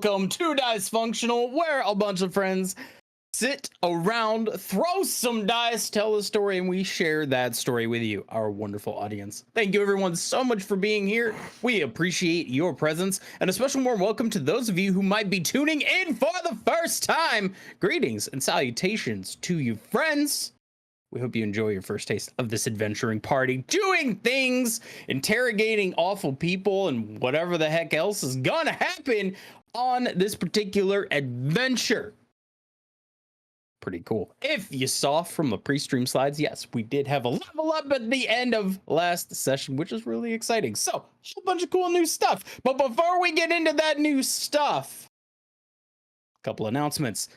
welcome to Dicefunctional, where a bunch of friends sit around, throw some dice, tell a story, and we share that story with you, our wonderful audience. Thank you everyone so much for being here. We appreciate your presence, and a special warm welcome to those of you who might be tuning in for the first time. Greetings and salutations to you, friends. We hope you enjoy your first taste of this adventuring party, doing things, interrogating awful people, and whatever the heck else is gonna happen on this particular adventure. Pretty cool. If you saw from the pre-stream slides, yes, we did have a level up at the end of last session, which is really exciting. So, a whole bunch of cool new stuff. But before we get into that new stuff, a couple announcements.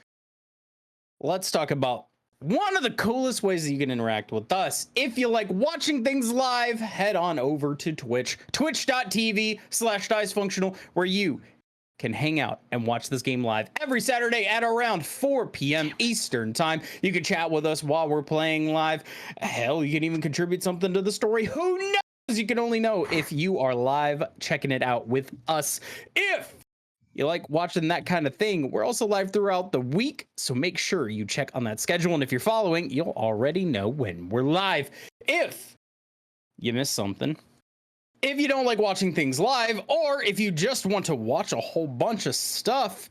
Let's talk about one of the coolest ways that you can interact with us. If you like watching things live, head on over to Twitch, twitch.tv/dicefunctional, where you can hang out and watch this game live every Saturday at around 4 p.m. Eastern time. You can chat with us while we're playing live. Hell, you can even contribute something to the story. Who knows? You can only know if you are live checking it out with us. If you like watching that kind of thing, we're also live throughout the week, so make sure you check on that schedule. And if you're following, you'll already know when we're live. If you missed something, if you don't like watching things live, or if you just want to watch a whole bunch of stuff,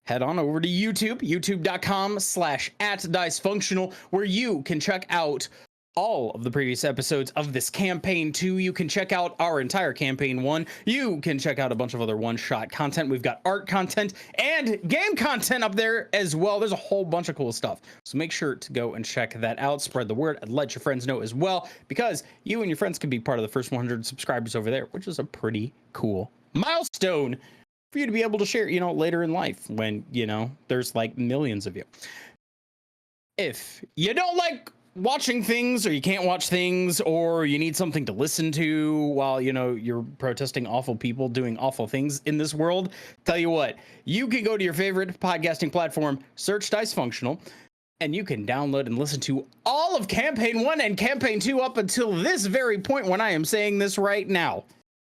head on over to YouTube, youtube.com/@dicefunctional, where you can check out all of the previous episodes of this campaign 2. You can check out our entire campaign 1. You can check out a bunch of other one-shot content. We've got art content and game content up there as well. There's a whole bunch of cool stuff. So make sure to go and check that out. Spread the word and let your friends know as well, because you and your friends can be part of the first 100 subscribers over there, which is a pretty cool milestone for you to be able to share, later in life when, there's like millions of you. If you don't like watching things, or you can't watch things, or you need something to listen to while you're protesting awful people doing awful things in this world, tell you what, you can go to your favorite podcasting platform, search Dicefunctional, and you can download and listen to all of campaign 1 and campaign 2 up until this very point when I am saying this right now.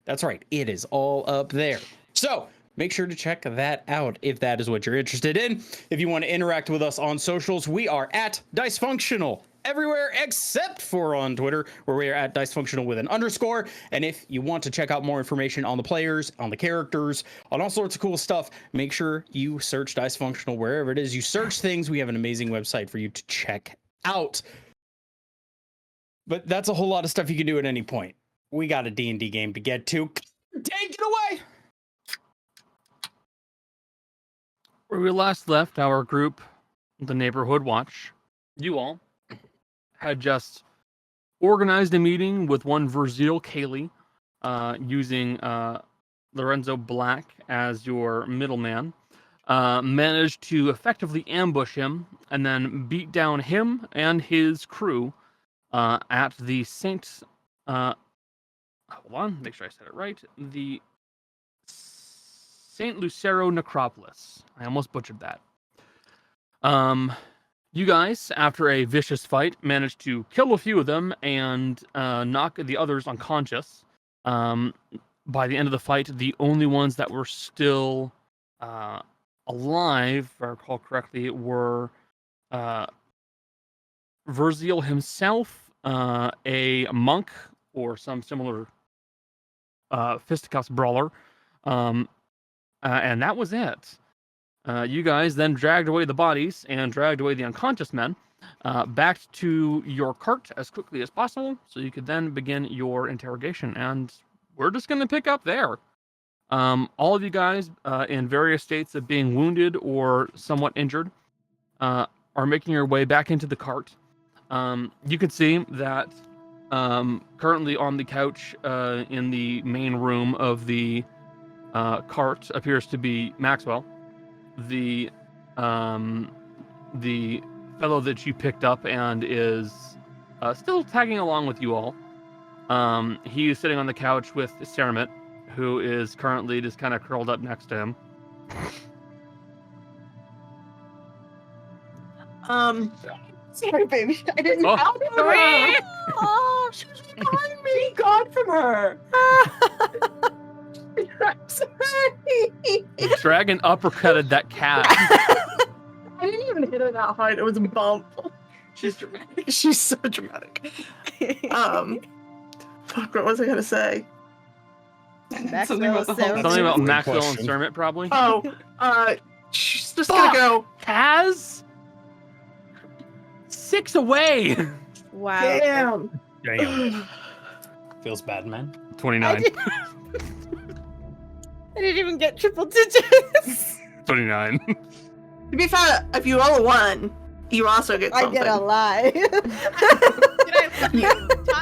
That's right, it is all up there. So make sure to check that out if that is what you're interested in. If you want to interact with us on socials, we are at Dicefunctional everywhere except for on Twitter, where we are at Dicefunctional with an _. And if you want to check out more information on the players, on the characters, on all sorts of cool stuff, make sure you search Dicefunctional wherever it is you search things. We have an amazing website for you to check out. But that's a whole lot of stuff you can do at any point. We got a D&D game to get to. Take it away! Where we last left our group, the Neighborhood Watch, you all had just organized a meeting with one Vurzeale Kaylee, using Lorenzo Black as your middleman, managed to effectively ambush him and then beat down him and his crew at the hold on, make sure I said it right, the St. Lucero Necropolis. I almost butchered that. You guys, after a vicious fight, managed to kill a few of them and knock the others unconscious. By the end of the fight, the only ones that were still alive, if I recall correctly, were Vurzeale himself, a monk, or some similar fisticuffs brawler, and that was it. You guys then dragged away the bodies and dragged away the unconscious men back to your cart as quickly as possible, so you could then begin your interrogation. And we're just going to pick up there. All of you guys in various states of being wounded or somewhat injured are making your way back into the cart. You can see that currently on the couch in the main room of the cart appears to be Maxwell, the fellow that you picked up and is still tagging along with you all. He is sitting on the couch with Ceramit, who is currently just kind of curled up next to him. Sorry, baby. I didn't out her. Oh, she was behind me. God from her. I'm sorry. Dragon uppercutted that cat. I didn't even hit her that hard. It was a bump. She's dramatic. She's so dramatic. Fuck, what was I gonna say? Maxwell the sounds- Something about Good Maxwell question. and Sermit, probably. Oh, she's just gonna go. Kaz? 6 away. Wow. Damn. Damn. Feels bad, man. 29. I didn't even get triple digits. 29. To be fair, if you roll a 1, you also get I something. get a lie.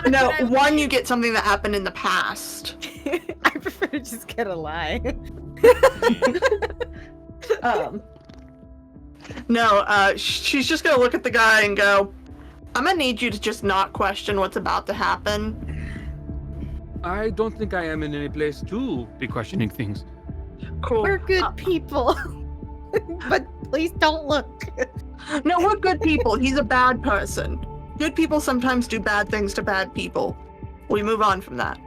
No, 1 you get something that happened in the past. I prefer to just get a lie. No, she's just gonna look at the guy and go, I'm gonna need you to just not question what's about to happen. I don't think I am in any place to be questioning things. Cool. We're good people. But please don't look. No, we're good people. He's a bad person. Good people sometimes do bad things to bad people. We move on from that.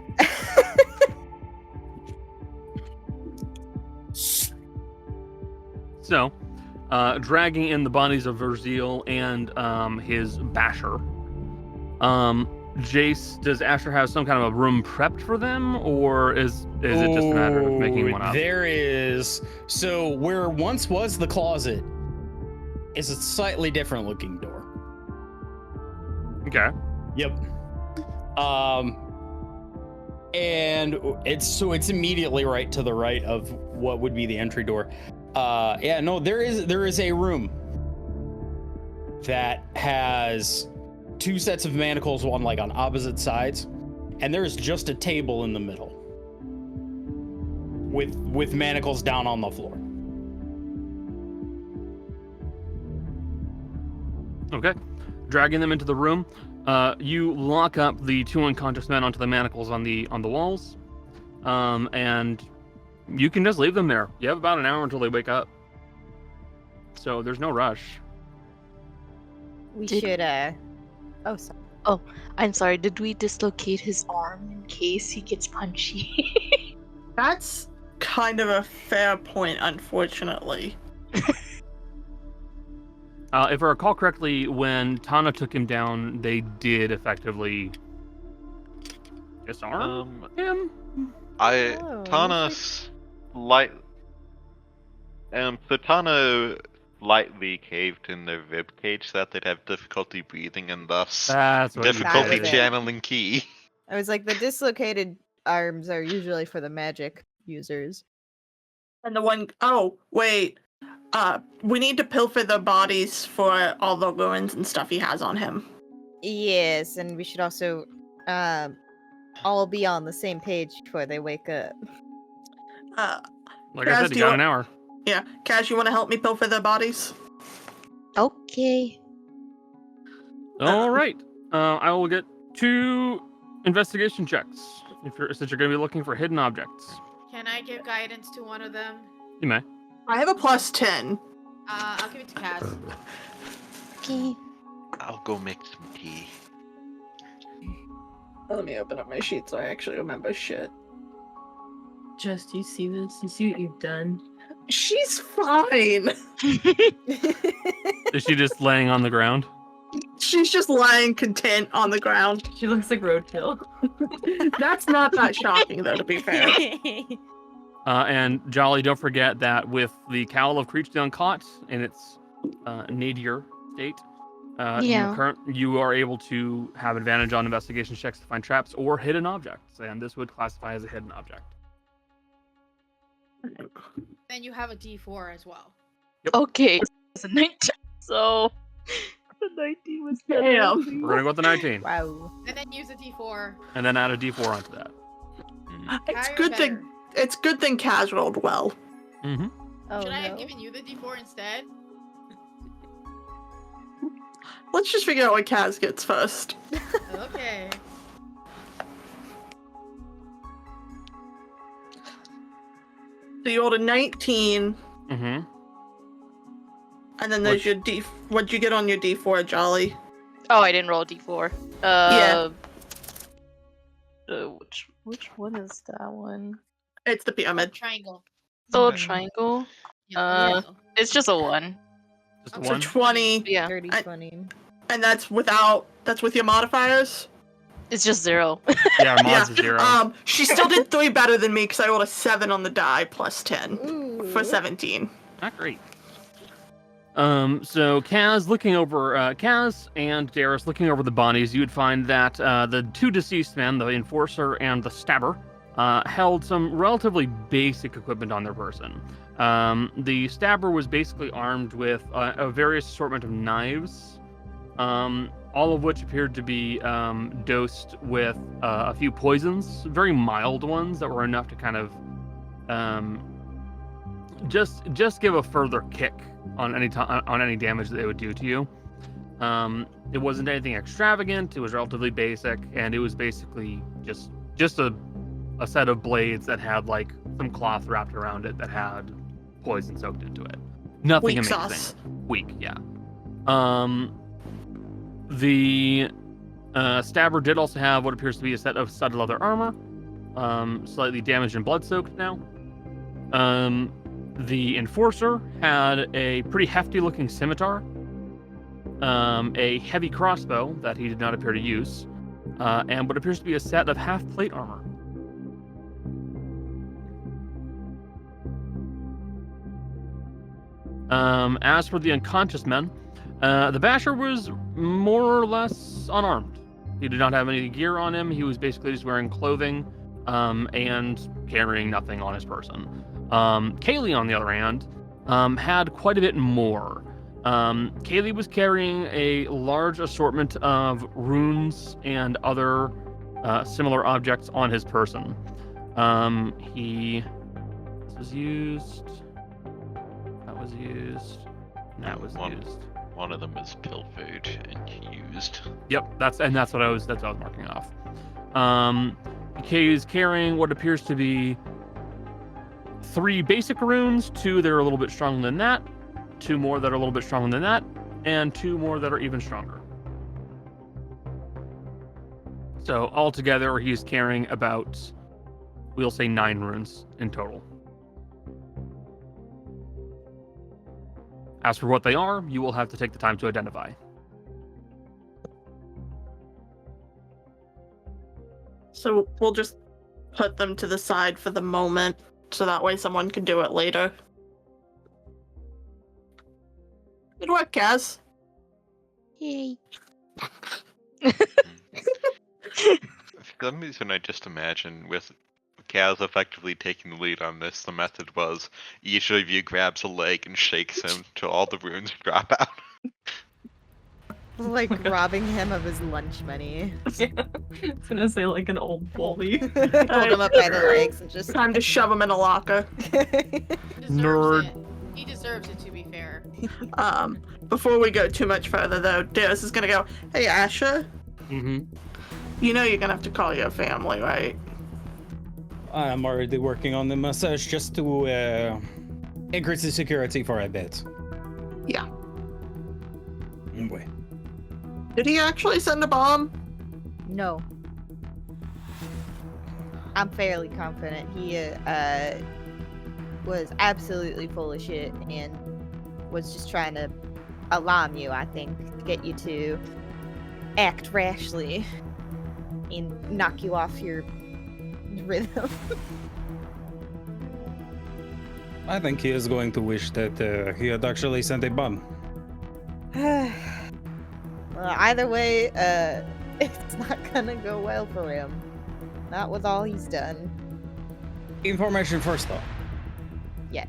So, dragging in the bodies of Vurzeale and his basher. Jace, does Asher have some kind of a room prepped for them, or is it just a matter of making one up? There is. So where once was the closet is a slightly different looking door. Okay. Yep. And it's immediately right to the right of what would be the entry door. Yeah, no, there is a room that has 2 sets of manacles, one like on opposite sides, and there is just a table in the middle with manacles down on the floor. Okay. Dragging them into the room, you lock up the 2 unconscious men onto the manacles on the walls, and you can just leave them there. You have about an hour until they wake up, so there's no rush. We Did- should, oh, sorry. I'm sorry, did we dislocate his arm in case he gets punchy? That's kind of a fair point, unfortunately. If I recall correctly, when Tana took him down, they did effectively disarm him. Oh, Tana's so Tana lightly caved in their rib cage so that they'd have difficulty breathing and thus That's what difficulty That was it. channeling ki. I was like, the dislocated arms are usually for the magic users. And the one, oh, wait. We need to pilfer the bodies for all the ruins and stuff he has on him. Yes, and we should also all be on the same page before they wake up. Like I Kaz, said, do you you got want- an hour. Yeah, Kaz, you want to help me pilfer the bodies? Okay. All right. I will get 2 investigation checks since you're going to be looking for hidden objects. Can I give guidance to one of them? You may. I have a +10. I'll give it to Kaz. Okay. I'll go make some tea. Let me open up my sheet so I actually remember shit. Just, you see this? You see what you've done? She's fine. Is she just laying on the ground? She's just lying content on the ground. She looks like Roadkill. That's not that shocking, though, to be fair. And Jolly, don't forget that with the Cowl of Creech the Uncaught in its nadir state, Yeah. you are able to have advantage on investigation checks to find traps or hidden objects, and this would classify as a hidden object. Then you have a D4 as well. Okay. It's a 19. So the 19 was Damn. We're gonna go with the 19, Wow. And then use a D4. and then add a D4 onto that. It's Higher or good thing. better? It's good thing Kaz rolled well. Mm-hmm. Oh, Should I have no. given you the D4 instead? Let's just figure out what Kaz gets first. Okay. So you rolled a 19, Mm-hmm. and then there's your D. What'd you get on your D4, Jolly? Oh, I didn't roll a d4. Yeah. Which one is that one? It's the pyramid. Triangle. The little Okay. triangle. Yeah, triangle. It's just a 1. Just Okay. So one. 20, Yeah, Dirty I- 20. and that's with your modifiers. it's just 0. Yeah, our mod's a 0. She still did 3 better than me because I rolled a 7 on the die plus 10 for Ooh. 17. Not great. So Kaz and Darius looking over the bodies, you would find that the 2 deceased men, the enforcer and the stabber, held some relatively basic equipment on their person. The stabber was basically armed with a various assortment of knives, all of which appeared to be dosed with a few poisons, very mild ones that were enough to kind of just give a further kick on any damage that they would do to you. It wasn't anything extravagant. It was relatively basic, and it was basically just a set of blades that had like some cloth wrapped around it that had poison soaked into it. Nothing Weak amazing. sauce. Weak, yeah. The stabber did also have what appears to be a set of studded leather armor, slightly damaged and blood-soaked now. The enforcer had a pretty hefty-looking scimitar, a heavy crossbow that he did not appear to use, and what appears to be a set of half-plate armor. As for the unconscious men, the basher was more or less unarmed. He did not have any gear on him. He was basically just wearing clothing and carrying nothing on his person. Kaylee, on the other hand, had quite a bit more. Kaylee was carrying a large assortment of runes and other similar objects on his person. This was used. That was used. That was used. One of them is pilfered and used. Yep, that's what I was marking off. Kay is carrying what appears to be 3 basic runes, 2 that are a little bit stronger than that, 2 more that are a little bit stronger than that, and 2 more that are even stronger. So altogether, he's carrying about, we'll say, 9 runes in total. As for what they are, you will have to take the time to identify. So we'll just put them to the side for the moment, so that way someone can do it later. Good work, Kaz. Yay. For some reason, I just imagine with Kaz effectively taking the lead on this, the method was each of you grabs a leg and shakes him till all the runes drop out. Like robbing him of his lunch money. Yeah. I was gonna say like an old bully. Hold him up by the legs and just. Time to shove him in a locker. Nerd. He deserves it, to be fair. Before we go too much further, though, Darius is gonna go, "Hey, Asher, Mm-hmm. you know you're gonna have to call your family, right?" I'm already working on the massage just to increase the security for a bit. Yeah. Wait. Did he actually send a bomb? No. I'm fairly confident he was absolutely full of shit and was just trying to alarm you, I think, to get you to act rashly and knock you off your rhythm. I think he is going to wish that he had actually sent a bomb. Well, either way, it's not gonna go well for him. Not with all he's done. Information first, though. Yes.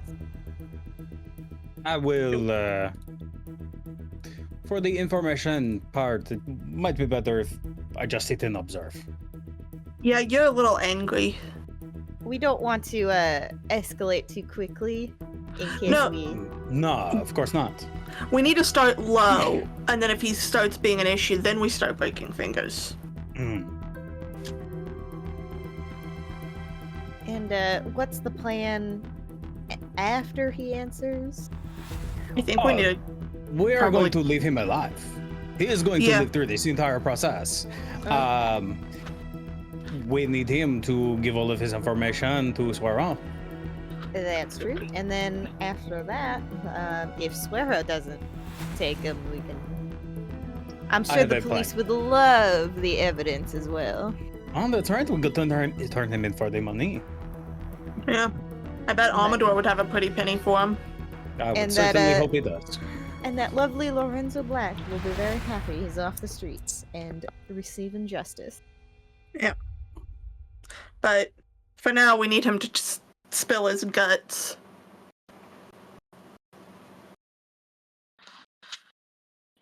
I will, for the information part, it might be better if I just sit and observe. Yeah, you're a little angry. We don't want to escalate too quickly in case No. No, of course not. We need to start low, and then if he starts being an issue, then we start breaking fingers. Mm. And what's the plan after he answers? I think we need We are Probably- going to leave him alive. He is going to Yeah. live through this entire process. we need him to give all of his information to Sweron. That's true. And then after that, if Swearo doesn't take him, we can. I'm sure have the a police plan. would love the evidence as well. Oh, that's right. We could turn him in for the money. Yeah. I bet Amador would have a pretty penny for him. I would And that, certainly hope he does. And that lovely Lorenzo Black will be very happy he's off the streets and receiving justice. But for now, we need him to just spill his guts.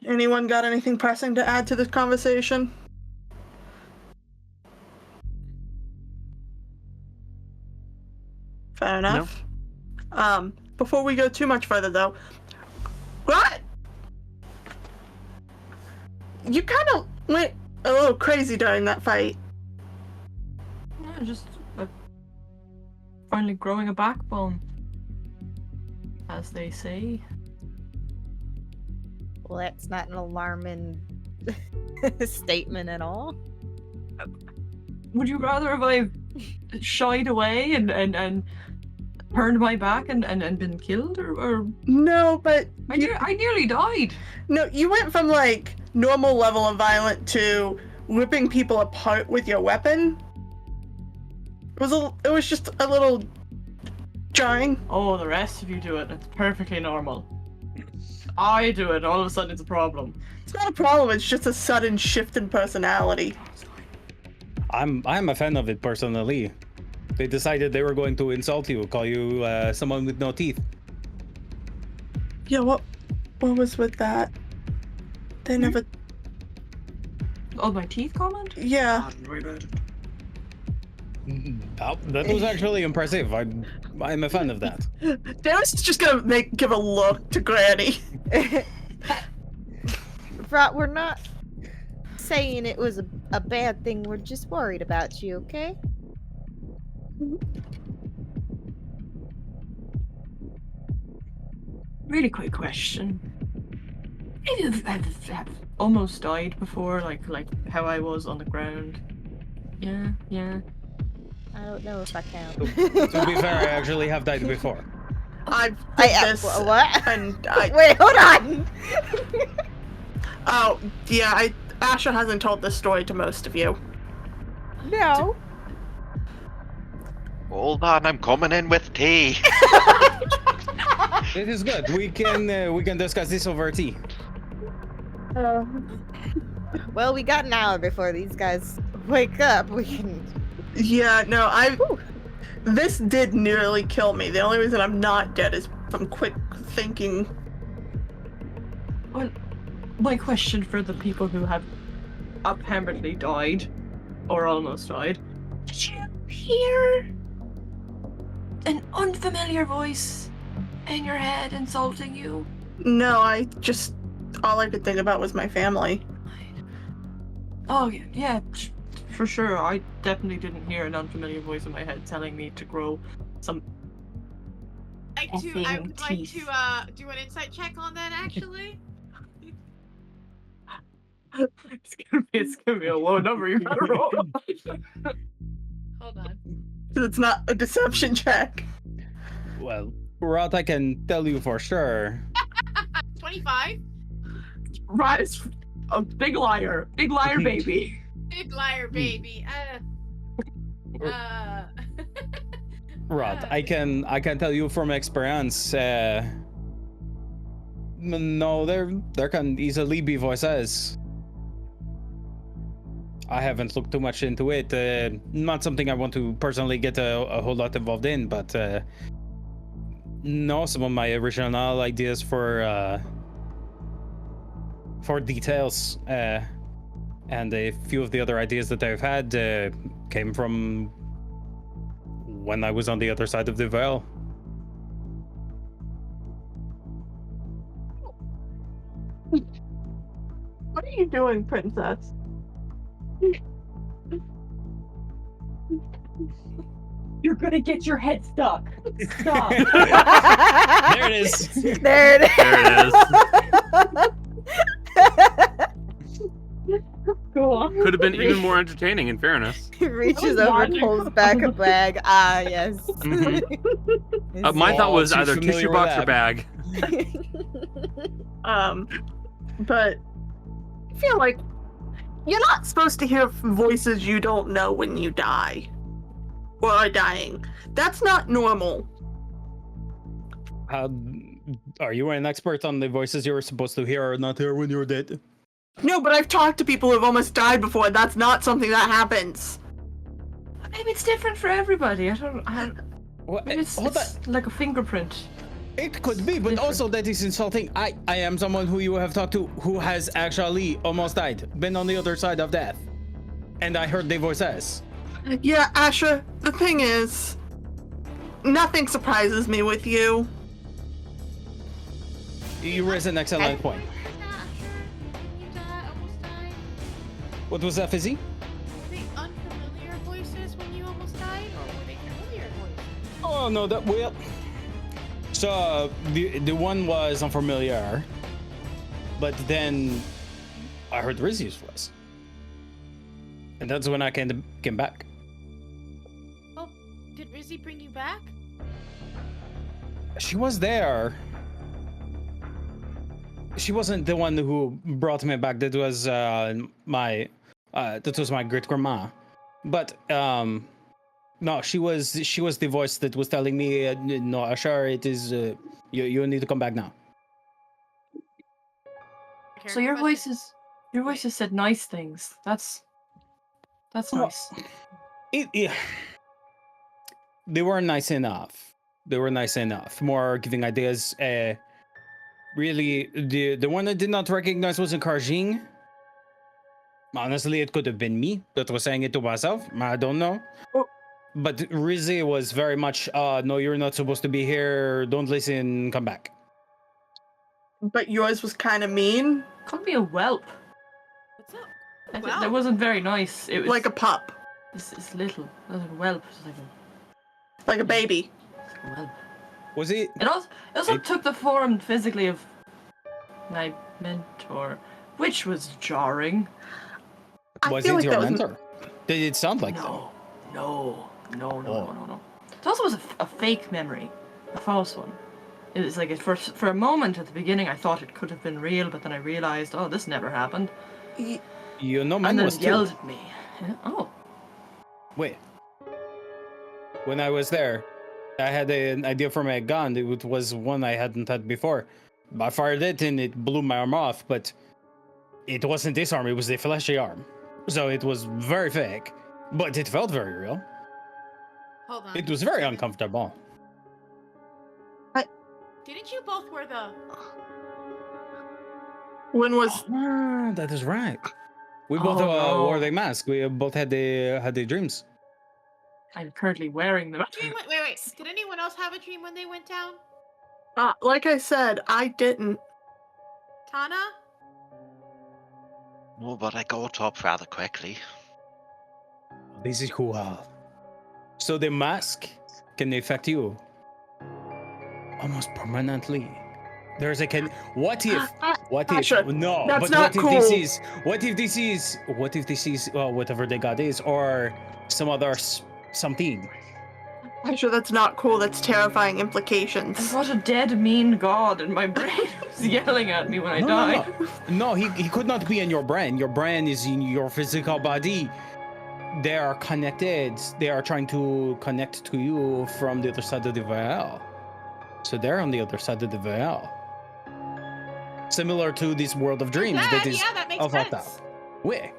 Anyone got anything pressing to add to this conversation? Fair enough. Before we go too much further, though, what? You kind of went a little crazy during that fight. Yeah, just finally growing a backbone, as they say. Well, that's not an alarming statement at all. Would you rather have I shied away and turned my back and been killed, or No, but I nearly died. no, you went from like normal level of violent to ripping people apart with your weapon. It was just a little jarring. Oh, the rest of you do it. It's perfectly normal. I do it. All of a sudden, it's a problem. It's not a problem. It's just a sudden shift in personality. I'm a fan of it personally. They decided they were going to insult you, call you someone with no teeth. Yeah, what was with that? They never. Oh, my teeth comment? Yeah. Oh, that was actually impressive. I'm a fan of that. Dennis is just gonna give a look to Granny. Right, we're not saying it was a bad thing. We're just worried about you, okay? Really quick question. I've almost died before, like how I was on the ground. Yeah. I don't know if I can. To be fair, I actually have died before. I've did this. What? And Wait, hold on! Oh, yeah, Asha hasn't told this story to most of you. No. Hold on, I'm coming in with tea. It is good. We can discuss this over tea. Well, we got an hour before these guys wake up. We can. Yeah, no, this did nearly kill me. The only reason I'm not dead is from quick thinking. Well, my question for the people who have apparently died, or almost died, did you hear an unfamiliar voice in your head insulting you? No, all I could think about was my family. Oh, yeah, for sure. I definitely didn't hear an unfamiliar voice in my head telling me to grow some I would like teeth. to do an insight check on that, actually. It's gonna be a low number you gotta roll. Hold on. It's not a deception check. Well, Rod, I can tell you for sure. 25. Right, it's a big liar baby. Big liar, baby. Rod, I can tell you from experience. No, there can easily be voices. I haven't looked too much into it. Not something I want to personally get a whole lot involved in, but no, some of my original ideas for details and a few of the other ideas that I've had came from when I was on the other side of the veil. What are you doing, princess? You're gonna get your head stuck. Stop. There it is. There it is. There it is. Go on. Could have been even more entertaining, in fairness. He reaches was over, wondering- pulls back a bag. Ah, yes. Mhm. My thought was too either familiar tissue with box or that. bag. But I feel like you're not supposed to hear voices you don't know when you die or are dying. That's not normal. Are you an expert on the voices you were supposed to hear or not hear when you were dead? No, but I've talked to people who've almost died before. That's not something that happens. Maybe it's different for everybody. What? Maybe it's Hold on. like a fingerprint. It could be, but different. also that is insulting. I am someone who you have talked to who has actually almost died, been on the other side of death, and I heard the voices. Yeah, Asher, the thing is, nothing surprises me with you. You raise an excellent point. You almost died. What was that, Fizzy? Were they unfamiliar voices when you almost died, or were they familiar voices? Oh no, that well. So the one was unfamiliar, but then I heard Rizzy's voice, and that's when I came back. Oh, did Rizzy bring you back? She was there. She wasn't the one who brought me back. That was my great grandma. But no, she was the voice that was telling me, no, Ashar, it is you need to come back now. So your voices said nice things. That's nice. They were nice enough. More giving ideas. Really, the one I did not recognize was in Karjing. Honestly, it could have been me that was saying it to myself. I don't know. Oh. But Rizzy was very much, no, you're not supposed to be here. Don't listen. Come back. But yours was kind of mean, Could be a whelp. What's up? That Wow. wasn't very nice. It was like a pup, It's little. It was like a whelp. It's like a baby. like a whelp. Was it? It also took the form physically of my mentor, which was jarring. I Was feel it like your that was- mentor? Did it sound like them? No. Oh. It also was a fake memory, a false one. It was like for a moment at the beginning, I thought it could have been real, but then I realized, oh, this never happened. You know, mine And then was it too. yelled at me. Yeah, oh, Wait. When I was there, I had an idea for my gun. It was one I hadn't had before. I fired it and it blew my arm off, but it wasn't this arm, it was the fleshy arm. So it was very fake, but it felt very real. Hold on. It was very uncomfortable. Didn't you both wear the? When was Ah, that is right. We both Oh, no. wore the mask. We both had the dreams. I'm currently wearing them. Wait. Did anyone else have a dream when they went down? like I said, I didn't. Tana? No, but I got up rather quickly. This is cool. So the mask can affect you almost permanently. There's a what if Asher, no, that's but not what if cool. what if this is whatever the god is, or some other something. Asher, that's not cool. That's terrifying And implications. what a dead, mean god, and my brain was yelling at me when I died. No, he could not be in your brain. Your brain is in your physical body. They are connected. They are trying to connect to you from the other side of the veil. So they're on the other side of the veil. Similar to this world of dreams that is that makes of sense. that. Where?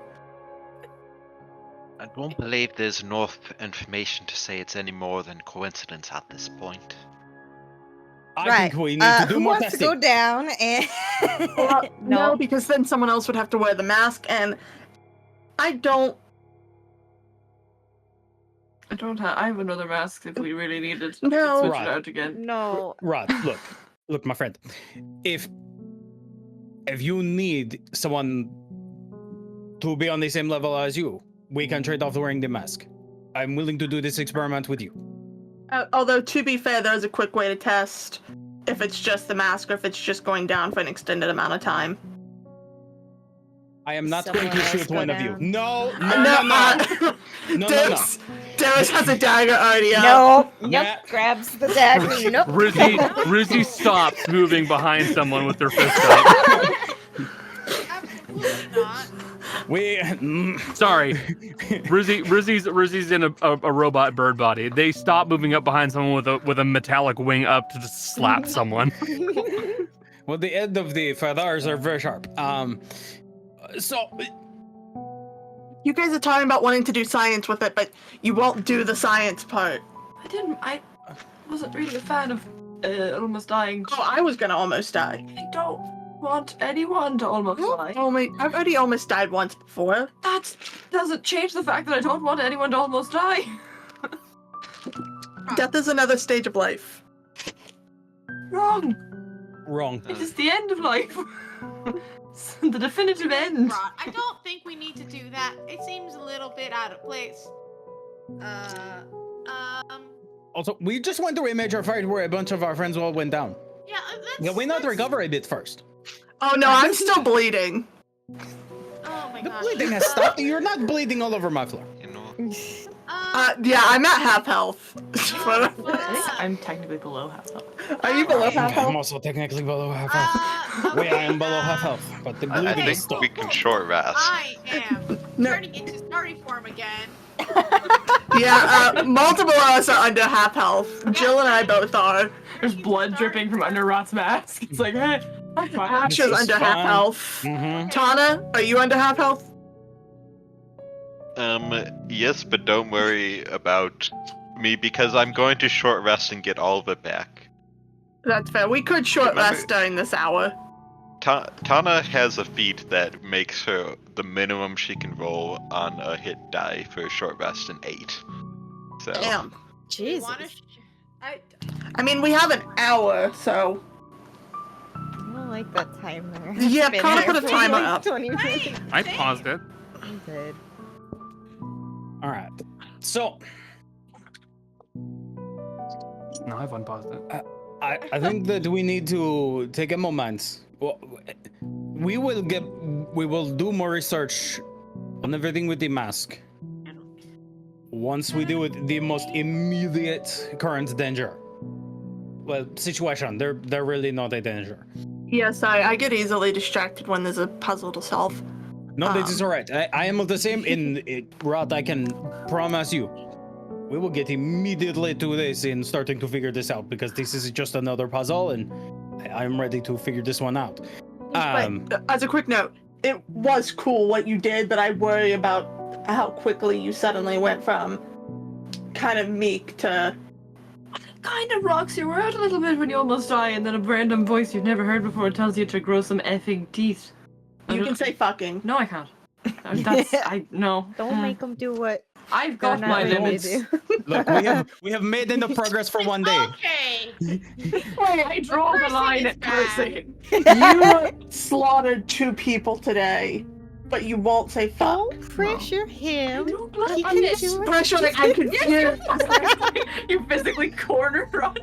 I don't believe there's enough information to say it's any more than coincidence at this point. I Right. think we need to do who more wants testing. to go down and No, because then someone else would have to wear the mask, and I don't. I have another mask if we really need it. No. Switch Right. it out again. no. Rod, look, my friend. If you need someone to be on the same level as you, we can trade off wearing the mask. I'm willing to do this experiment with you. Although, to be fair, there's a quick way to test if it's just the mask or if it's just going down for an extended amount of time. I am not Someone going to else shoot go one of you. down? No. Darius has a dagger already out. Nope. Yeah. Nope. Grabs the dagger. Nope. Ruzi stops moving behind someone with their fist up. Absolutely not. Sorry, Ruzi's in a robot bird body. They stop moving up behind someone with a metallic wing up to just slap someone. Well, the end of the feathers are very sharp. So You guys are talking about wanting to do science with it, but you won't do the science part. I wasn't really a fan of almost dying. Oh, I was gonna almost die. I don't want anyone to almost die. I've already almost died once before. That doesn't change the fact that I don't want anyone to almost die. Death is another stage of life. Wrong. Wrong. It is the end of life. It's the definitive end. Rod, I don't think we need to do that. It seems a little bit out of place. Also, we just went through a major fight where a bunch of our friends all went down. Yeah, Yeah, we not recover a bit first. Oh no, I'm still bleeding. Oh my The gosh. bleeding has stopped. You're not bleeding all over my floor. You know, Yeah, I'm at half health. I think I'm technically below half health. Are you below half I'm health? also technically below half health. Wait, I am below half health, but the I bleeding is think stopped. we can short rest. I am No. turning into starry form again. Yeah, multiple of us are under half health. Jill and I both are. There's blood dripping from under Rot's mask. It's like, hey, I'm fine. Ash This is is under half fine. health. Mm-hmm. Tana, are you under half health? Yes, but don't worry about me because I'm going to short rest and get all of it back. That's fair. We could short Remember- rest during this hour. Tana has a feat that makes her the minimum she can roll on a hit die for a short rest an 8. So Damn. Jesus. I mean, we have an hour, so. I don't like that timer. Yeah, It's been Connor there put a for timer like up. 20 minutes. I paused it. I'm good. All right. So No, I've unpaused it. I think that we need to take a moment. Well, we will do more research on everything with the mask. Once we deal with the most immediate current danger. Well, situation. They're really not a danger. Yes, I get easily distracted when there's a puzzle to solve. No, this is alright. I am the same in Rod. I can promise you. We will get immediately to this in starting to figure this out because this is just another puzzle and I'm ready to figure this one out. But as a quick note, it was cool what you did, but I worry about how quickly you suddenly went from kind of meek to. Kind of rocks your world a little bit when you almost die, and then a random voice you've never heard before tells you to grow some effing teeth. You can say fucking. No, I can't. No. Don't make them do what I've they're got not my ready to limits. do. Look, we have made enough progress for one day. Okay. Wait, I draw the line at cursing. You slaughtered 2 people today, but you won't say fuck. Don't pressure him. He I'm can just do it. Pressure, like, I'm confused. You physically cornered Ron.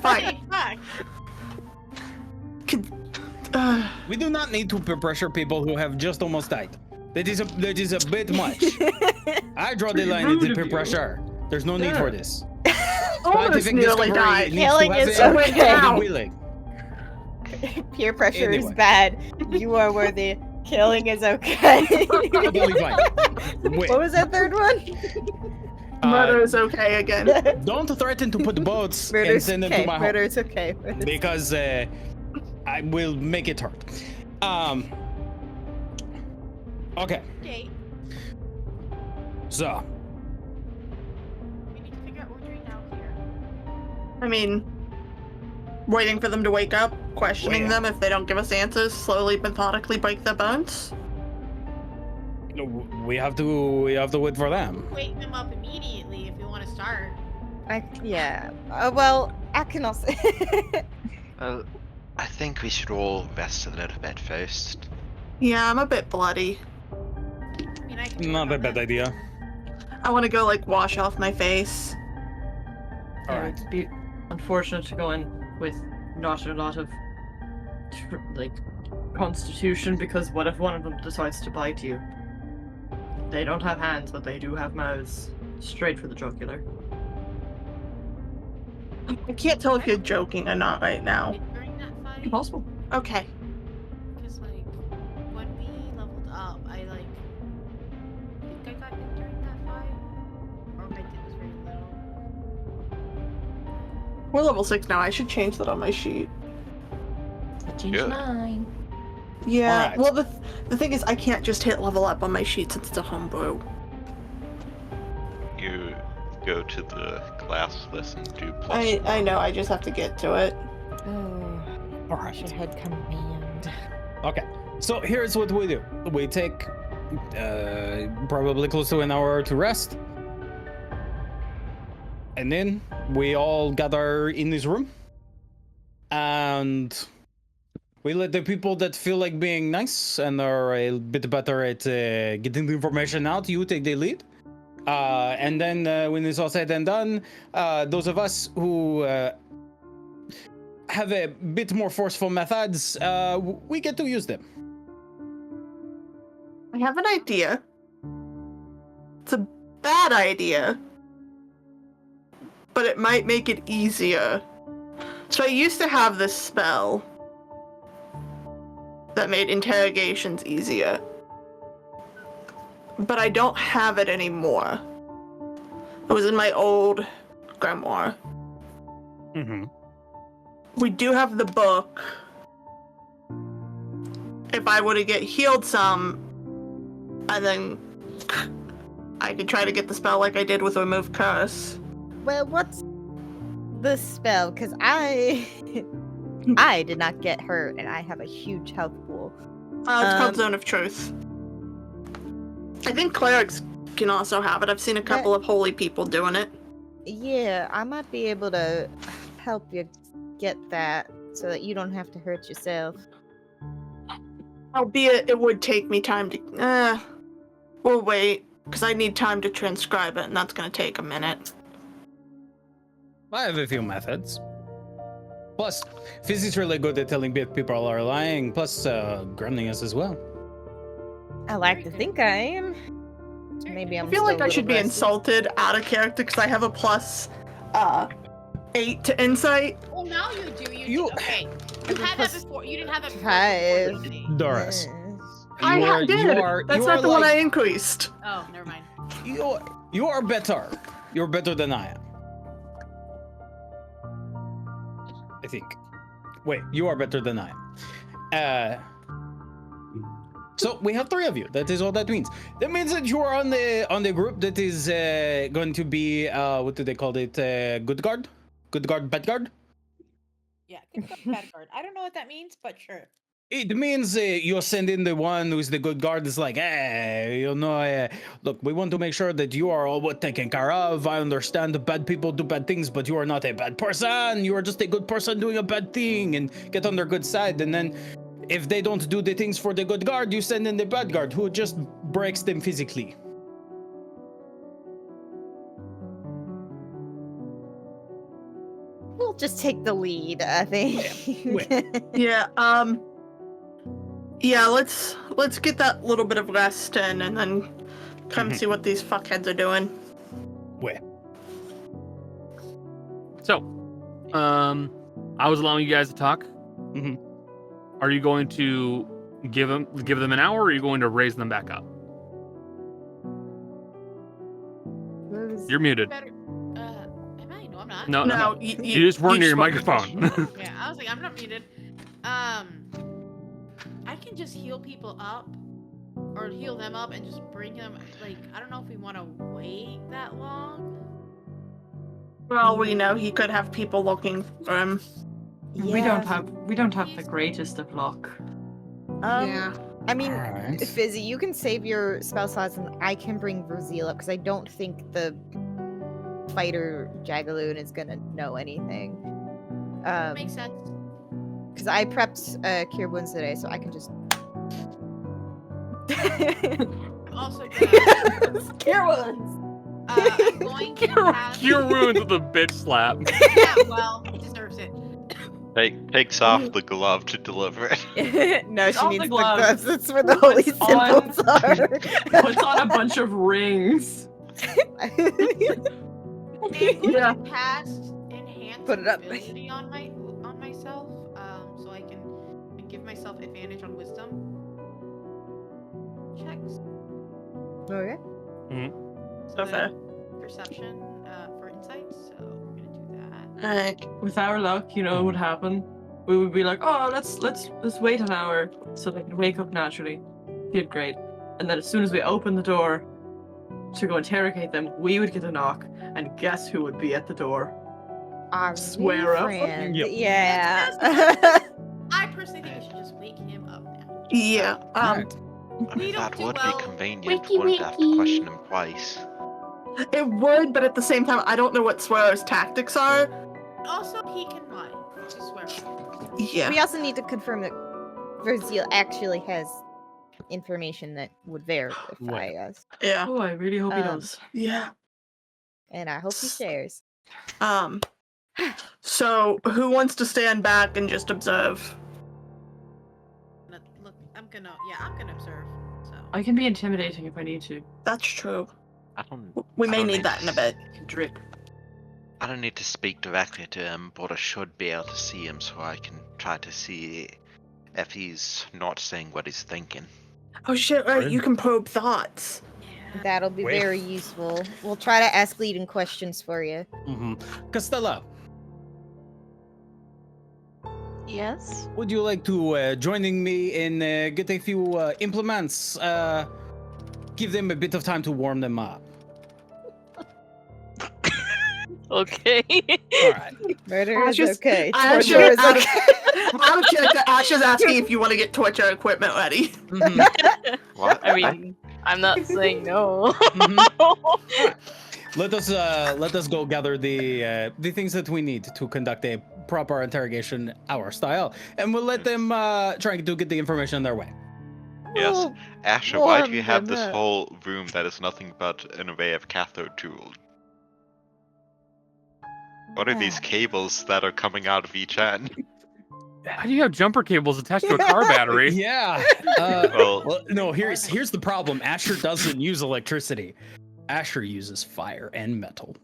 Fine. Fuck. We do not need to pressure people who have just almost died. That is a bit much. I draw the line at the peer pressure. There's no need for this. Almost nearly died. Killing is okay. Willing. Peer pressure is Anyway. bad. You are worthy. Killing is okay. Totally fine. Wait, What was that third one? Murder is okay again. don't threaten to put boats and Murder's send them okay. to my home Murder's okay. because I will make it hurt. Okay, Okay. so We need to figure out what we're doing now here. I mean, waiting for them to wake up, questioning Wait. them if they don't give us answers, slowly, methodically break their bones. we have to wait for them. Wake them up immediately if we want to start. Yeah. Well, I can also. Well, I think we should all rest a little bit first. Yeah, I'm a bit bloody. I mean, I can Not a work on bad that. idea. I want to go, like, wash off my face. All Yeah, right. it'd be unfortunate to go in with not a lot of Constitution, because what if one of them decides to bite you? They don't have hands, but they do have mouths. Straight for the jugular. I can't tell if you're joking or not right now. During that fight, Impossible. Okay. because like when we leveled up, I think I got hit during that fight, or if I did was very little. We're level 6 now. I should change that on my sheet. Good. mine. Yeah. Alright. Well, the thing is, I can't just hit level up on my sheet since it's a homebrew. You go to the class list and do plus. I know. I just have to get to it. Oh, All right. head command. Okay. So here's what we do. We take probably close to an hour to rest. And then we all gather in this room. And we let the people that feel like being nice and are a bit better at getting the information out, you take the lead. And then when it's all said and done, those of us who have a bit more forceful methods, we get to use them. I have an idea. It's a bad idea, but it might make it easier. So I used to have this spell that made interrogations easier, but I don't have it anymore. It was in my old grimoire. Mm-hmm. We do have the book. If I were to get healed some, and then I could try to get the spell like I did with Remove Curse. Well, what's the spell? Because I did not get hurt, and I have a huge health pool. It's called Zone of Truth. I think clerics can also have it. I've seen a couple of holy people doing it. Yeah, I might be able to help you get that so that you don't have to hurt yourself. Albeit it would take me time to... we'll wait, because I need time to transcribe it, and that's going to take a minute. I have a few methods. Plus, Fizz is really good at telling if people are lying, plus grounding us as well. I like to think I am. Maybe I'm I feel still like a I should be little rusty. insulted out of character because I have a plus 8 to insight. Well, now you do. You- Okay. You had that before. You didn't have that before. 5. did you? Doris. Yes. I did. That's you not are the one I like- increased. Oh, never mind. You are better. You're better than I am. I think. Wait, you are better than I am. So we have 3 of you. That is all that means. That means that you are on the group that is going to be what do they call it? Good guard, bad guard. Yeah, good guard, bad guard. I don't know what that means, but sure. It means you send in the one who's the good guard. Is like, hey, look, we want to make sure that you are all well taken care of. I understand the bad people do bad things, but you are not a bad person. You are just a good person doing a bad thing, and get on their good side. And then, if they don't do the things for the good guard, you send in the bad guard, who just breaks them physically. We'll just take the lead, I think. Yeah. Yeah. Let's get that little bit of rest in, and then come see what these fuckheads are doing. Where? So, I was allowing you guys to talk. Mhm. Are you going to give them an hour, or are you going to raise them back up? You're muted. Better. Am I? No, I'm not. No, no. You You just weren't near your spoke microphone. Yeah, I was like, I'm not muted. I can just heal people up, or heal them up, and just bring them. Like, I don't know if we want to wait that long. For all we know, he could have people looking for him. We don't have the greatest of luck. Yeah. I mean, Alright. Fizzy, you can save your spell slots, and I can bring Vurzeale up because I don't think the fighter Jagaloon is gonna know anything. Makes sense. Because I prepped Cure Wounds today, so I can just. I'm also gonna, Cure Wounds. I'm going to have. Cure wounds with a bitch slap. Yeah, well, he deserves it. Takes off the glove to deliver it. No, she Off needs the the gloves. gloves. That's where the holy Puts on- symbols are. Puts on a bunch of rings. Yeah. Cast enhance Put it up. ability on myself, so I can give myself advantage on wisdom checks. Okay. So Okay. perception for insight. So we're gonna do that. Alright. With our luck, you know what would happen? We would be like, oh, let's wait an hour so they can wake up naturally. Feel great. And then as soon as we open the door to go interrogate them, we would get a knock, and guess who would be at the door? Our Swear up. friend. Yep. Yeah. I personally think we should just wake him up now. Yeah. Alright. I mean, We don't that do would well. be convenient. Wakey, Wouldn't have to wakey. question him twice. It would, but at the same time, I don't know what Swearer's tactics are. Also, he can lie. To swear. Yeah. We also need to confirm that Vurzeale actually has information that would verify Right. us. Yeah. Oh, I really hope he Um, does. Yeah. And I hope he shares. So who wants to stand back and just observe? Look, I'm gonna observe. So. I can be intimidating if I need to. That's true. I don't. We I may don't need that in a bit. I can drip. I don't need to speak directly to him, but I should be able to see him so I can try to see if he's not saying what he's thinking. Oh shit, right, you can probe thoughts. That'll be Wait. very useful. We'll try to ask leading questions for you. Costella, Yes? would you like to joining me in get a few implements? Give them a bit of time to warm them up. Okay. All right. Murder is Ashes- okay. Ashes- Torture is Ash- okay. Out of character, Ash is asking if you want to get torture equipment ready. Mhm. What? I mean, I'm not saying no. Mhm. Let us go gather the things that we need to conduct a proper interrogation our style, and we'll let them try to get the information their way. Yes. We'll Asher, why do warm you have them this up. whole room that is nothing but an array of cathode tools? What are these cables that are coming out of each end? How do you have jumper cables attached to a car battery? Yeah. Well, Well, no. Here's the problem. Asher doesn't use electricity. Asher uses fire and metal.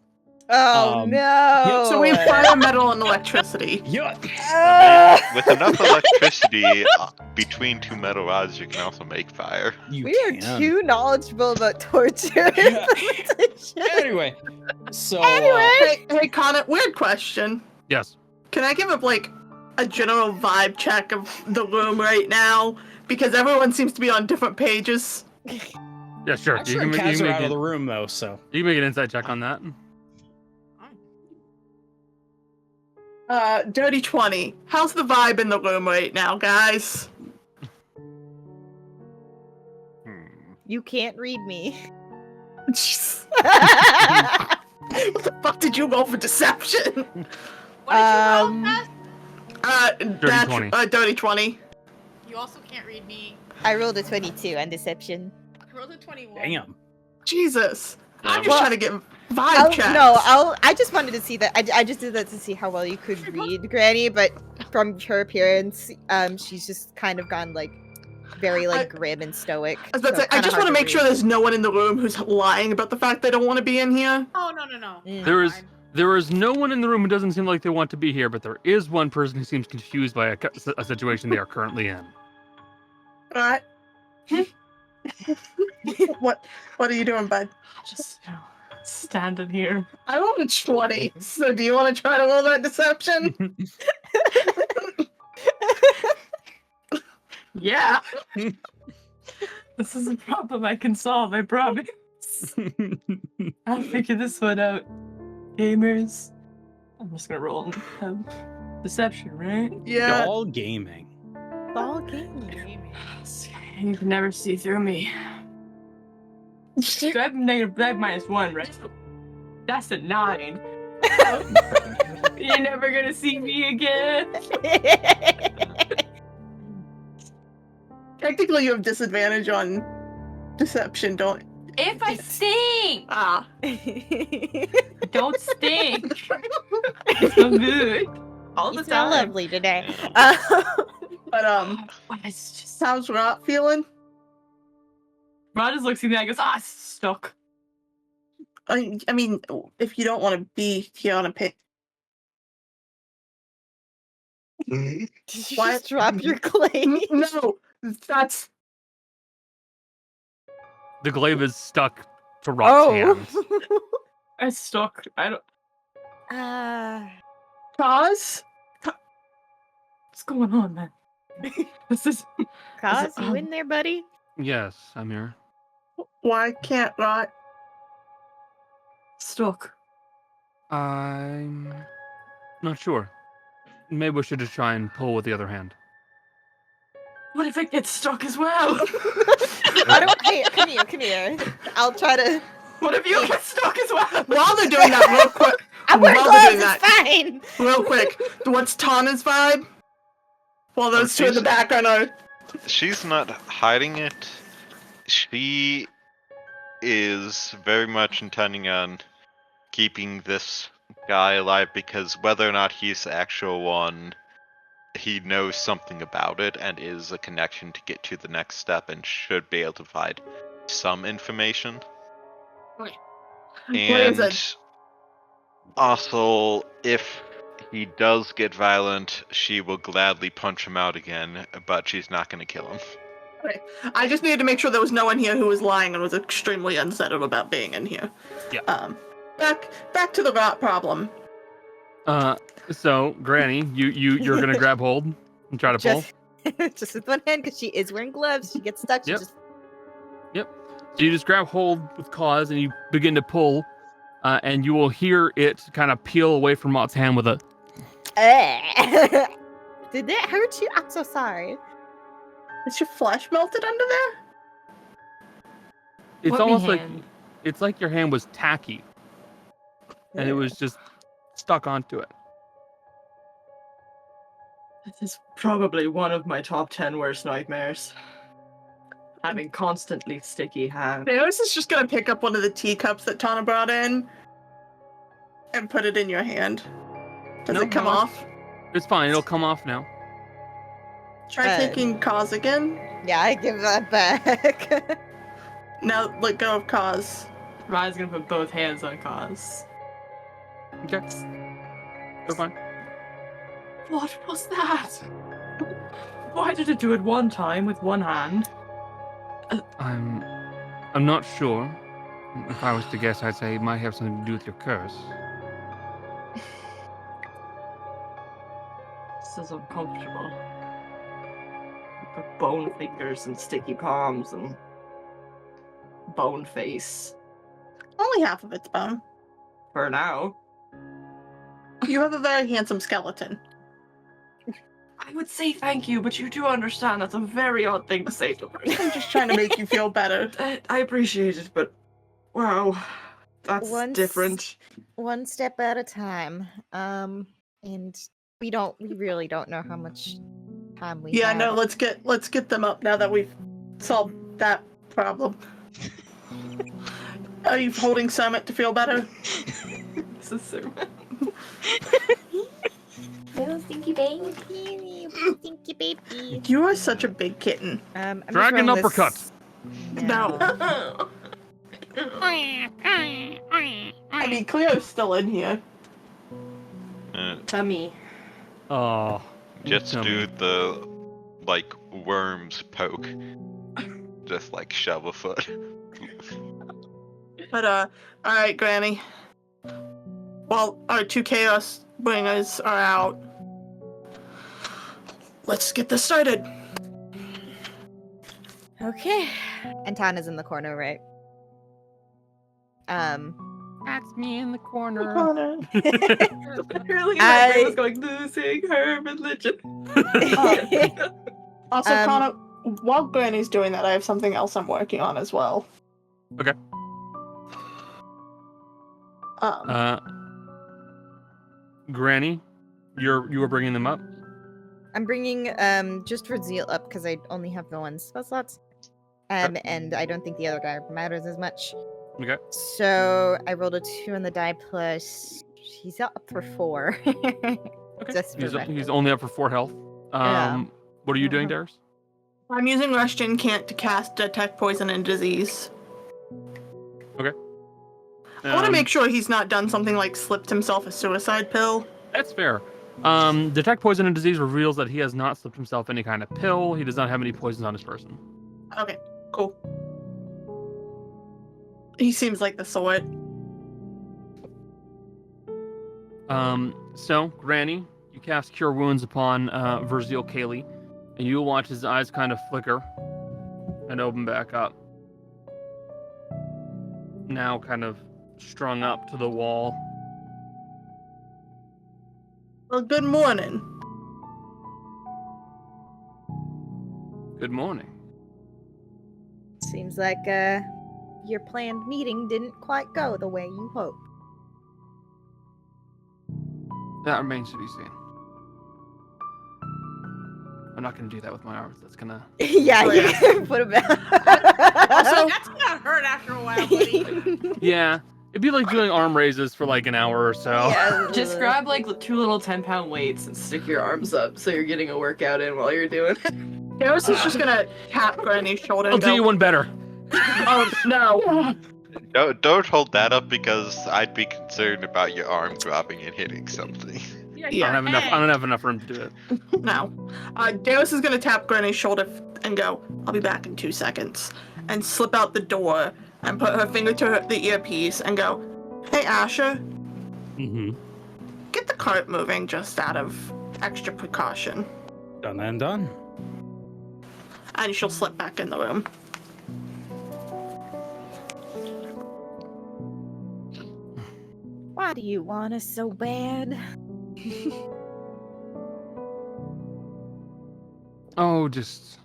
Oh Um, no! So we have fire, metal, and electricity. Yeah. with enough electricity between two metal rods, you can also make fire. You We are can. too knowledgeable about torture. Yeah. Anyway, so Hey, Connor, weird question. Yes. Can I give up like a general vibe check of the room right now? Because everyone seems to be on different pages. Yeah, sure. Asher and Kaz are out of the You room though, so can make an insight check on that. Dirty 20. How's the vibe in the room right now, guys? You can't read me. Jeez. What the fuck did you roll for deception? What did you roll, Cass? Dirty 20. Dirty 20. You also can't read me. I rolled a 22 on deception. I rolled a 21. damn. Jesus. I'm just Well, trying to get vibe checks. I just wanted to see that. I just did that to see how well you could read Granny, but from her appearance, she's just kind of gone like very like grim and stoic. I was about to so say, I kinda just hard want to make sure read. there's no one in the room who's lying about the fact they don't want to be in here. Oh, no. Mm. There is no one in the room who doesn't seem like they want to be here, but there is one person who seems confused by a situation they are currently in. Alright. What are you doing, bud? Just standing here. I rolled a 20, so do you want to try to roll that deception? Yeah. This is a problem I can solve, I promise. I'll figure this one out. Gamers. I'm just gonna roll deception, right? Yeah. All gaming. Ball game. You can never see through me. So I have -1, right? That's a 9. You're never gonna see me again. Technically, you have disadvantage on deception, don't If I stink, Ah. don't stink. It's so good. all You the smell time. lovely today. But It's just how's Rot feeling? Rod just looks at me and goes, it's stuck. I mean, if you don't want to be here on a pit, Did you What? just drop your clay? no, that's The glaive is stuck to Rot's Oh. hand. It's stuck. I don't. cause. What's going on, man? This is. Cause, you in there, buddy? Yes, I'm here. Why can't Rot? Stuck. I'm not sure. Maybe we should just try and pull with the other hand. What if it gets stuck as well? Hey, come here. I'll try to. What if you get stuck as well? While they're doing that, real quick. I'm wearing while they're gloves. doing It's fine. Real quick, what's Tana's vibe? While those two in the background are. She's not hiding it. She is very much intending on keeping this guy alive because whether or not he's the actual one, he knows something about it and is a connection to get to the next step and should be able to provide some information. Okay. And also, if he does get violent, she will gladly punch him out again, but she's not going to kill him. Okay. I just needed to make sure there was no one here who was lying and was extremely unsettled about being in here. Yeah. Back to the Rot problem. So Granny, you're gonna grab hold and try to pull. Just with one hand, because she is wearing gloves. She gets stuck. She Yep. just. So you just grab hold with claws and you begin to pull, and you will hear it kind of peel away from Mott's hand with a. Did that hurt you? I'm so sorry. Is your flesh melted under there? It's What me almost like hand? it's like your hand was tacky, and it was just stuck onto it. This is probably one of my top 10 worst nightmares. Having constantly sticky hands. Theos is just gonna pick up one of the teacups that Tana brought in and put it in your hand. Does No, it come no, off? It's fine. It'll come off now. Try taking Cause again. Yeah, I give that back. Now let go of Cause. Ryan's gonna put both hands on Cause. Okay. We're fine. What was that? Why did it do it one time with one hand? I'm not sure. If I was to guess, I'd say it might have something to do with your curse. This is uncomfortable. The bone fingers and sticky palms and bone face. Only half of it's bone. For now. You have a very handsome skeleton. I would say thank you, but you do understand that's a very odd thing to say to a person. I'm just trying to make you feel better. I appreciate it, but wow, that's different. One step at a time. And we really don't know how much time we Yeah, have. no, let's get them up now that we've solved that problem. Are you holding Summit to feel better? This is so Little stinky baby. Stinky baby. You are such a big kitten. I'm just Dragon rolling this- uppercut. No. I mean, Cleo's still in here. tummy. Oh. Just Tell do me. the, like, worms poke. Just, like, shove a foot. But, alright, Granny. While our two Chaos Bringers are out, let's get this started. Okay. And Tana's in the corner, right? That's me in the corner. Really, I- my brain was going losing her religion. Also, Connor, while Granny's doing that, I have something else I'm working on as well. Okay. Granny, you were bringing them up. I'm bringing just Vurzeale up because I only have the one spell slots. And I don't think the other guy matters as much. Okay. So I rolled a 2 on the die plus. He's up for 4. Okay. Just for He's record. only up for 4 health. Yeah. What are you doing, Mhm. Darius? I'm using Rush Cant to cast Detect Poison and Disease. I want to make sure he's not done something like slipped himself a suicide pill. That's fair. Detect poison and disease reveals that he has not slipped himself any kind of pill. He does not have any poisons on his person. Okay, cool. He seems like the sort. So, Granny, you cast Cure Wounds upon Vurzeale Kaylee, and you watch his eyes kind of flicker and open back up. Now kind of strung up to the wall. Well, good morning. Good morning. Seems like your planned meeting didn't quite go the way you hoped. That remains to be seen. I'm not going to do that with my arms. That's going to... Yeah, Oh, you yeah. can put him down. Also, That's gonna hurt after a while, buddy. Yeah. It'd be like doing arm raises for like an hour or so. Yeah. Just grab like 2 little 10-pound weights and stick your arms up so you're getting a workout in while you're doing it. Darius is just gonna tap Granny's shoulder I'll and do you go, one better. oh no. Don't hold that up because I'd be concerned about your arm dropping and hitting something. I don't have enough room to do it. No. Darius is gonna tap Granny's shoulder and go, I'll be back in 2 seconds. And slip out the door and put her finger to the earpiece and go, hey Asher, Mm-hmm. get the cart moving just out of extra precaution. Done and done. And she'll slip back in the room. Why do you want us so bad? Oh, just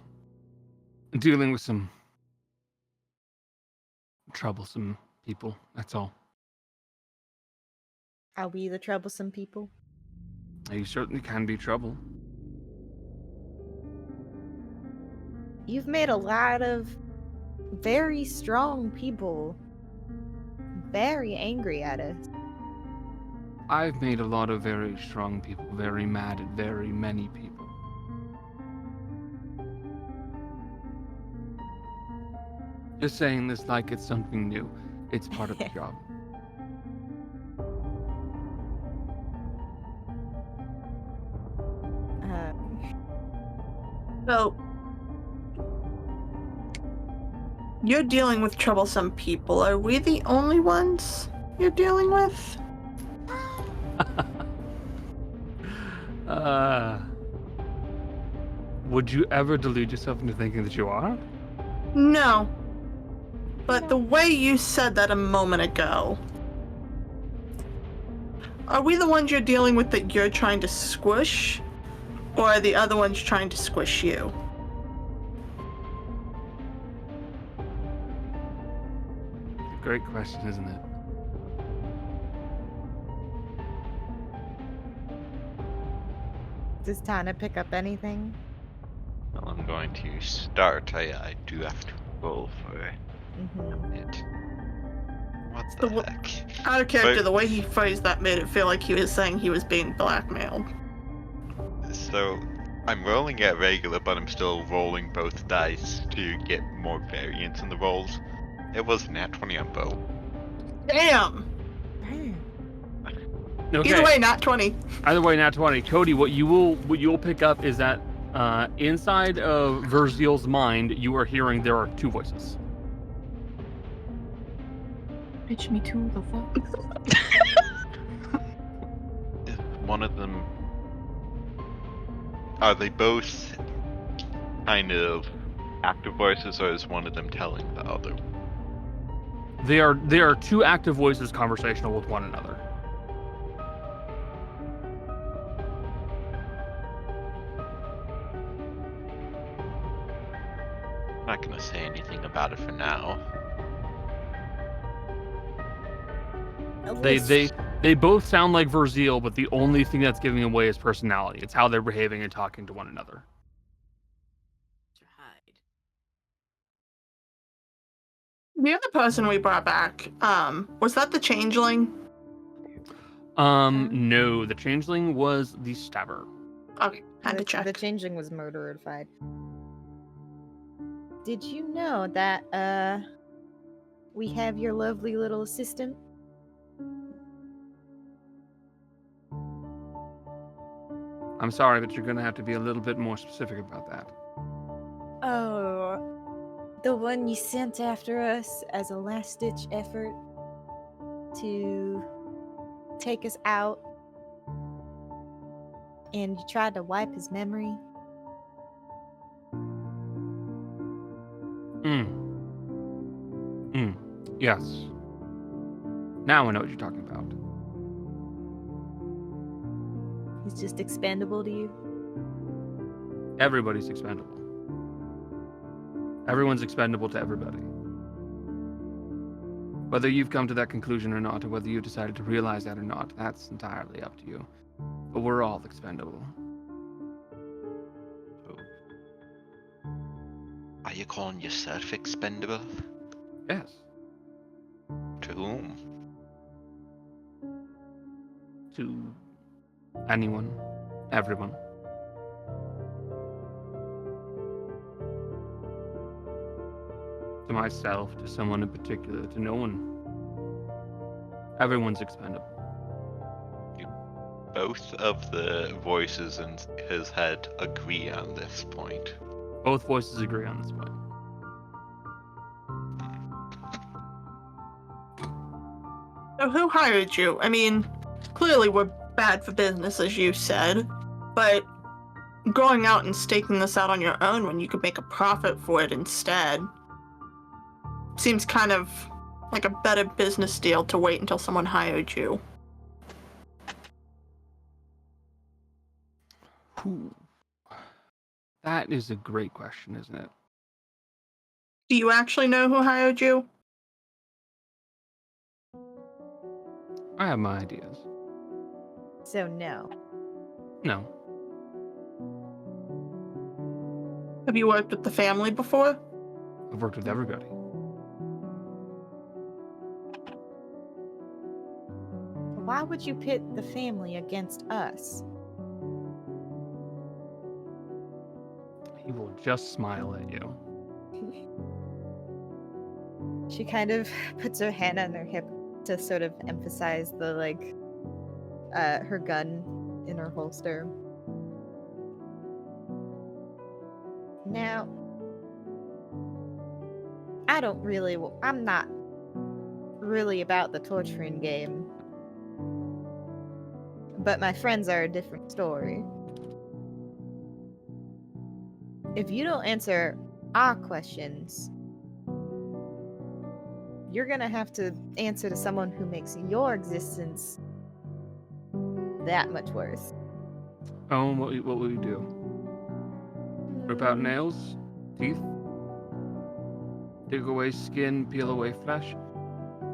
dealing with some troublesome people. That's all. Are we the troublesome people? You certainly can be trouble. You've made a lot of very strong people very angry at us. I've made a lot of very strong people very mad at very many people. Just saying this like it's something new. It's part of the job. So, you're dealing with troublesome people. Are we the only ones you're dealing with? Would you ever delude yourself into thinking that you are? No. But the way you said that a moment ago, are we the ones you're dealing with that you're trying to squish? Or are the other ones trying to squish you? Great question, isn't it? Does Tana pick up anything? Well, I'm going to start. I do have to roll for it. What the heck? Out of character, But- the way he phrased that made it feel like he was saying he was being blackmailed. So, I'm rolling at regular, but I'm still rolling both dice to get more variance in the rolls. It was nat 20 on both. Damn! Okay. Either way, not 20. Either way, nat 20. Cody, what you'll pick up is that inside of Vurzeale's mind, you are hearing there are 2 voices. Bitch me too, the fuck? Is one of them... Are they both kind of active voices, or is one of them telling the other? They are 2 active voices conversational with one another. I'm not gonna say anything about it for now. They both sound like Vurzeale, but the only thing that's giving away is personality. It's how they're behaving and talking to one another. The other person we brought back, was that the changeling? No, the changeling was the stabber. Okay, had to check. The changeling was murderified. Did you know that we have your lovely little assistant? I'm sorry, but you're gonna have to be a little bit more specific about that. Oh, the one you sent after us as a last-ditch effort to take us out, and you tried to wipe his memory. Yes. Now I know what you're talking about. He's just expendable to you? Everybody's expendable. Everyone's expendable to everybody. Whether you've come to that conclusion or not, or whether you've decided to realize that or not, that's entirely up to you. But we're all expendable. Are you calling yourself expendable? Yes. To whom? To anyone. Everyone. To myself, to someone in particular, to no one. Everyone's expendable. Both of the voices in his head agree on this point. Both voices agree on this point. So who hired you? I mean, clearly we're bad for business, as you said, but going out and staking this out on your own when you could make a profit for it instead seems kind of like a better business deal to wait until someone hired you. Whew. That is a great question, isn't it? Do you actually know who hired you? I have my ideas. So no. No. Have you worked with the family before? I've worked with everybody. Why would you pit the family against us? He will just smile at you. She kind of puts her hand on her hip to sort of emphasize the, her gun in her holster. Now, I'm not really about the torturing game. But my friends are a different story. If you don't answer our questions, you're gonna have to answer to someone who makes your existence that much worse. Oh, what will you do? Rip out nails? Teeth? Dig away skin, peel away flesh?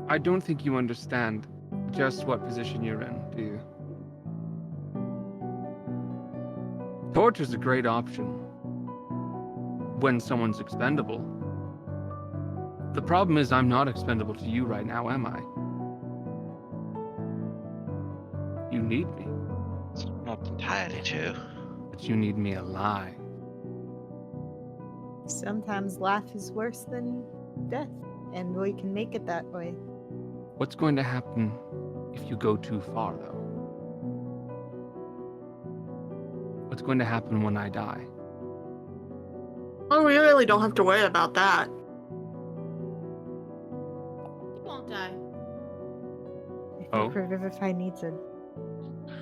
I don't think you understand just what position you're in, do you? Torture's a great option when someone's expendable. The problem is I'm not expendable to you right now, am I? You need me. It's not entirely true. But you need me alive. Sometimes life is worse than death, and we can make it that way. What's going to happen if you go too far, though? What's going to happen when I die? Oh, we really don't have to worry about that. You won't die. I Oh. think Revivify needs a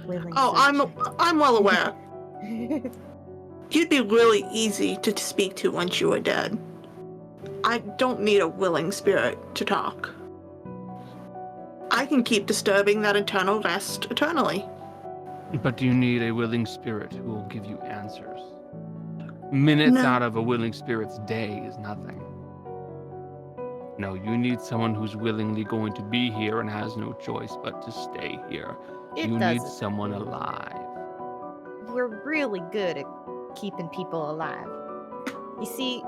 willing Oh, searcher. I'm well aware. You'd be really easy to speak to once you were dead. I don't need a willing spirit to talk. I can keep disturbing that eternal rest eternally. But do you need a willing spirit who will give you answers? Minutes No. out of a willing spirit's day is nothing. No, you need someone who's willingly going to be here and has no choice but to stay here. It You need doesn't. someone alive. We're really good at keeping people alive. You see,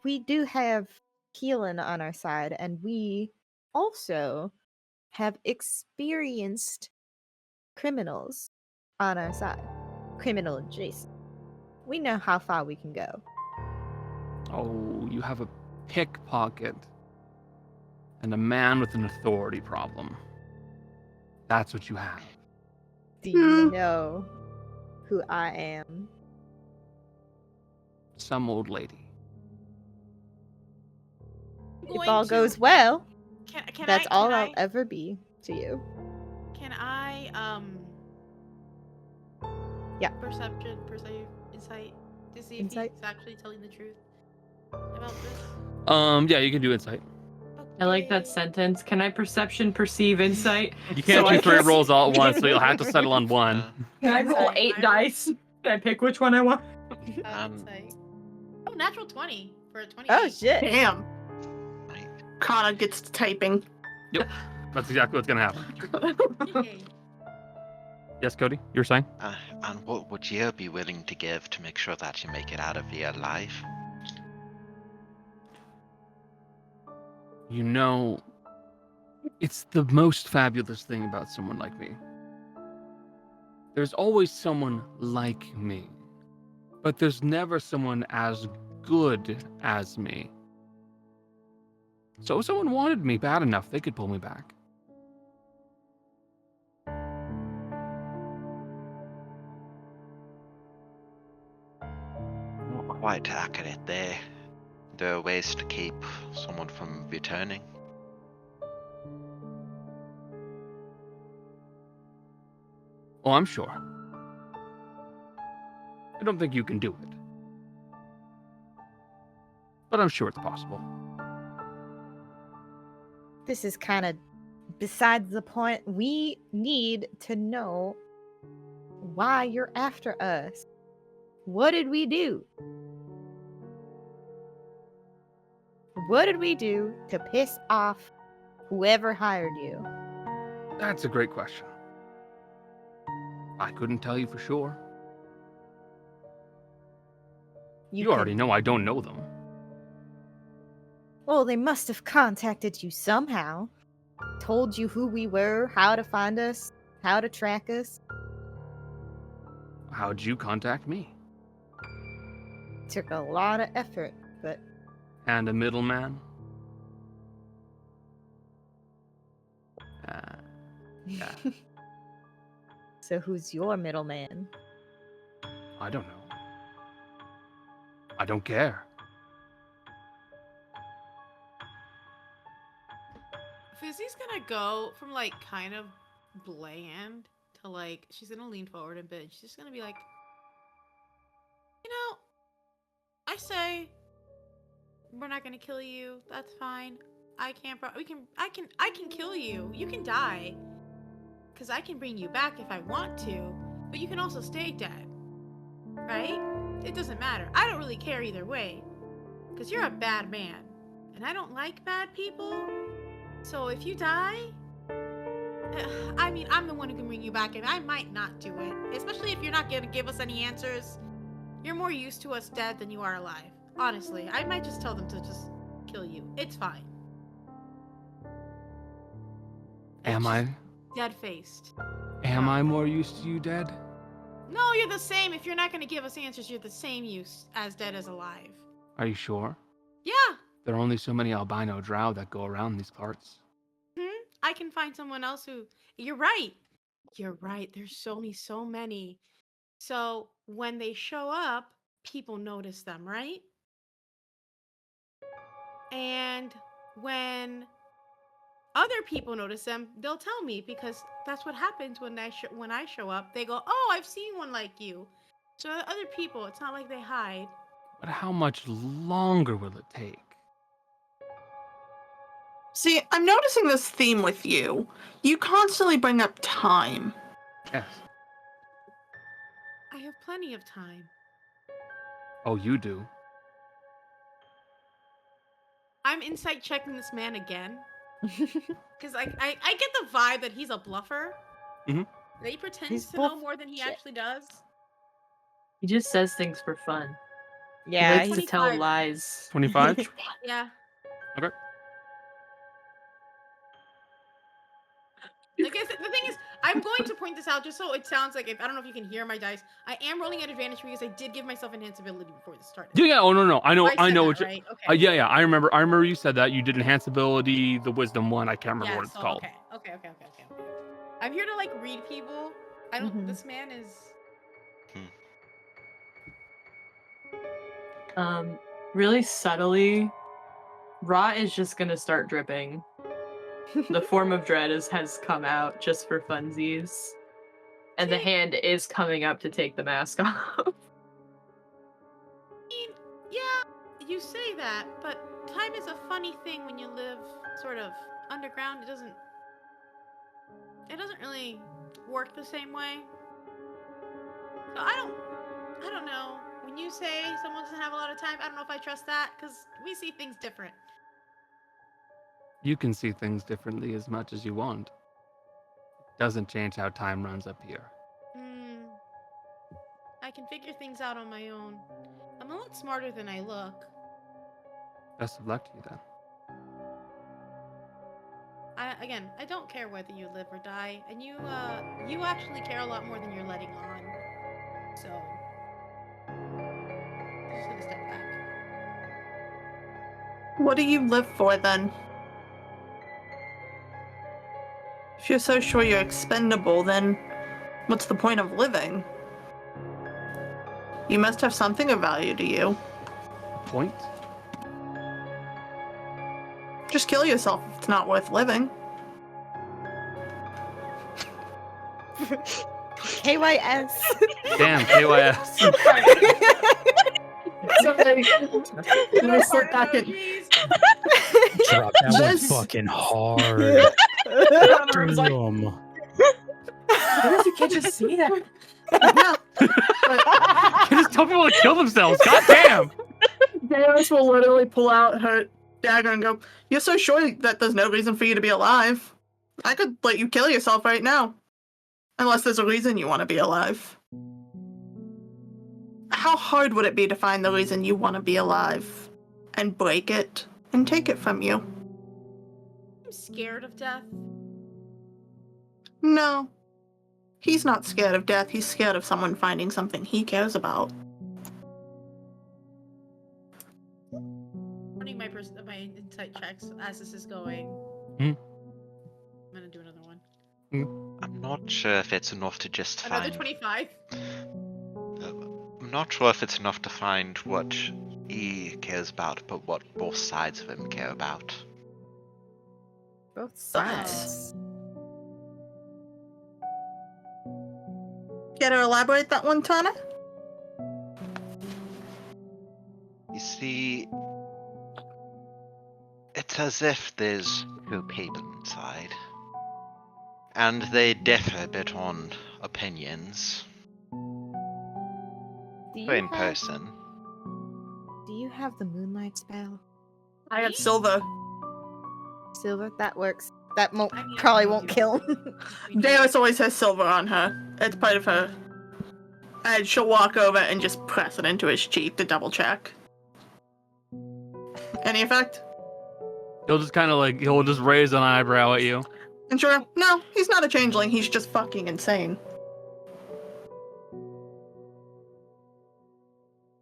we do have healing on our side, and we also have experienced criminals on our side. Criminal adjacent. We know how far we can go. Oh, you have a pickpocket and a man with an authority problem. That's what you have. Do you know who I am? Some old lady. If all goes well, Can that's all I'll I, ever be to you. Can I Yeah. Perception, insight to see if Insight? he's actually telling the truth about this? Yeah, you can do insight. I like that Okay. sentence. Can I perception, perceive, insight? You can't So do I 3 can- rolls all at once, so you'll have to settle on one. Can I roll Insight. 8 dice? Can I pick which one I want? Insight. Oh, natural 20 for a 28. Oh shit. Damn. Kana gets to typing. That's exactly what's gonna happen. Yay. Yes, Cody, you were saying? And what would you be willing to give to make sure that you make it out of here alive? You know, it's the most fabulous thing about someone like me. There's always someone like me, but there's never someone as good as me. So if someone wanted me bad enough, they could pull me back. Not quite accurate there. There are ways to keep someone from returning. Oh, I'm sure. I don't think you can do it. But I'm sure it's possible. This is kind of besides the point. We need to know why you're after us. What did we do? What did we do to piss off whoever hired you? That's a great question. I couldn't tell you for sure. You already know I don't know them. Well, they must have contacted you somehow. Told you who we were, how to find us, how to track us. How'd you contact me? Took a lot of effort, but And a middleman? Yeah. So who's your middleman? I don't know. I don't care. Fizzy's gonna go from like kind of bland to like she's gonna lean forward a bit. And she's just gonna be like, you know, I say we're not gonna kill you. That's fine. I can't. I can kill you. You can die. Cause I can bring you back if I want to, but you can also stay dead. Right? It doesn't matter. I don't really care either way. Cause you're a bad man, and I don't like bad people. So if you die, I mean, I'm the one who can bring you back, and I might not do it. Especially if you're not gonna give us any answers. You're more used to us dead than you are alive. Honestly, I might just tell them to just kill you. It's fine. Am I? Dead-faced. Am I more used to you dead? No, you're the same. If you're not gonna give us answers, you're the same use as dead as alive. Are you sure? Yeah. There are only so many albino drow that go around these parts. I can find someone else who. You're right. You're right. There's so many. So when they show up, people notice them, right? And when other people notice them, they'll tell me because that's what happens when I show up. They go, "Oh, I've seen one like you." So other people, it's not like they hide. But how much longer will it take? See, I'm noticing this theme with you. You constantly bring up time. Yes. I have plenty of time. Oh, you do? I'm insight checking this man again. Because I get the vibe that he's a bluffer. Mhm. That he pretends He's to know more than he actually does. He just says things for fun. Yeah, he likes he's to tell 25. lies. 25? Yeah. Okay. Like I said, the thing is, I'm going to point this out just so it sounds like I don't know if you can hear my dice. I am rolling at advantage because I did give myself enhanceability before this started. Yeah. Oh no. I know. said I know. that, What you, right? Okay. yeah. I remember you said that. You did enhance ability, the wisdom one. I can't remember what it's called. Okay. I'm here to like read people. I don't. Mhm. This man is. Really subtly, Rot is just gonna start dripping. The form of dread has come out just for funsies. And the hand is coming up to take the mask off. I mean, yeah, you say that, but time is a funny thing when you live sort of underground. It doesn't really work the same way. So I don't know. When you say someone doesn't have a lot of time, I don't know if I trust that because we see things different. You can see things differently as much as you want. Doesn't change how time runs up here. I can figure things out on my own. I'm a lot smarter than I look. Best of luck to you then. I don't care whether you live or die, and you actually care a lot more than you're letting on. So, just gonna step back. What do you live for then? If you're so sure you're expendable, then what's the point of living? You must have something of value to you. Point? Just kill yourself if it's not worth living. KYS. Damn, KYS. Sorry. Let me slip back in. Drop that one This- fucking hard. Damn. You can't just say that. No. You just tell people to kill themselves. God damn. Deus will literally pull out her dagger and go, "You're so sure that there's no reason for you to be alive. I could let you kill yourself right now. Unless there's a reason you want to be alive. How hard would it be to find the reason you want to be alive? And break it and take it from you? I'm scared of death. No. He's not scared of death, he's scared of someone finding something he cares about. Running my insight checks as this is going. I'm gonna do another one. I'm not sure if it's enough to just Another find. 25. I'm not sure if it's enough to find what he cares about, but what both sides of him care about. Both sides. Care to elaborate that one, Tana? You see, it's as if there's two people inside, and they differ a bit on opinions. In person. Do you have the moonlight spell? I have silver. Silver? That works. That I mean, probably we won't do. kill. Deus always has silver on her. It's part of her. And she'll walk over and just press it into his cheek to double check. Any effect? He'll just kind of like, he'll just raise an eyebrow at you. And sure, no, he's not a changeling, he's just fucking insane.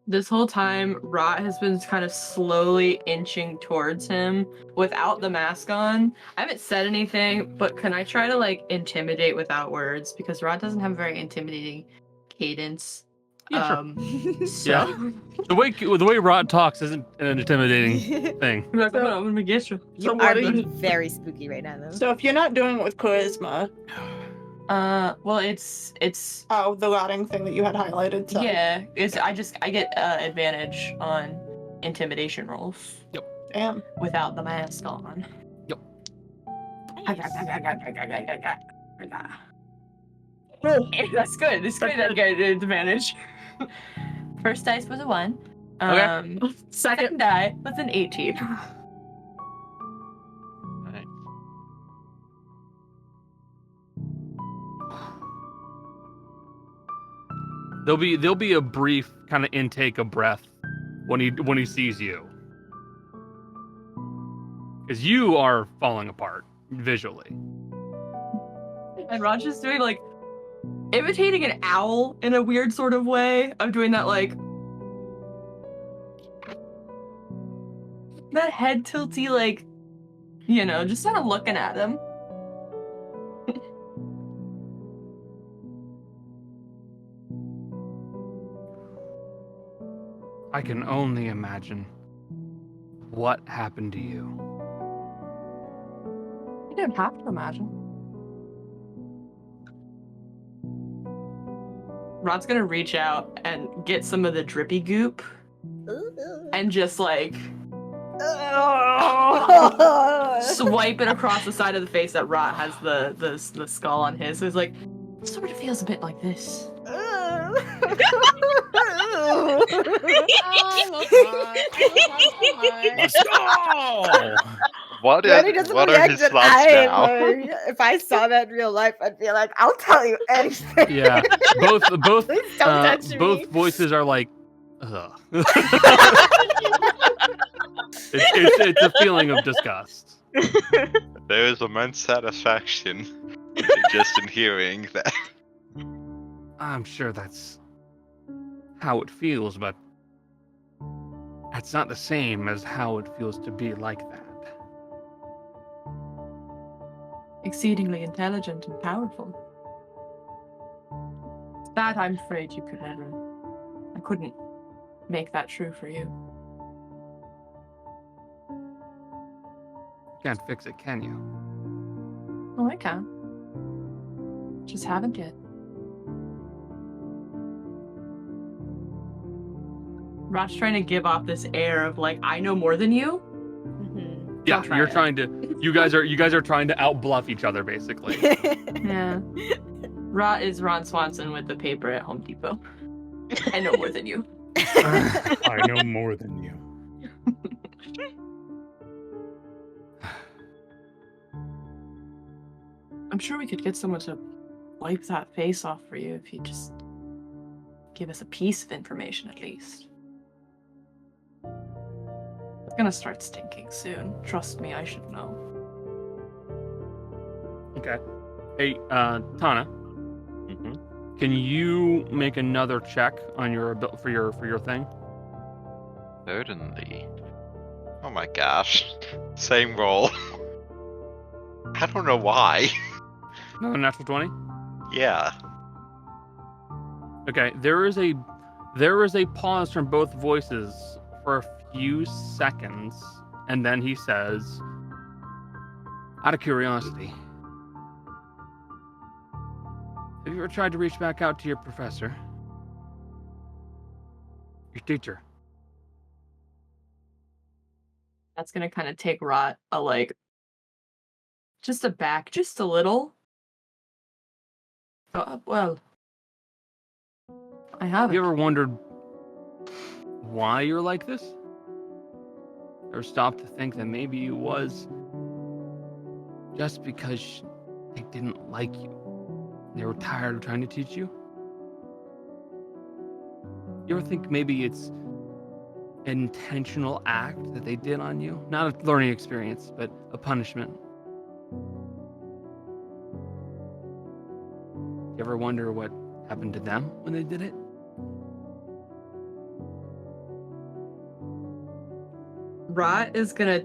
This whole time, Rot has been kind of slowly inching towards him without the mask on. I haven't said anything, but can I try to like intimidate without words? Because Rot doesn't have a very intimidating cadence. Yeah, sure. So Yeah. The way Rod talks isn't an intimidating thing. I'm like, "Oh, I'm gonna get you." You So what are do you- being very spooky right now, though. So if you're not doing it with charisma, Well, it's oh, the rotting thing that you had highlighted. So. yeah. I get advantage on intimidation rolls Damn. without the mask on. That's good. It's good that I get advantage. First dice was a 1. Second die was an 18. Right. There'll be a brief kind of intake of breath when he sees you, because you are falling apart visually. And Raj is doing like imitating an owl in a weird sort of way. I'm doing that like that head tilty, like, you know, just kind of looking at him. I can only imagine what happened to you. You don't have to imagine. Rod's gonna reach out and get some of the drippy goop and just like swipe it across the side of the face that Rot has the skull on his. So it's like, sort of feels a bit like this. Let's go! What Rennie is? doesn't What are react his that thoughts I now? would. If I saw that in real life, I'd be like, I'll tell you anything. Yeah, both Please don't touch me. both voices are like, ugh. it's a feeling of disgust. There is immense satisfaction just in hearing that. I'm sure that's how it feels, but that's not the same as how it feels to be like that. Exceedingly intelligent and powerful. That I'm afraid you could never. I couldn't make that true for you. You can't fix it, can you? Oh, I can. Just haven't yet. Rot's trying to give off this air of like, I know more than you. Yeah, try you're it. trying to. You guys are trying to outbluff each other, basically. Yeah. Rot is Ron Swanson with the paper at Home Depot. I know more than you. I know more than you. I'm sure we could get someone to wipe that face off for you if you just give us a piece of information at least. It's gonna start stinking soon. Trust me, I should know. Okay. Hey, Tana, Mm-hmm. can you make another check on your for your thing? Certainly. Oh my gosh. Same roll. I don't know why. Another natural 20. Yeah. Okay. There is a pause from both voices for a few seconds, and then he says, "Out of curiosity, have you ever tried to reach back out to your professor, your teacher?" That's gonna kind of take Rot a like, just aback, just a little. Well, I Have haven't. you ever wondered why you're like this? Or stopped to think that maybe it was just because they didn't like you? They were tired of trying to teach you? You ever think maybe it's an intentional act that they did on you? Not a learning experience, but a punishment. You ever wonder what happened to them when they did it? Rot is gonna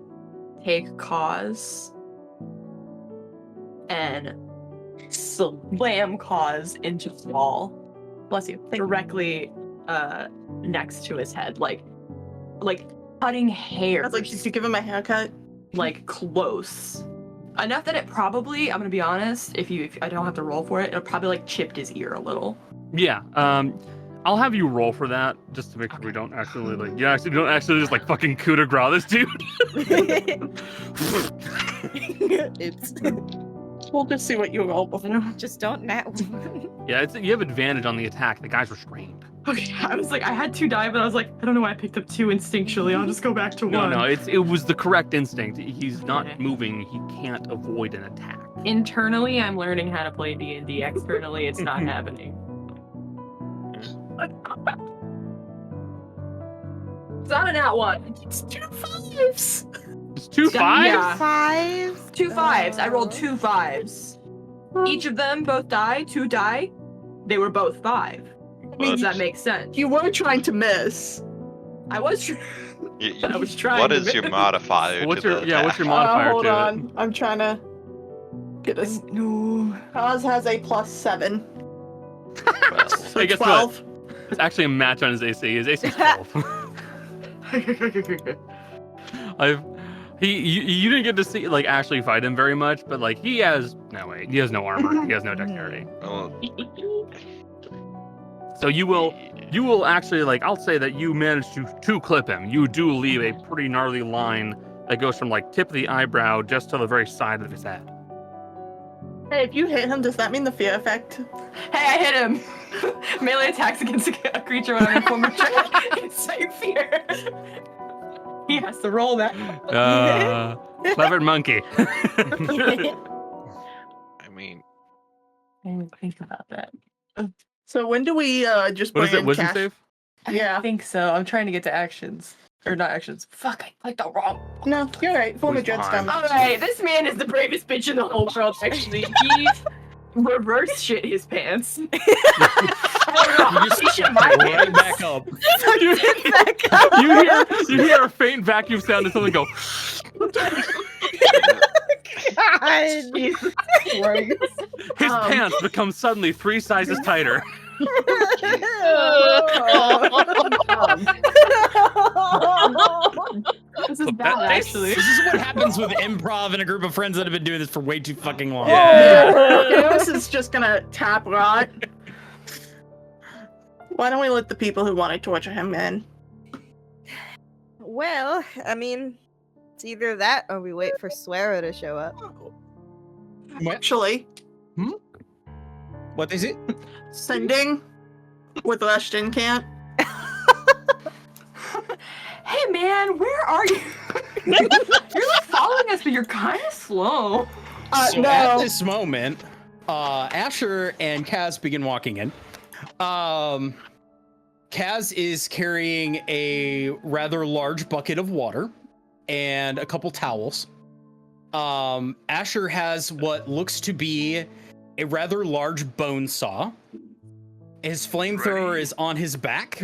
take Cause and slam Cause into the wall. Bless you. Directly next to his head, like cutting hair. That's like she's to give him a haircut. Like close enough that it probably, I'm gonna be honest, if I don't have to roll for it, it'll probably like chipped his ear a little. Yeah, I'll have you roll for that just to make sure we don't actually don't actually just like fucking coup de grace this dude. Oops. We'll just see what you roll before. Just don't nat. Yeah, you have advantage on the attack. The guy's restrained. Okay, I was like, I had 2 die, but I was like, I don't know why I picked up 2 instinctually. I'll just go back to 1. No, it was the correct instinct. He's not Okay. moving. He can't avoid an attack. Internally, I'm learning how to play D&D. Externally, it's not happening. It's not an at 1. It's 2 5s. It's 2 5s? Yeah. 5s. 2 5s. I rolled 2 5s. Each of them both die, 2 die. They were both 5. Does that make sense? You were trying to miss. I was. I was trying. What to is your miss. modifier? What's to your the what's your attack? modifier Hold to on. I'm trying to get this. No. Oz has a +7. So Hey, guess 12. what? It's actually a match on his AC. His AC is 12. You didn't get to see like actually fight him very much, but like he has no armor. He has no dexterity. Oh, So you will actually like I'll say that you managed to clip him. You do leave a pretty gnarly line that goes from like tip of the eyebrow just to the very side of his head. Hey, if you hit him, does that mean the fear effect? Hey, I hit him. Melee attacks against a creature when I'm in form of check. Inside fear. He has to roll that. Clever monkey. I mean, I didn't think about that. So when do we just What bring is it? in Wisdom cash? save? Yeah. I think so. I'm trying to get to actions. Or not actions. Fuck, I clicked the wrong. No, you're right. Form of Who's behind? Dreadstone. Alright, this man is the bravest bitch in the whole world, actually. He reverse shit his pants. You just right back up. you hear a faint vacuum sound and something go. God. Jesus Christ. His pants become suddenly 3 sizes tighter. This is Look, bad, actually. This is what happens with improv and a group of friends that have been doing this for way too fucking long. Chaos is just gonna tap Rot. Why don't we let the people who want to torture him in? Well, I mean, it's either that or we wait for Suero to show up. Actually, What is it? sending with Ashton can't. Hey man, where are you? You're like following us, but you're kind of slow. So No. at this moment, Asher and Kaz begin walking in. Kaz is carrying a rather large bucket of water and a couple towels. Asher has what looks to be a rather large bone saw. His flamethrower is on his back.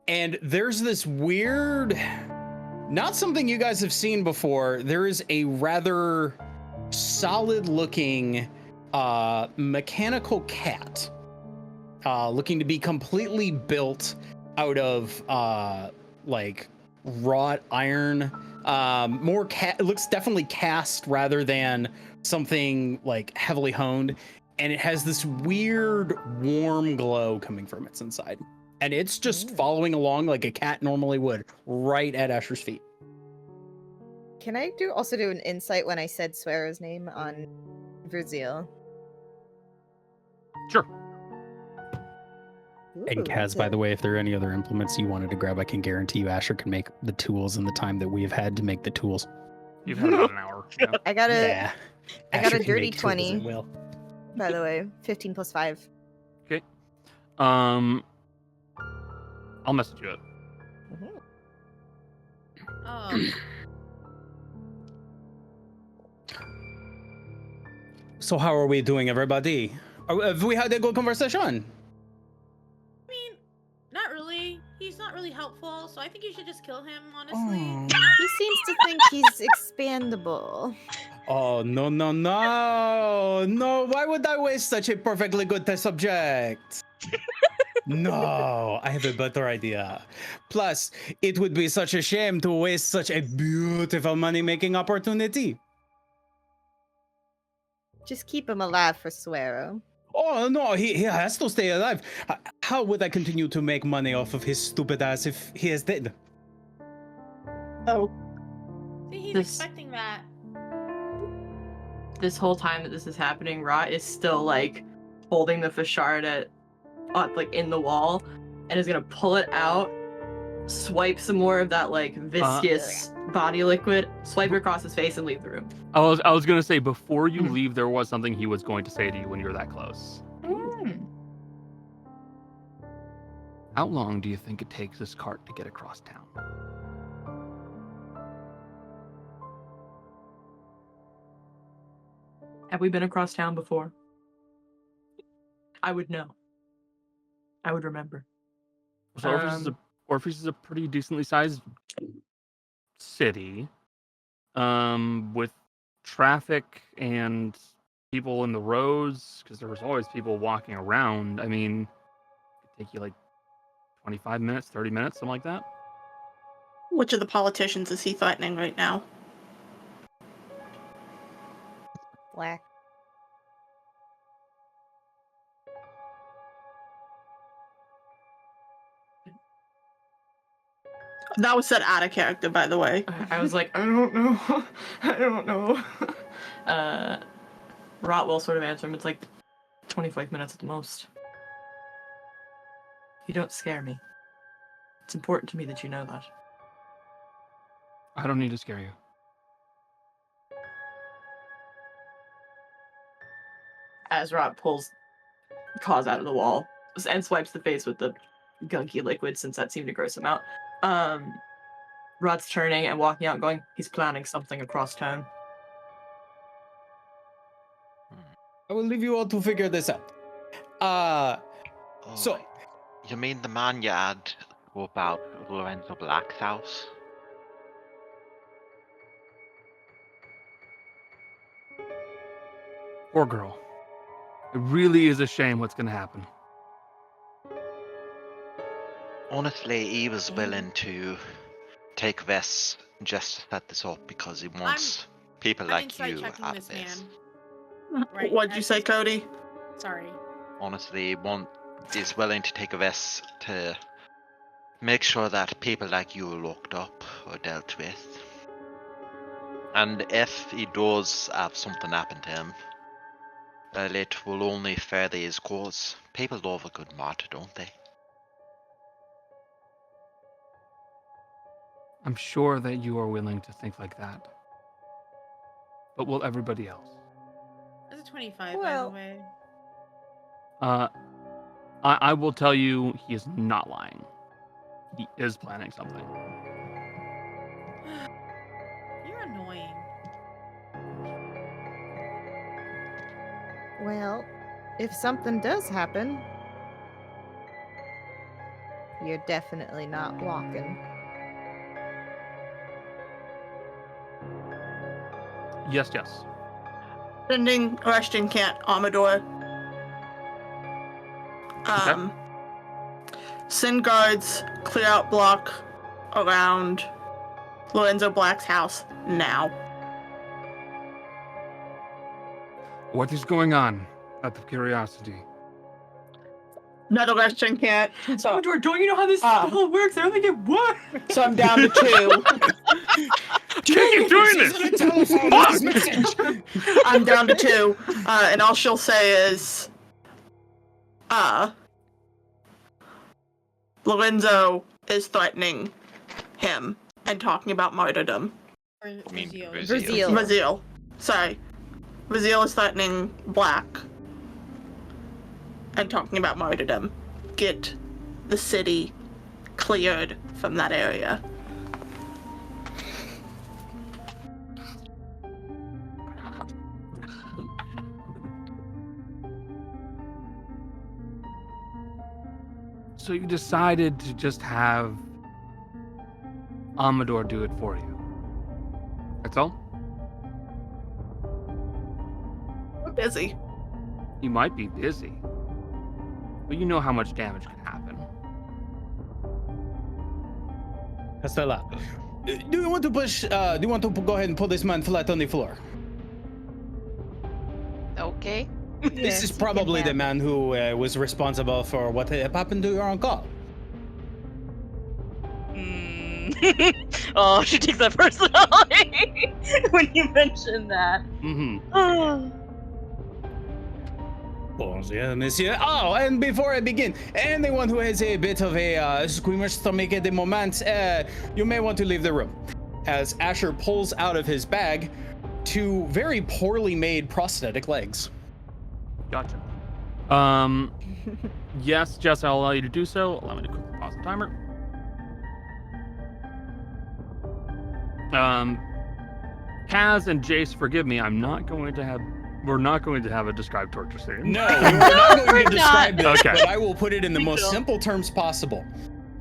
And there's this weird, not something you guys have seen before. There is a rather solid looking mechanical cat looking to be completely built out of like wrought iron. It looks definitely cast rather than something like heavily honed. And it has this weird warm glow coming from its inside. And it's just following along like a cat normally would, right at Asher's feet. Can I also do an insight when I said Suero's name on Vurzeale? Sure. And Kaz, by the way, if there are any other implements you wanted to grab, I can guarantee you Asher can make the tools in the time that we have had to make the tools. You've had about an hour. Yeah. I got a I got Asher a can dirty make tools at 20. will. By the way, 15 plus 5. I'll message you it. So how are we doing, everybody? Have we had a good conversation? I mean, not really. He's not really helpful, so I think you should just kill him, honestly. He seems to think he's expandable. Oh, no. No, why would I waste such a perfectly good test subject? No, I have a better idea. Plus, it would be such a shame to waste such a beautiful money-making opportunity. Just keep him alive for Suero. Oh, no, he has to stay alive. How would I continue to make money off of his stupid ass if he is dead? Oh, See, he's This- expecting that. This whole time that this is happening, Rot is still like holding the Fashard like in the wall, and is gonna pull it out, swipe some more of that like viscous body liquid, swipe it across his face, and leave the room. I was gonna say before you leave, there was something he was going to say to you when you were that close. How long do you think it takes this cart to get across town? Have we been across town before? I would know. I would remember. So Orpheus is a pretty decently sized city, with traffic and people in the roads, because there was always people walking around. I mean, it could take you like 25 minutes, 30 minutes, something like that. Which of the politicians is he threatening right now? Black. That was said out of character, by the way. I was like, I don't know. I don't know. Rot will sort of answer him. It's like 25 minutes at the most. You don't scare me. It's important to me that you know that. I don't need to scare you. As Rot pulls Cause out of the wall and swipes the face with the gunky liquid, since that seemed to gross him out. Rod's turning and walking out and going, he's planning something across town. I will leave you all to figure this out. So, you mean the man you had about Lorenzo Black's house? Poor girl. It really is a shame what's going to happen. Honestly, he was willing to take this just to set this up because he wants people I'm like insight you checking at this this. man. Right, What'd you as- say, Cody? Sorry. Honestly, he's willing to take a risk to make sure that people like you are looked up or dealt with. And if he does have something happen to him, well, it will only further his cause. People love a good martyr, don't they? I'm sure that you are willing to think like that. But will everybody else? That's a 25, by Well- the way. I will tell you, he is not lying. He is planning something. You're annoying. Well, if something does happen, you're definitely not walking. Yes. Sending Rushton Cant Amador. Send guards, clear out block around Lorenzo Black's house now. What is going on? Out of curiosity. Another Rushton Cant. So, Salvador, don't you know how this spell works? I only get one! so I'm down to 2. Keep doing this! I'm down to 2. And all she'll say is, Lorenzo is threatening him and talking about martyrdom. Or mean, Vurzeale. Vurzeale. Vurzeale. Sorry. Vurzeale is threatening Black and talking about martyrdom. Get the city cleared from that area. So you decided to just have Amador do it for you. That's all? We're busy. You might be busy. But you know how much damage can happen. Castella, do you want to push? Do you want to go ahead and put this man flat on the floor? Okay. This Yes, is you can probably the have- man who was responsible for what happened to your uncle. Oh, she takes that personally when you mention that. Mm-hmm. Oh. Bonjour, monsieur. Oh, and before I begin, anyone who has a bit of a squeamish stomach at the moment, you may want to leave the room. As Asher pulls out of his bag 2 very poorly made prosthetic legs. Gotcha. Yes, Jess, I'll allow you to do so. Allow me to quickly pause the timer. Kaz and Jace, forgive me, I'm not going to have We're not going to have a described torture scene. No, we're not going We're to describe not. this, Okay. but I will put it in the We most will. simple terms possible.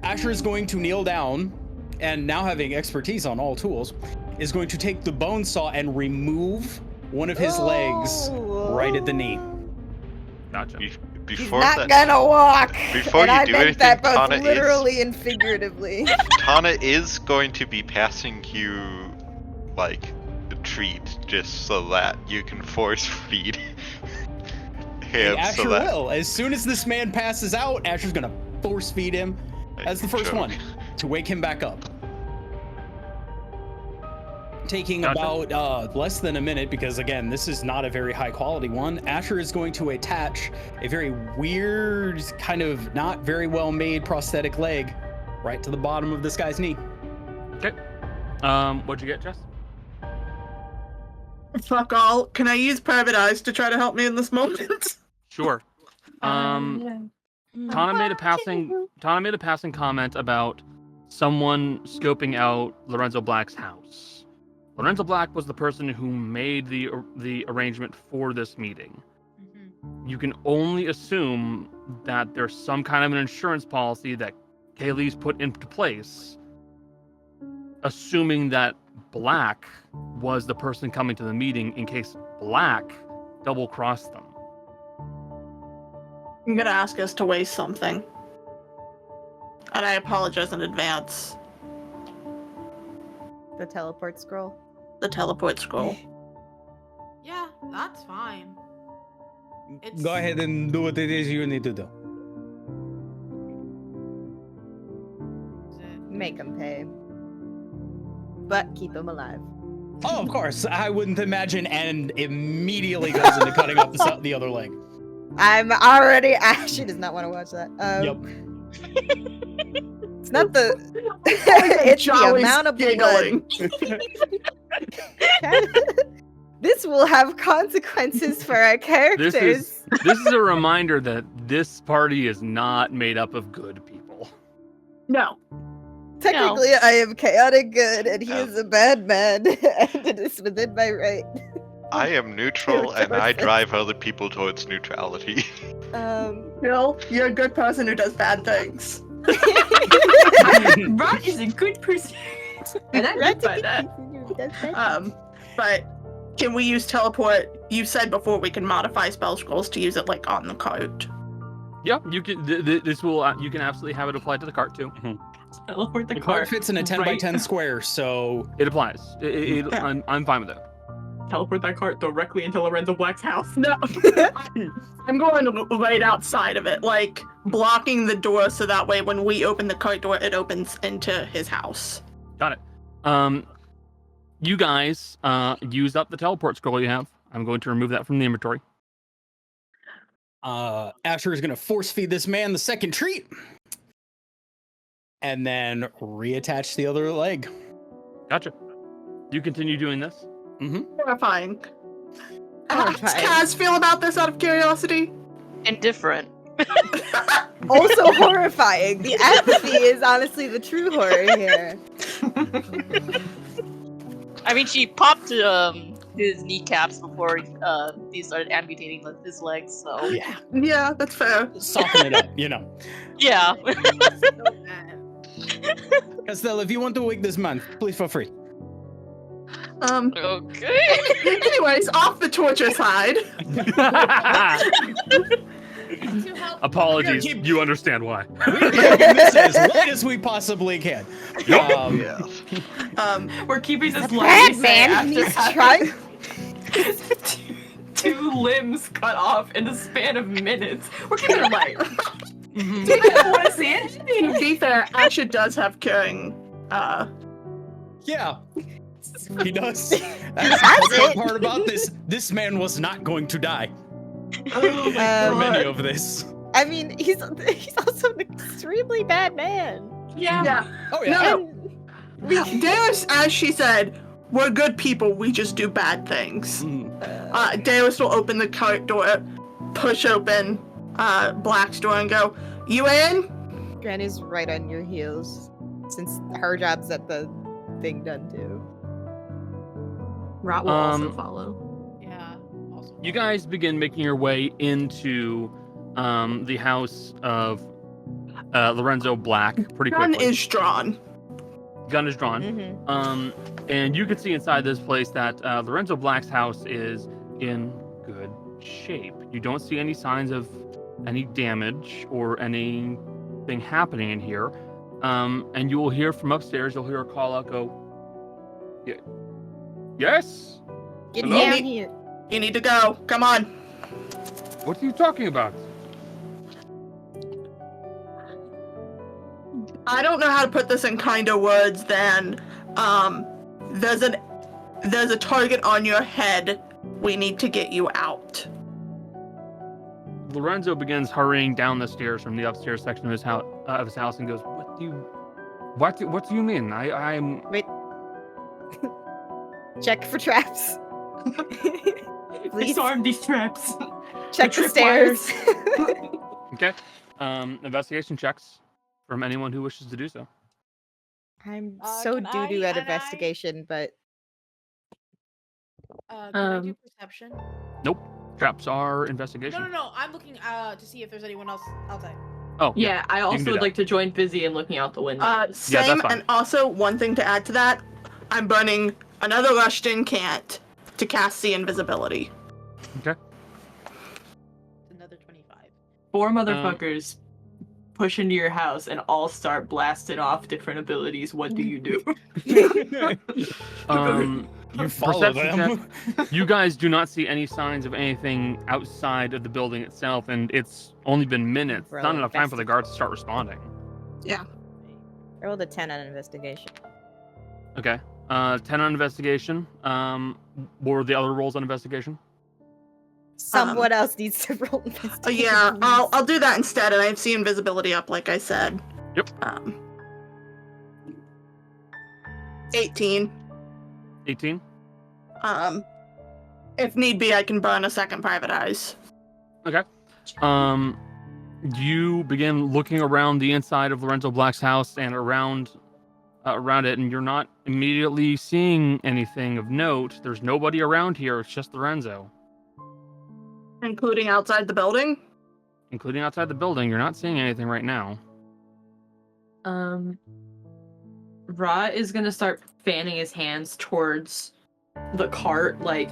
Asher is going to kneel down, and now having expertise on all tools, is going to take the bone saw and remove one of his legs right at the knee. Gotcha. He's Before not that, gonna walk. before and you I do meant anything, that both Tana literally and figuratively. Tana is going to be passing you like a treat just so that you can force feed him. And Asher so that will. As soon as this man passes out, Asher's gonna force feed him as the first joke. one to wake him back up. Taking Gotcha. about less than a minute, because again, this is not a very high quality one. Asher is going to attach a very weird, kind of not very well made prosthetic leg right to the bottom of this guy's knee. Okay. What'd you get, Jess? Fuck all. Can I use private eyes to try to help me in this moment? Sure. Tana made a passing comment about someone scoping out Lorenzo Black's house. Lorenzo Black was the person who made the arrangement for this meeting. You can only assume that there's some kind of an insurance policy that Kaylee's put into place, assuming that Black was the person coming to the meeting in case Black double-crossed them. I'm gonna ask us to waste something. And I apologize in advance. The teleport scroll. The teleport scroll. Yeah, that's fine. It's... Go ahead and do what it is you need to do. Make him pay. But keep him alive. Oh, of course. I wouldn't imagine, and immediately goes into cutting off the other leg. I'm already. She does not want to watch that. Yep. It's not the. It's the Jolly's amount of giggling. blood. This will have consequences for our characters. This is a reminder that this party is not made up of good people. No. Technically, I am chaotic good, and he is a bad man, and it is within my right. I am neutral Towards and I it. drive other people towards neutrality. Bill, you're a good person who does bad things. Rat is a good person. And I live by that. But can we use teleport? You said before we can modify spell scrolls to use it like on the cart. Yeah, you can. This will. You can absolutely have it applied to the cart too. Teleport the The card cart. fits in a 10 by 10 square, so It applies. Yeah. I'm fine with it. Teleport that cart directly into Lorenzo Black's house. No. I'm going right outside of it, like blocking the door so that way when we open the cart door, it opens into his house. Got it. You guys used up the teleport scroll you have. I'm going to remove that from the inventory. Asher is going to force feed this man the second treat. And then reattach the other leg. Gotcha. You continue doing this? Horrifying. How does Horrifying. Kaz feel about this out of curiosity? Indifferent. Also horrifying. The apathy is honestly the true horror here. I mean, she popped his kneecaps before he started amputating his legs, so... Yeah. Yeah, that's fair. Soften it up, you know. Yeah. Castell, if you want to wake this man, please feel free. Okay. Anyways, off the torture side. To help Apologies. keep- You understand why. We're making this as light as we possibly can. Yeah. We're keeping this Bad light man, he's after trying. two limbs cut off in the span of minutes. We're keeping it light. Do Mhm. you guys want to see it? To be fair, Asher does have curing. Yeah. He does. That's the good part about this. This man was not going to die Oh for my many god. of this. I mean, he's also an extremely bad man. Yeah. Yeah. Oh yeah. No. And Deus, as she said, we're good people, we just do bad things. Mm. Deus will open the cart door, push open Black's door and go, "You in?" Granny's right on your heels, since her job's at the thing done too. Rat will also Um, follow. Yeah, also You guys begin making your way into the house of Lorenzo Black pretty Gun quickly. is drawn. Gun is drawn. Mm-hmm. And you can see inside this place that Lorenzo Black's house is in good shape. You don't see any signs of any damage or anything happening in here. And you will hear from upstairs, you'll hear a call out go, yes? Get Hello? down here. You need to go. Come on. What are you talking about? I don't know how to put this in kinder words than, there's a target on your head. We need to get you out. Lorenzo begins hurrying down the stairs from the upstairs section of his house, and goes, What do you mean? I'm Wait. Check for traps. Please Disarm these traps. check the tripwires. stairs. okay. Investigation checks from anyone who wishes to do so. I'm so can doo-doo I- at can I- investigation, but Can I do perception? Traps are No, investigation. no. I'm looking to see if there's anyone else outside. Oh, Yeah, I can also do would that. like to join Busy in looking out the window. Same, that's fine. and also one thing to add to that, I'm burning another Rushton Cant to cast the invisibility. Okay. It's another 25. 4 motherfuckers push into your house and all start blasting off different abilities. What do you do? You follow Perception them. You guys do not see any signs of anything outside of the building itself, and it's only been minutes. It's not Roll enough time for the guards to start responding. Yeah. I rolled a 10 on investigation. Okay. 10 on investigation. What were the other rolls on investigation? Someone else needs to roll investigation. Yeah, please. I'll do that instead, and I have the invisibility up, like I said. Yep. 18. 18. If need be, I can burn a second private eyes. Okay. You begin looking around the inside of Lorenzo Black's house and around it, and you're not immediately seeing anything of note. There's nobody around here. It's just Lorenzo. Including outside the building? Including outside the building. You're not seeing anything right now. Ra is gonna start fanning his hands towards the cart, like,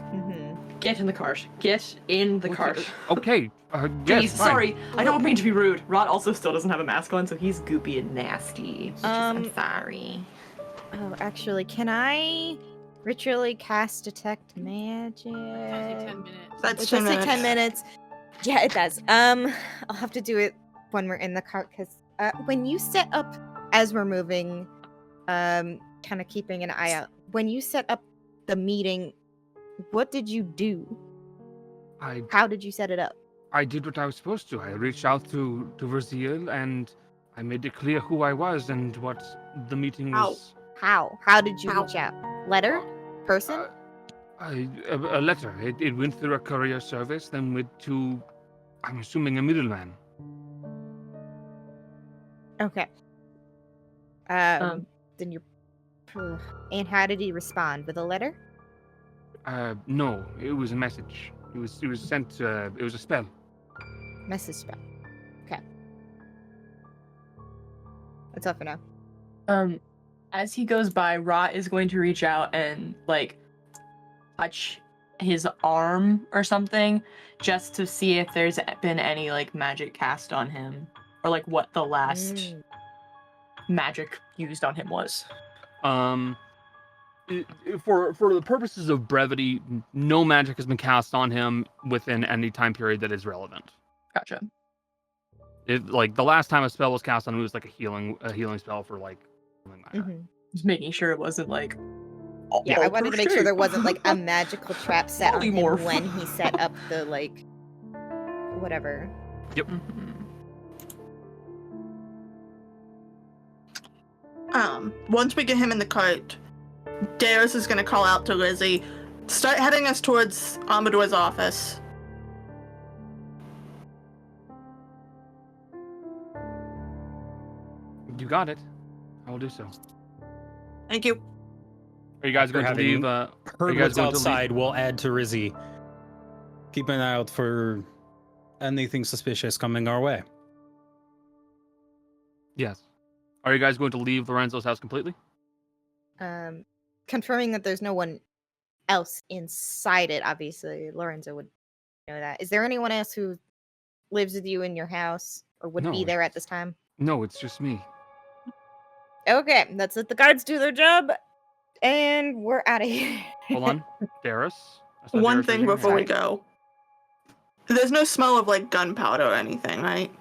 get in the cart. Get in the cart. Okay. Yes, Please, fine. sorry, I don't mean to be rude. Rod also still doesn't have a mask on, so he's goopy and nasty. I'm sorry. Oh, actually, can I ritually cast Detect Magic? It's 10 minutes. That's It 10 does say minutes. 10 minutes. Yeah, it does. I'll have to do it when we're in the cart, because when you set up, as we're moving, kind of keeping an eye out, when you set up the meeting, what did you do? How did you set it up? I did what I was supposed to. I reached out to Vurzeale and I made it clear who I was and what the meeting was. How did you reach out? Letter? Person? A letter. It went through a courier service, then went to, I'm assuming, a middleman. Okay. Then you're. And how did he respond? With a letter? No, it was a message. It was sent. It was a spell. Message spell. Okay. That's all for now. As he goes by, Ra is going to reach out and, like, touch his arm or something, just to see if there's been any, like, magic cast on him, or, like, what the last magic used on him was. For the purposes of brevity, no magic has been cast on him within any time period that is relevant. Gotcha. Like the last time a spell was cast on him was like a healing spell for like something like that. Just making sure it wasn't like. Yeah, I wanted to make sure there wasn't like a magical trap set on him Polymorph. when he set up the like whatever. Yep. Once we get him in the cart, Darius is gonna call out to Lizzie, start heading us towards Amador's office. You got it. I will do so. Thank you. Are you guys going to leave? Are Heard you guys what's going to leave? outside, we'll add to Rizzy. keep an eye out for anything suspicious coming our way. Yes. Are you guys going to leave Lorenzo's house completely? Confirming that there's no one else inside it. Obviously, Lorenzo would know that. Is there anyone else who lives with you in your house or would be No. there at this time? No, it's just me. Okay, let's let the guards do their job, and we're out of here. Hold on. Darius? I saw One Darius thing raise your before we hand. go. There's no smell of like gunpowder or anything, right?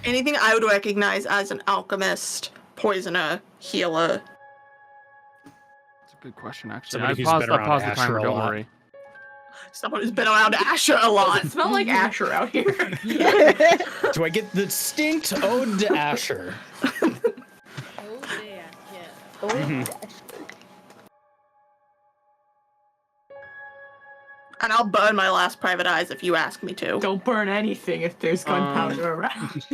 Anything I would recognize as an alchemist, poisoner, healer. That's a good question, actually. Somebody I who's paused been around the Asher timer, a don't lot. worry. Someone who's been around Asher a lot. Does it smell like Asher out here? Do I get the distinct ode to Asher? Oh yeah, yeah. Mhm. And I'll burn my last private eyes if you ask me to. Don't burn anything if there's gunpowder around.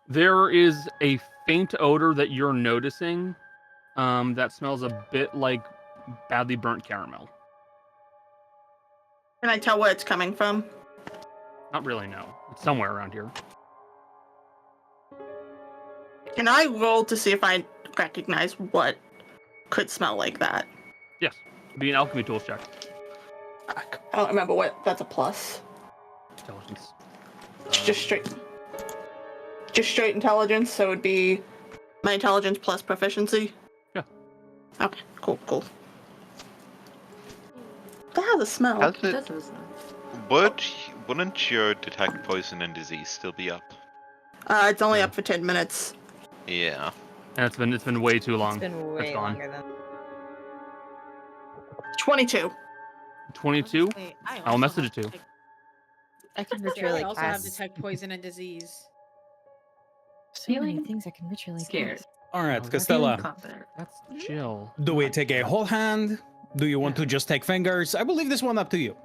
There is a faint odor that you're noticing that smells a bit like badly burnt caramel. Can I tell where it's coming from? Not really, no. It's somewhere around here. Can I roll to see if I recognize what could smell like that? Yes. Be an alchemy tools check. I don't remember what. That's a plus. Intelligence. Just straight intelligence, so it would be my intelligence plus proficiency? Yeah. Okay, cool. That has a smell. How's It it? does have a smell. Wouldn't your detect poison and disease still be up? It's only up for 10 minutes. Yeah. And it's been way too long. It's been way gone. longer than. 22. 22? Wait, I'll also message have it to you. I can I ritually also have cast detect poison and disease. so many Feeling things I can ritually scared. cast. All right, Oh, Costella. Confident. That's chill. Do we take a whole hand? Do you want to just take fingers? I will leave this one up to you.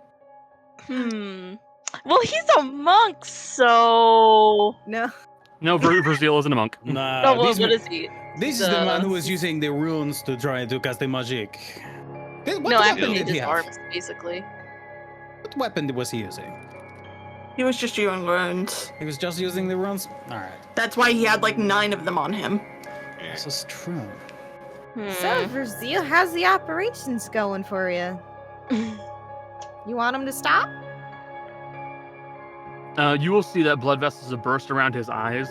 Well, he's a monk, so. No. No, Vurzeale isn't a monk. Nah, No, this what is he? is the man who was using the runes to try to cast the magic. What No, weapon amputated did he his have? arms, basically. What weapon was he using? He was just using runes. He was just using the runes? All right. That's why he had like 9 of them on him. This is true. So, Vurzeale, how's the operations going for you? You want him to stop? You will see that blood vessels have burst around his eyes.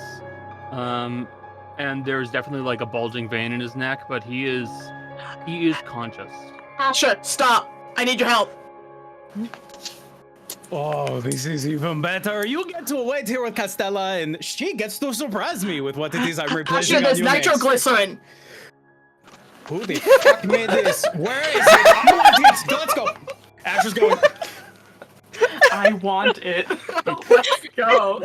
And there's definitely like a bulging vein in his neck, but he is conscious. Asher, stop! I need your help. Oh, this is even better. You get to wait here with Costella, and she gets to surprise me with what it is I'm replacing Asher, on there's you next. nitroglycerin. Who the fuck made this? Where is it? I want it. Let's go. Asher's going. I want it. Let's go.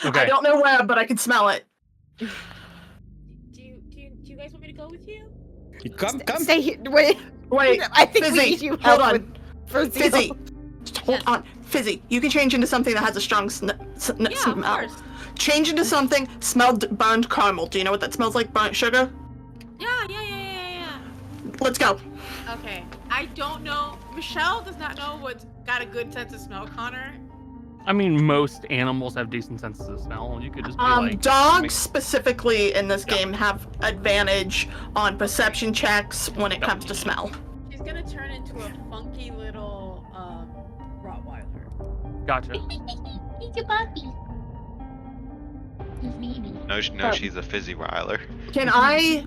Okay. I don't know where, but I can smell it. Do you guys want me to go with you? Come. Stay here. Wait. Wait, I think Fizzy, we need you hold help on. with Vurzeale. Fizzy. Just hold on. Fizzy, you can change into something that has a strong Yeah, of smell. course. Change into something smelled burnt caramel. Do you know what that smells like? Burnt sugar? Yeah. Let's go. Okay. I don't know. Michelle does not know what's got a good sense of smell, Connor. I mean, most animals have decent senses of smell. You could just be like, Dogs specifically in this game have advantage on perception checks when it comes to smell. She's gonna turn into a funky little Rottweiler. gotcha. He's a puppy. He's baby. No, she's a fizzy riler. Can I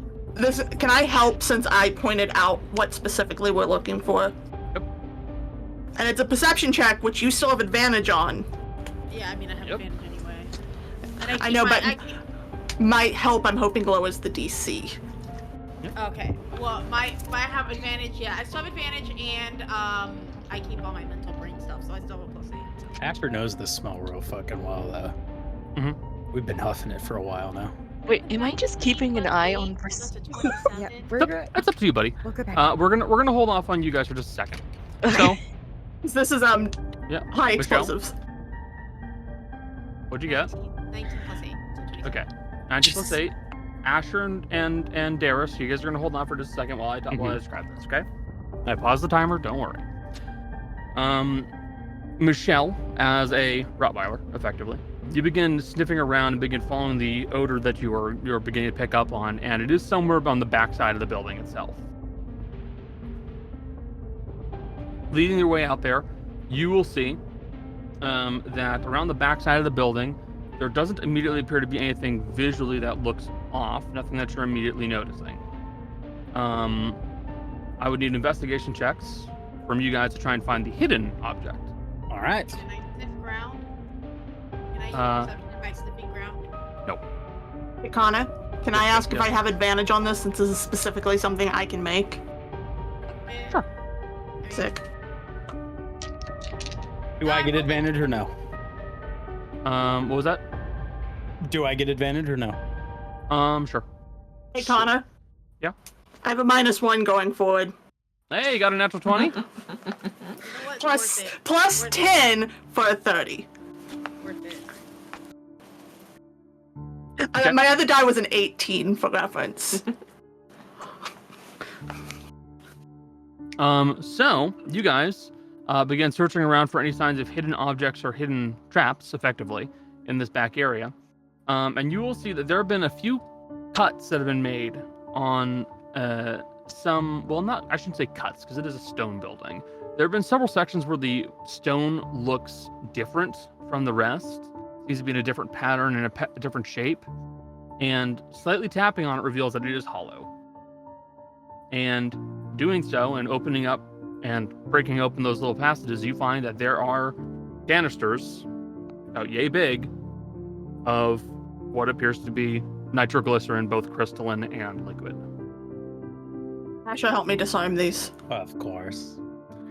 help since I pointed out what specifically we're looking for? Yep. And it's a perception check, which you still have advantage on. Yeah, I mean, I have Yep. advantage anyway. And I know, but might help. I'm hoping lowers the DC. Okay. Well, I have advantage. Yeah, I still have advantage, and I keep all my mental brain stuff, so I still have a +8. So. Asher knows this smell real fucking well, though. We've been huffing it for a while now. Wait, am I just keeping an eye on That's a 27. Yeah, That's up to you, buddy. we'll go back. We're gonna hold off on you guys for just a second. So, This is yeah. high Michelle? explosives. What'd you get? 19 +8, so 27. Okay. 19 plus 8. Asher and Darius, you guys are gonna hold on for just a second while I describe this, okay? I pause the timer. Don't worry. Michelle, as a Rottweiler, effectively, you begin sniffing around and begin following the odor that you're beginning to pick up on, and it is somewhere on the backside of the building itself. Leading your way out there, you will see that around the backside of the building, there doesn't immediately appear to be anything visually that looks off, nothing that you're immediately noticing. I would need investigation checks from you guys to try and find the hidden object. All right. Can I sniff ground? Can I use perception by sniffing ground? No. Hey, Connor, can I ask if Yes. I have advantage on this since this is specifically something I can make? Sure. Sick. Do I get advantage or no? What was that? Do I get advantage or no? Sure. Hey, Connor. Yeah? I have a -1 going forward. Hey, you got a natural 20? You know what? Plus Worth it. plus Worth 10 for a 30. Worth it. Okay. My other die was an 18 for reference. So you guys begin searching around for any signs of hidden objects or hidden traps, effectively, in this back area. And you will see that there have been a few cuts that have been made on I shouldn't say cuts, because it is a stone building. There have been several sections where the stone looks different from the rest. It seems to be in a different pattern and a different shape. And slightly tapping on it reveals that it is hollow. And doing so and opening up and breaking open those little passages, you find that there are canisters, about yay big, of what appears to be nitroglycerin, both crystalline and liquid. Asher, help me disarm these. Of course.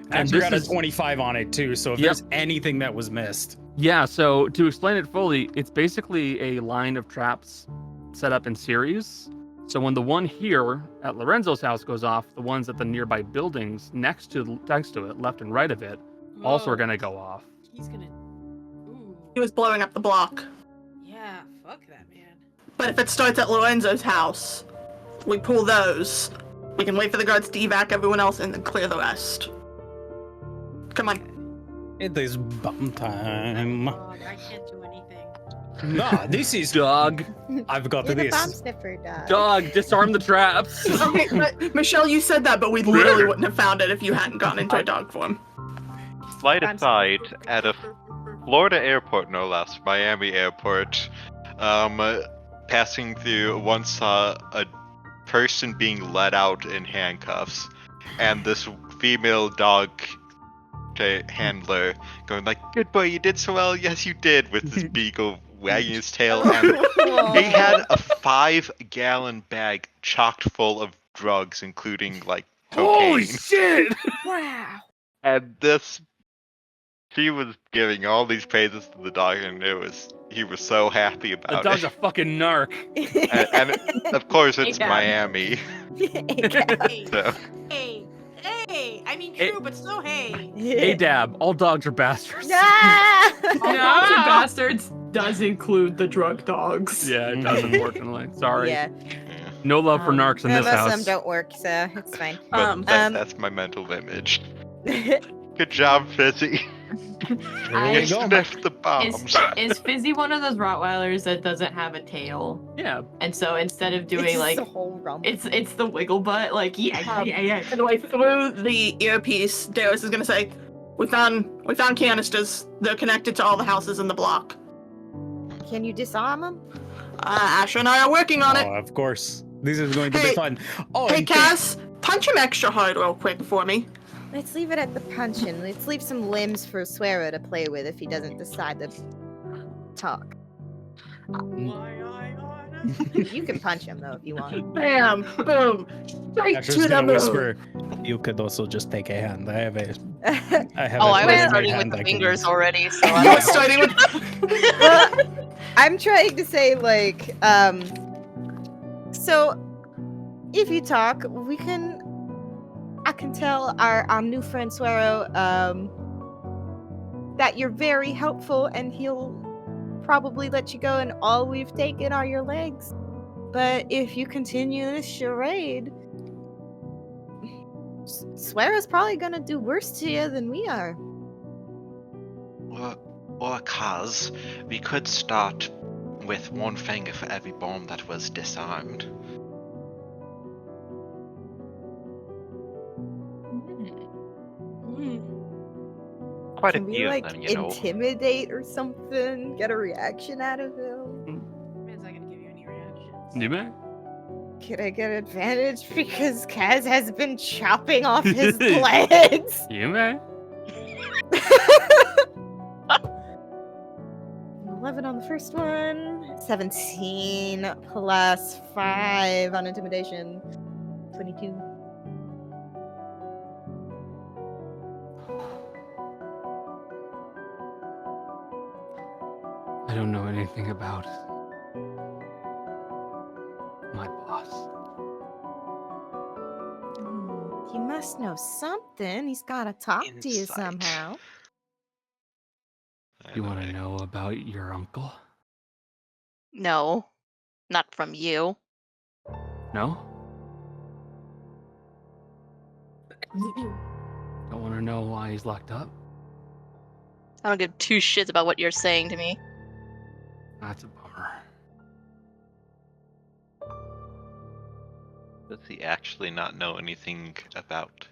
And And this got a is- 25 on it too, so if Yep. there's anything that was missed. Yeah, so to explain it fully, it's basically a line of traps set up in series. So when the one here at Lorenzo's house goes off, the ones at the nearby buildings next to it, left and right of it, also are Whoa. going to go off. He's gonna. Ooh. He was blowing up the block. Yeah. Fuck that man. But if it starts at Lorenzo's house, we pull those. We can wait for the guards to evac everyone else and then clear the rest. Come on. It is bum time. Dog, I can't do anything. Nah, this is Dog, I've got You're the bomb this. sniffer dog. dog, disarm the traps. Okay, but Michelle, you said that, but we literally wouldn't have found it if you hadn't gone into a dog form. Slight I'm aside, at a Florida airport, no less, Miami airport, passing through, once saw a person being let out in handcuffs, and this female dog handler going like, "Good boy, you did so well. Yes, you did," with this beagle wagging his tail, and he had a 5-gallon bag chocked full of drugs, including like cocaine. Holy shit! Wow. And she was giving all these praises to the dog, and he was so happy The about dog's it. a fucking narc. And of course, it's Dad. Miami. Hey, So hey. I mean, Hey. true, but still, hey. Hey, Dab, all dogs are bastards. Ah! All dogs are bastards does include the drug dogs. Yeah, it does, unfortunately. Sorry. Yeah. No love for narcs in Most this of them house. don't work, so it's fine. but that's my mental image. Good job, Fizzy. There You you go. sniffed the bombs. Is Fizzy one of those Rottweilers that doesn't have a tail? Yeah. And so instead of It's doing just like a whole rump. it's the wiggle butt, like yeah. And like through the earpiece, Darius is gonna say, "We found canisters. They're connected to all the houses in the block. Can you disarm them? Asher and I are working on it. Oh, of course. This is going to be Hey- fun. Oh, Hey, and Cass, punch him extra hard real quick for me. Let's leave it at the punching. Let's leave some limbs for Suero to play with if he doesn't decide to talk. You can punch him though if you want. Bam, boom, straight Asher's to the gonna moon. whisper. You could also just take a hand. I have a Oh, I was very starting hand with the I can fingers use. already, so You I were don't know. starting with. Well, I'm trying to say like, so if you talk, I can tell our new friend Suero, that you're very helpful and he'll probably let you go and all we've taken are your legs. But if you continue this charade, Swear's probably gonna do worse to you than we are. Or cause we could start with one finger for every bomb that was disarmed. Quite Can a we few like of them, you know. intimidate or something? Get a reaction out of him? Man's not gonna give you any reactions. You may. Can I get advantage because Kaz has been chopping off his legs? You may. 11 on the first one, 17 plus 5 on intimidation, 22. I don't know anything about my boss. He must know something. He's got to talk to you Insight. somehow. You want to know about your uncle? No, not from you. No? Don't want to know why he's locked up? I don't give two shits about what you're saying to me. That's a bummer. Does he actually not know anything about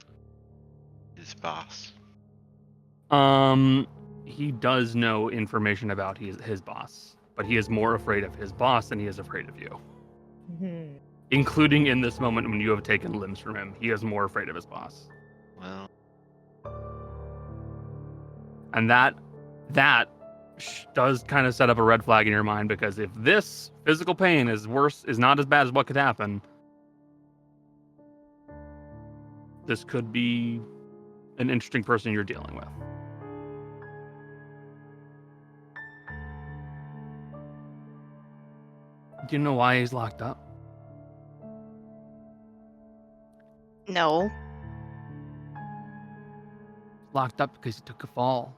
his boss? He does know information about his boss, but he is more afraid of his boss than he is afraid of you. Mhm. Including in this moment when you have taken limbs from him, he is more afraid of his boss. Well, And that does kind of set up a red flag in your mind, because if this physical pain is not as bad as what could happen, this could be an interesting person you're dealing with. Do you know why he's locked up? No. Locked up because he took a fall.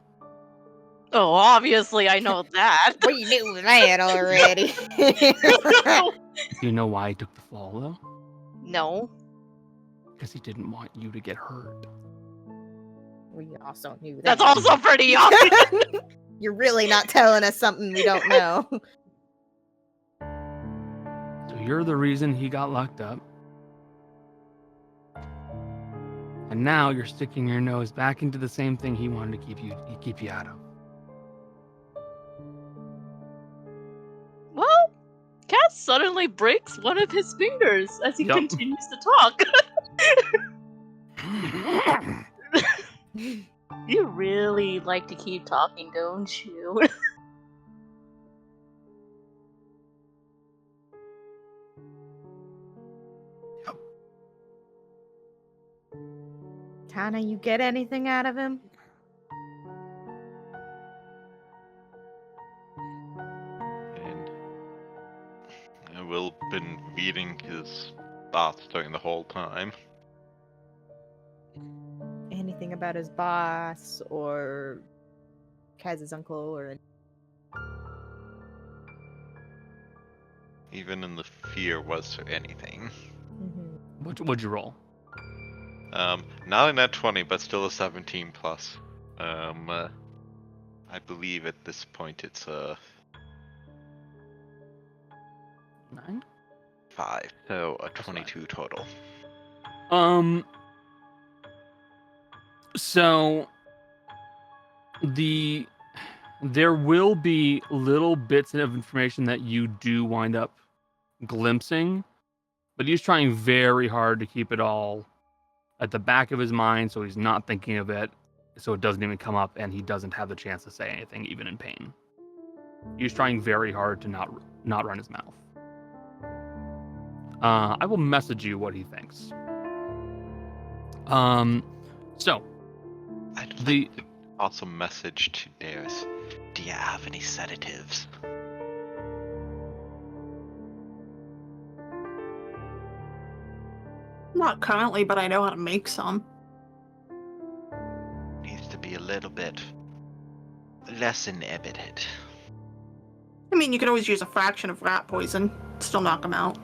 Oh, obviously I know that. We knew that already. Do you know why he took the fall, though? No. Because he didn't want you to get hurt. We also knew that. That's also pretty obvious. You're really not telling us something we don't know. So you're the reason he got locked up. And now you're sticking your nose back into the same thing he wanted to keep you out of. Well, Cass suddenly breaks one of his fingers as he Yup. continues to talk. You really like to keep talking, don't you? Tana, you get anything out of him? and Will been beating his boss during the whole time. Anything about his boss or Kaz's uncle or Even in the fear, was there anything? What'd you roll? Not a net 20, but still a 17 plus. I believe at this point it's a 9? 5, so a 22 total. So there will be little bits of information that you do wind up glimpsing, but he's trying very hard to keep it all at the back of his mind, so he's not thinking of it, so it doesn't even come up, and he doesn't have the chance to say anything, even in pain. He's trying very hard to not run his mouth. I will message you what he thinks. So I'd the like to also message to Darius. Do you have any sedatives? Not currently, but I know how to make some. Needs to be a little bit less inhibited. I mean, you could always use a fraction of rat poison, still knock him out.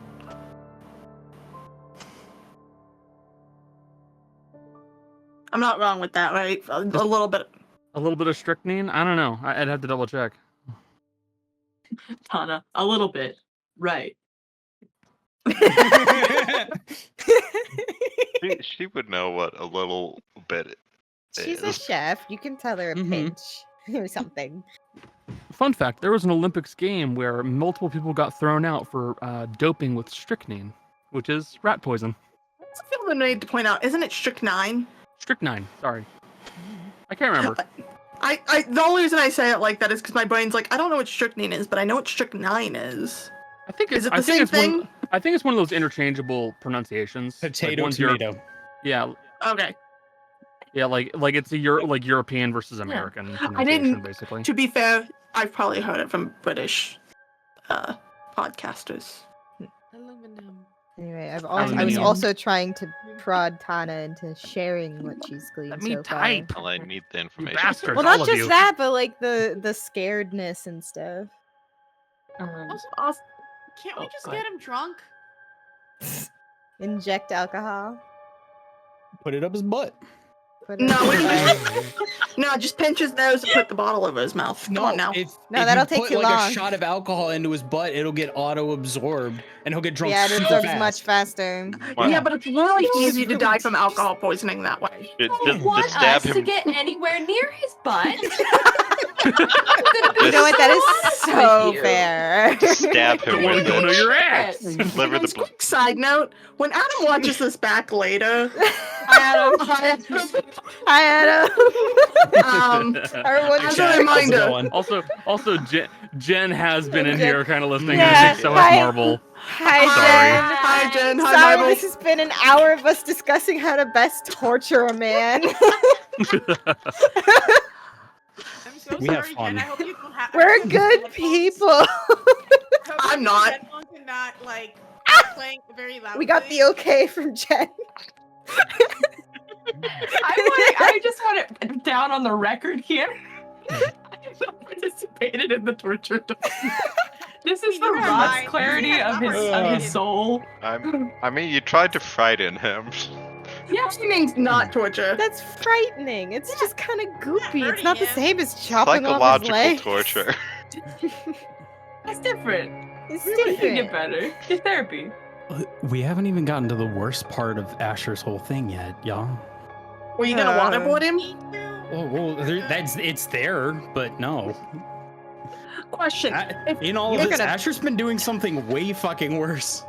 I'm not wrong with that, right? A little bit. A little bit of strychnine? I don't know. I'd have to double check. Tana, a little bit. Right. She would know what a little bit She's a is. chef. You can tell her a Mhm. pinch or something. Fun fact, there was an Olympics game where multiple people got thrown out for doping with strychnine, which is rat poison. I feel the need to point out, isn't it strychnine? Strychnine, sorry. I can't remember. The only reason I say it like that is because my brain's like, I don't know what strychnine is, but I know what strychnine is. I think Is it's, it the same thing? I think it's one of those interchangeable pronunciations. Potato, one's Euro- tomato. Yeah, Okay. yeah, like it's a like European versus American pronunciation, didn't- basically. To be fair, I've probably heard it from British podcasters. Aluminum. Anyway, I was Aluminium. also trying to prod Tana into sharing what she's gleaned Let me so far. type. Well, I need the information. Bastards. Well, all not of just you. that, but like the scaredness and stuff. Also, can't we Oh, just go get ahead. him drunk? Inject alcohol. Put it up his butt. Put it No, we away. No, just pinch his nose and put the bottle over his mouth. Come on now. If that'll you take put too like long. a shot of alcohol into his butt, it'll get auto-absorbed, and he'll get drunk Yeah, it super absorbs fast. much faster. Wow. Yeah, but it's really easy to die from alcohol poisoning that way. Just Want stab us to him. get anywhere near his butt? You know what? That is so fair. Stab him Well, with go to it. your ass. Deliver the Guys, quick side note: when Adam watches this back later, Hi, Adam. Everyone's as Jack, a how's it reminder, going? Also, Jen has been in Jen- here kind of listening. Yeah, and so hi. has Marble. Hi, Sorry. Jen. hi Jen, hi Sorry, Bible. this has been an hour of us discussing how to best torture a man. I'm so We have sorry, fun. Jen. I hope you don't have. We're good people. I'm not. Headphones and not like playing very loudly. We got the okay from Jen. I just want it down on the record here. I have not participated in the torture. This is We for never Rod's mind. clarity We have of his opportunity. soul. I mean, you tried to frighten him. Poisoning's not torture. That's frightening. It's just kind of goopy. It's hurting not the him. same as chopping off his Psychological legs. torture. That's different. It's We can different. get better. Get therapy. We haven't even gotten to the worst part of Asher's whole thing yet, y'all. Were you gonna waterboard him? It's there, but no. Question. In all of you're this, gonna- Asher's been doing something way fucking worse.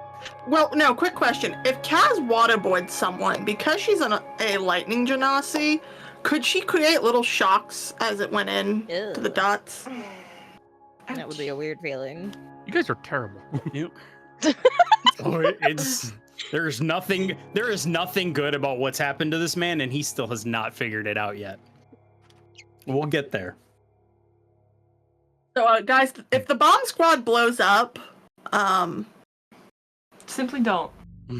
Well, no, quick question. If Kaz waterboards someone, because she's a lightning genasi, could she create little shocks as it went in Ew. to the dots? That would be a weird feeling. You guys are terrible. Yep. There is nothing good about what's happened to this man, and he still has not figured it out yet. We'll get there. So, guys, if the bomb squad blows up, Simply don't.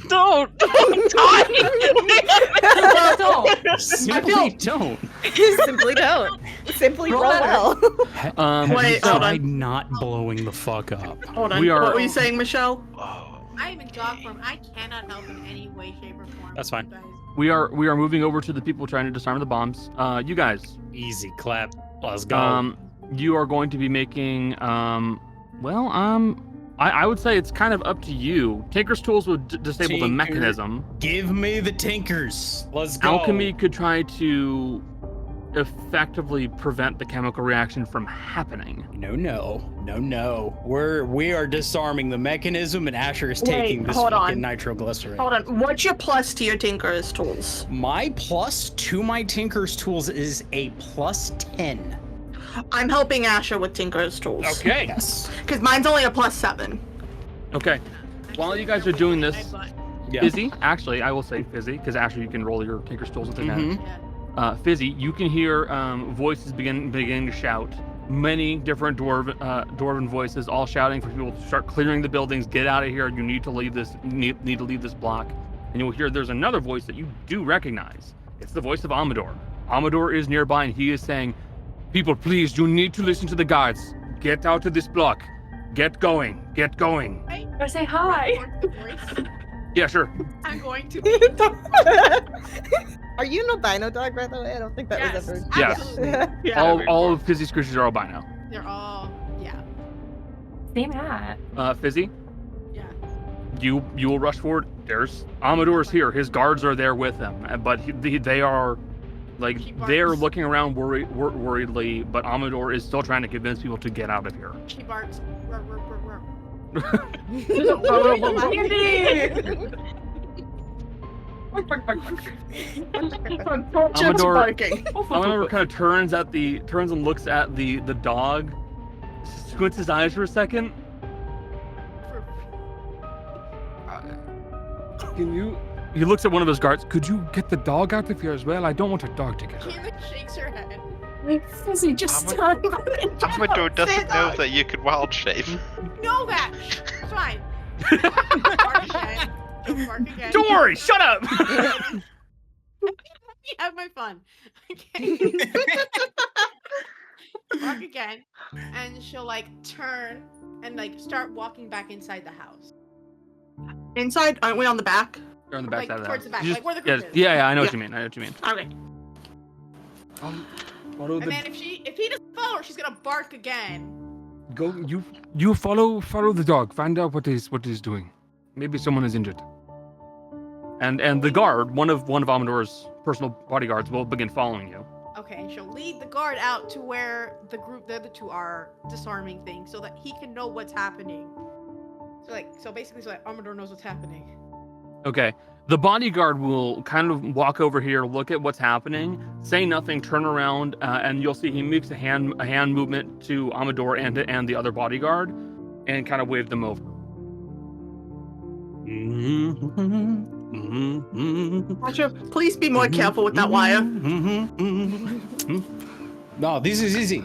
Don't Well, don't. Simply don't. Simply don't. Simply roll Roll better. well. Um, Wait, Have hold I on. not blowing the fuck up? Hold on. We are- What were you saying, Michelle? Oh, I am in dog form. I cannot help in any way, shape, or form. That's fine. You guys. we are moving over to the people trying to disarm the bombs. You guys, Easy clap. Let's go. you are going to be making I would say it's kind of up to you. Tinker's tools would disable the Tinker. mechanism. Give me the tinkers. Let's go. Alchemy could try to effectively prevent the chemical reaction from happening. No. We are disarming the mechanism, and Asher is Wait, taking this hold fucking on. nitroglycerin. Hold on. What's your plus to your Tinker's tools? My plus to my Tinker's tools is a plus 10. I'm helping Asher with Tinker's tools. Okay. Yes. Because mine's only a plus 7. Okay. While you guys are doing this, Yeah. Fizzy, actually, I will say Fizzy, because Asher, you can roll your Tinker's tools with Mhm. Yeah. Fizzy, you can hear voices beginning to shout. Many different dwarven voices, all shouting for people to start clearing the buildings. Get out of here! You need to leave this. Need to leave this block. And you'll hear there's another voice that you do recognize. It's the voice of Amador. Amador is nearby, and he is saying, "People, please, you need to listen to the guards. Get out of this block. Get going. Get going." I say hi. Yeah, sure. I'm going to be. Are you an albino dog, by the way? I don't think that Yes, was ever. Yes. absolutely. Yeah. All of Fizzy's creatures are albino. They're all, yeah. Same hat. Fizzy, Yeah. you will rush forward. There's Amador's here. His guards are there with him, but they are like He they're barks. looking around worriedly. But Amador is still trying to convince people to get out of here. She barks. Rur, rur, rur, rur. Chip's barking. Amador kind of turns and looks at the dog, squints his eyes for a second. Can you? He looks at one of his guards. Could you get the dog out of here as well? I don't want a dog to get out. Kira shakes her head. Fizzy, just stop. Amador doesn't know that you could wild shape. Know that. It's fine. Bark again. Don't bark again. Don't worry. Shut up. Have my fun. Okay. Bark again, and she'll like turn and like start walking back inside the house. Inside? Aren't we on the back? You're on the back Like, side of the towards house. the back, You like where the yeah, group is. yeah, I know what Yeah. you mean. I know what you mean. Okay. Follow And then if he doesn't follow her, she's gonna bark again. Go. You follow the dog. Find out what he's doing. Maybe someone is injured. And the guard, one of Amador's personal bodyguards, will begin following you. Okay, and she'll lead the guard out to where the other two are disarming things, so that he can know what's happening. So basically, so that Amador knows what's happening. Okay. The bodyguard will kind of walk over here, look at what's happening, say nothing, turn around, and you'll see he makes a hand movement to Amador and the other bodyguard, and kind of wave them over. Roger, please be more careful with that wire. No, this is easy.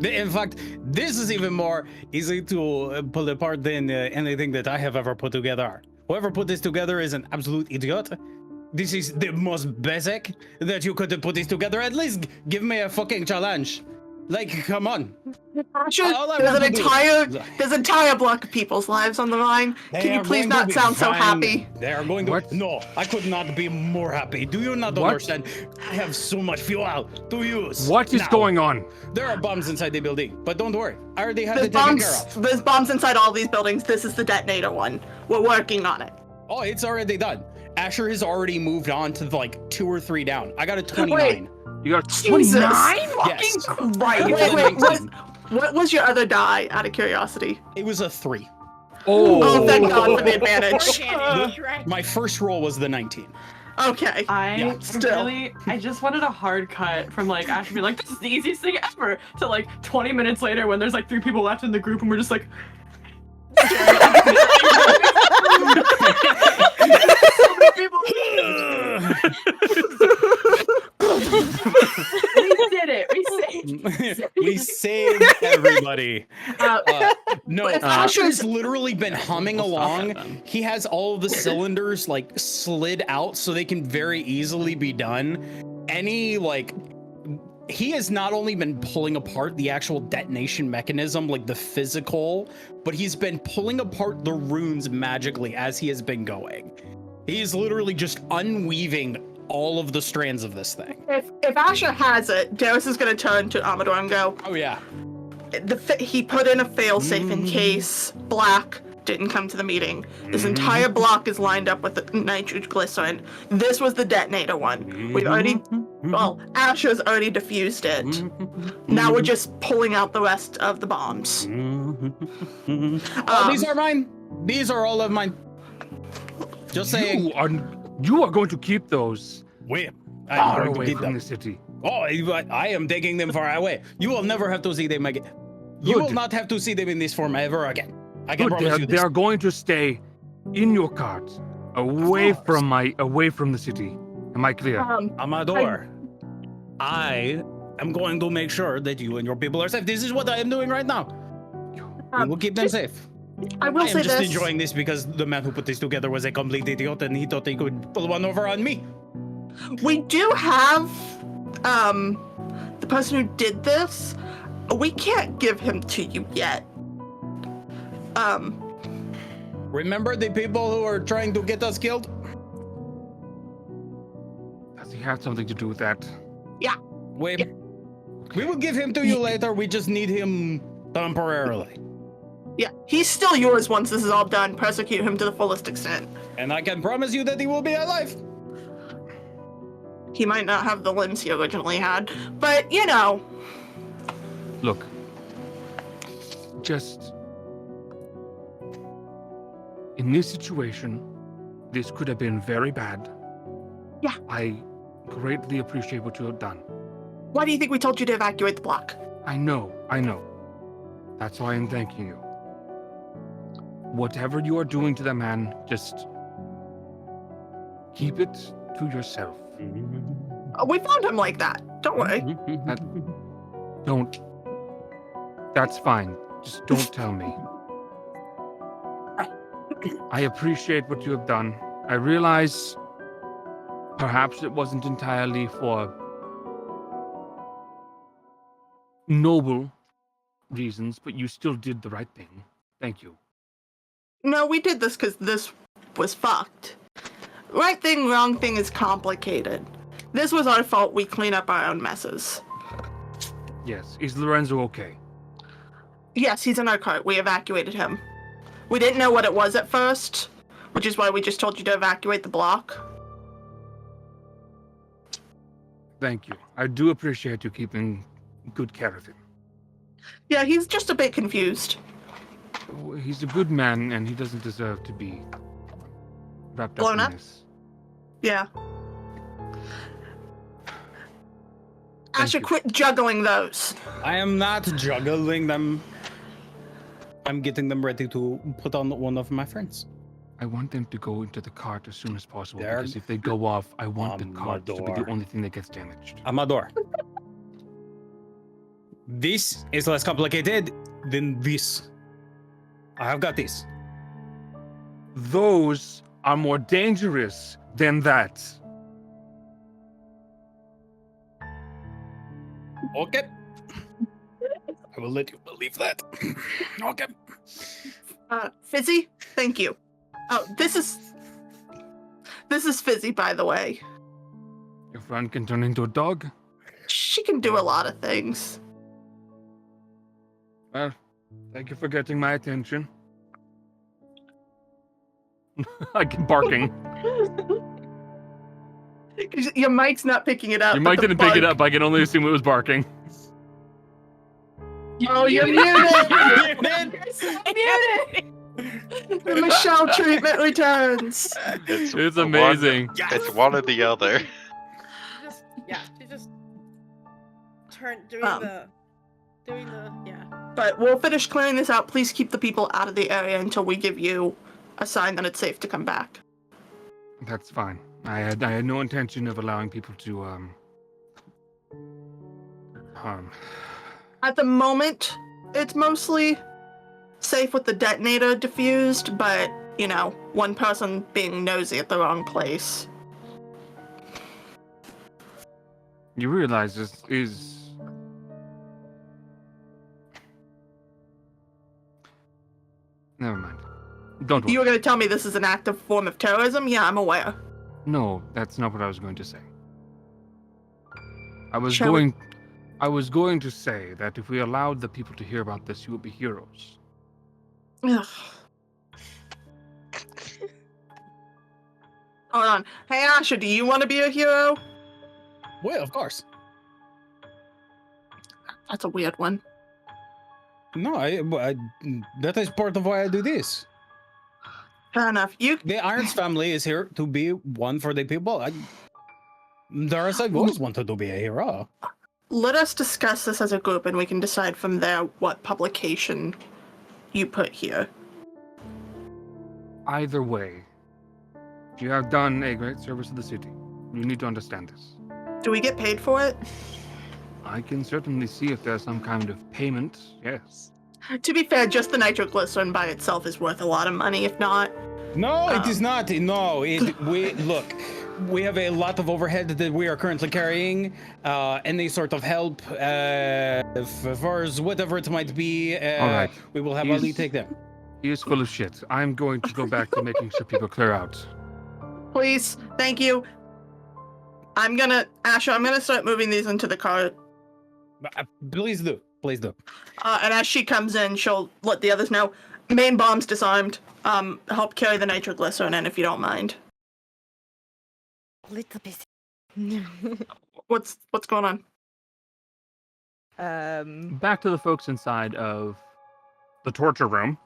In fact, this is even more easy to pull apart than anything that I have ever put together. Whoever put this together is an absolute idiot. This is the most basic that you could put this together. At least give me a fucking challenge. Like, come on. Sure, All I there's want an to do- entire block of people's lives on the line. They Can you are please going to not be sound so fine. happy? They are going to. What? No, I could not be more happy. Do you not What? understand? I have so much fuel to use. What is now. going on? There are bombs inside the building, but don't worry. I already have There's it taken care bombs, of. there's bombs inside all these buildings. This is the detonator one. We're working on it. Oh, it's already done. Asher has already moved on to like 2 or 3 down. I got a 29. You got Jesus. 29? Yes. Wait, what was your other die, out of curiosity? It was a 3. Oh, thank God for the Poor advantage. Shannon, right? My first roll was the 19. Okay. I still. I just wanted a hard cut from like Ash being like, this is the easiest thing ever, to like 20 minutes later when there's like 3 people left in the group and we're just like, so many people. We did it. We saved. We saved everybody. No, If Asher's literally been humming We'll stop along. that then. He has all of the cylinders like slid out so they can very easily be done. He has not only been pulling apart the actual detonation mechanism, like the physical, but he's been pulling apart the runes magically as he has been going. He's literally just unweaving all of the strands of this thing. If Asher has it, Darius is going to turn to Amador and go, Oh yeah. he put in a failsafe in case Black didn't come to the meeting. This entire block is lined up with the nitroglycerin. This was the detonator one. We've already, well, Asher's already diffused it. Now we're just pulling out the rest of the bombs. Oh, these are mine. These are all of mine. Just saying. You are going to keep those Wait, far I'm going to away keep from them. the city. Oh, I am taking them far away. You will never have to see them again. You will Good. not have to see them in this form ever again. I can Good, promise you they this. are going to stay in your carts, away from the city. Am I clear? Amador, I am going to make sure that you and your people are safe. This is what I am doing right now. We will keep them safe. I will I say am just this. enjoying this because the man who put this together was a complete idiot and he thought he could pull one over on me. We do have the person who did this. We can't give him to you yet. Remember the people who are trying to get us killed? Does he have something to do with that? We will give him to you later. We just need him temporarily. Yeah, he's still yours once this is all done. Persecute him to the fullest extent. And I can promise you that he will be alive. He might not have the limbs he originally had, but you know. Look, just in this situation, this could have been very bad. Yeah. I greatly appreciate what you have done. Why do you think we told you to evacuate the block? I know. That's why I'm thanking you. Whatever you are doing to the man, just keep it to yourself. We found him like that. Don't worry. Don't. That's fine. Just don't tell me. I appreciate what you have done. I realize perhaps it wasn't entirely for noble reasons, but you still did the right thing. Thank you. No, we did this because this was fucked. Right thing, wrong thing is complicated. This was our fault. We clean up our own messes. Yes. Is Lorenzo okay? Yes, he's in our cart. We evacuated him. We didn't know what it was at first, which is why we just told you to evacuate the block. Thank you. I do appreciate you keeping good care of him. Yeah, he's just a bit confused. He's a good man, and he doesn't deserve to be wrapped Blown up up? in this. Yeah. Thank Asher, you. quit juggling those. I am not juggling them. I'm getting them ready to put on one of my friends. I want them to go into the cart as soon as possible, They're because if they go off, I want the cart to be the Amador. only thing that gets damaged. Amador. This is less complicated than this. I have got this. Those are more dangerous than that. Okay. I will let you believe that. Okay. Fizzy, thank you. Oh, this is Fizzy, by the way. Your friend can turn into a dog? She can do a lot of things. Well, thank you for getting my attention. I keep barking. Your mic's not picking it up. Your but mic the didn't pick it bug- up. I can only assume it was barking. Oh, you're muted! The Michelle treatment returns. It's one- amazing. It's one or the other. She just turned doing Um. yeah. But we'll finish clearing this out. Please keep the people out of the area until we give you a sign that it's safe to come back. That's fine. I had no intention of allowing people to harm. At the moment, it's mostly safe with the detonator diffused, but, you know, one person being nosy at the wrong place. You realize this is... Never mind. Don't worry. You were going to tell me this is an active form of terrorism? Yeah, I'm aware. No, that's not what I was going to say. I was Shall we- going to say that if we allowed the people to hear about this, you would be heroes. Ugh. Hold on. Hey, Asher, do you want to be a hero? Well, of course. That's a weird one. No, that is part of why I do this. Fair enough. The Irons family is here to be one for the people. Doris, I've always wanted to be a hero. Let us discuss this as a group, and we can decide from there what publication you put here. Either way, you have done a great service to the city. You need to understand this. Do we get paid for it? I can certainly see if there's some kind of payment, yes. To be fair, just the nitroglycerin by itself is worth a lot of money, if not. No, it is not. No, we have a lot of overhead that we are currently carrying. Any sort of help, furs, whatever it might be, All right. we will have Is- Ali take them. He is full of shit. I'm going to go back to making sure people clear out. Please, thank you. Asher, I'm gonna start moving these into the cart. Please do. Please do. And as she comes in, she'll let the others know. Main bomb's disarmed. Help carry the nitroglycerin in if you don't mind. Little bit. What's going on? Back to the folks inside of the torture room.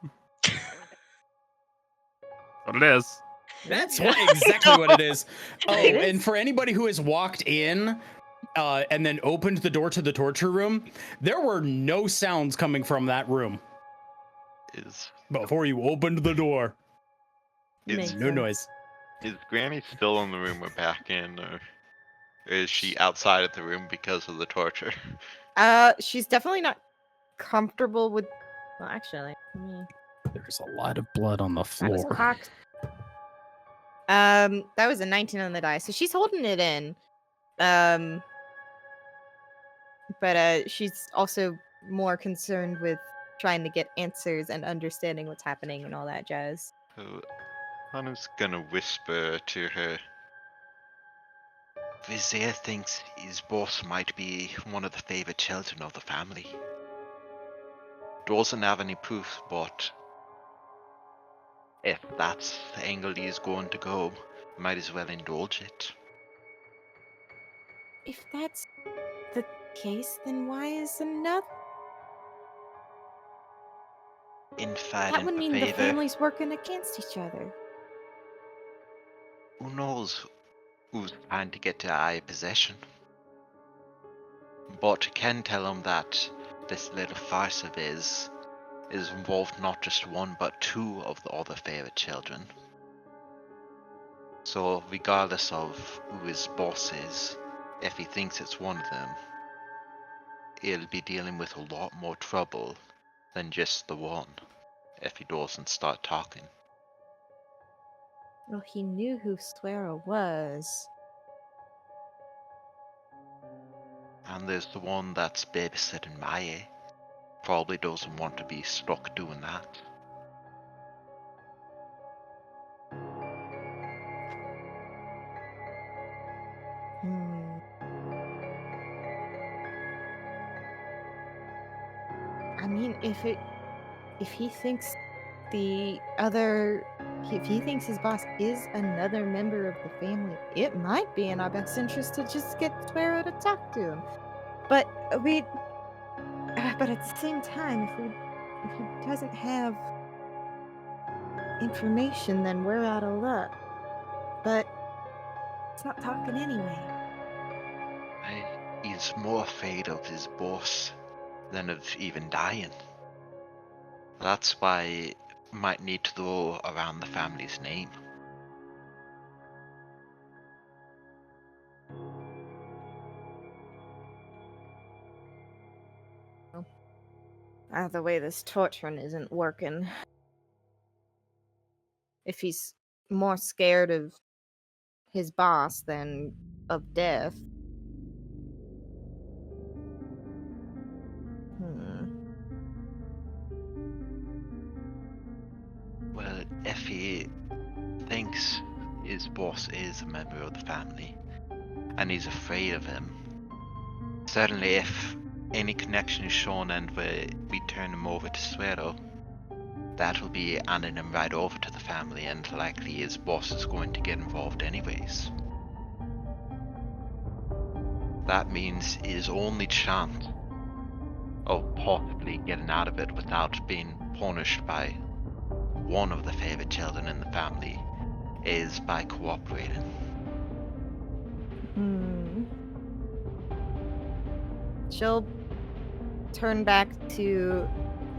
What it is. That's exactly what it is. Oh, It is. and for anybody who has walked in and then opened the door to the torture room, there were no sounds coming from that room Is before you opened the door. Makes No sense. noise. is Granny still in the room we're back in, or is she outside of the room because of the torture? She's definitely not comfortable with. Well, actually, There's a lot of blood on the that was floor. cocked. That was a 19 on the die, so she's holding it in. But she's also more concerned with trying to get answers and understanding what's happening and all that jazz. So Hannah's gonna whisper to her. Vurzeale thinks his boss might be one of the favorite children of the family. Doesn't have any proof, but if that's the angle he's going to go, might as well indulge it. If that's the case, then why is another? Infighting That would for mean the favor. families working against each other. Who knows who's trying to get to our possession? But I can tell him that this little farce of his is involved not just one but two of the other favorite children. So regardless of who his boss is, if he thinks it's one of them, he'll be dealing with a lot more trouble than just the one if he doesn't start talking. Well, he knew who Swearer was. And there's the one that's babysitting Maya. Probably doesn't want to be stuck doing that. Hmm. I mean, if he thinks if he thinks his boss is another member of the family, it might be in our best interest to just get Swearer to talk to him. But but at the same time, if he doesn't have information, then we're out of luck. But it's not talking anyway. He's more afraid of his boss than of even dying. That's why he might need to throw around the family's name. The way this torturing isn't working. If he's more scared of his boss than of death. Well, if he thinks his boss is a member of the family, and he's afraid of him, certainly if any connection is shown and we turn him over to Swearer, that'll be handing him right over to the family, and likely his boss is going to get involved anyways. That means his only chance of possibly getting out of it without being punished by one of the favorite children in the family is by cooperating. She'll turn back to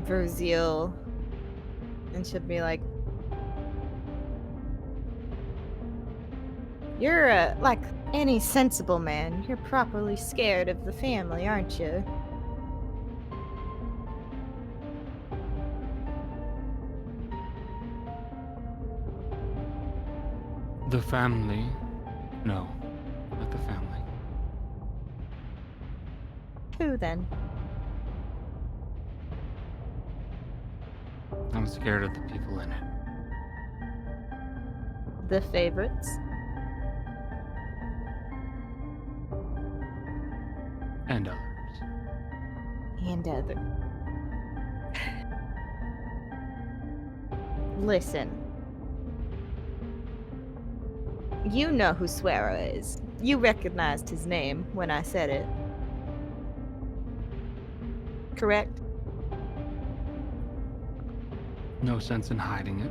Vurzeale and she'll be like, "You're like any sensible man. You're properly scared of the family, aren't you?" The family? No, not the family. Who then? I'm scared of the people in it. The favorites. And others. And other. Listen. You know who Swearer is. You recognized his name when I said it. Correct? No sense in hiding it.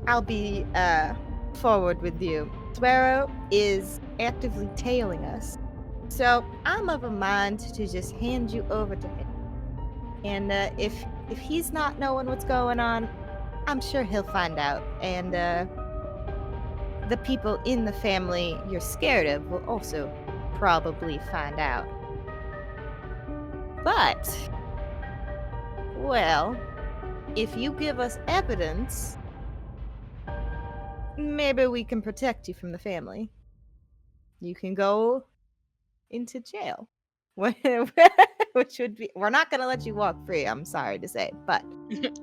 I'll be forward with you. Swearer is actively tailing us. So I'm of a mind to just hand you over to him. And if he's not knowing what's going on, I'm sure he'll find out. And the people in the family you're scared of will also probably find out. But, well, if you give us evidence, maybe we can protect you from the family. You can go into jail. Which would be, we're not going to let you walk free, I'm sorry to say, but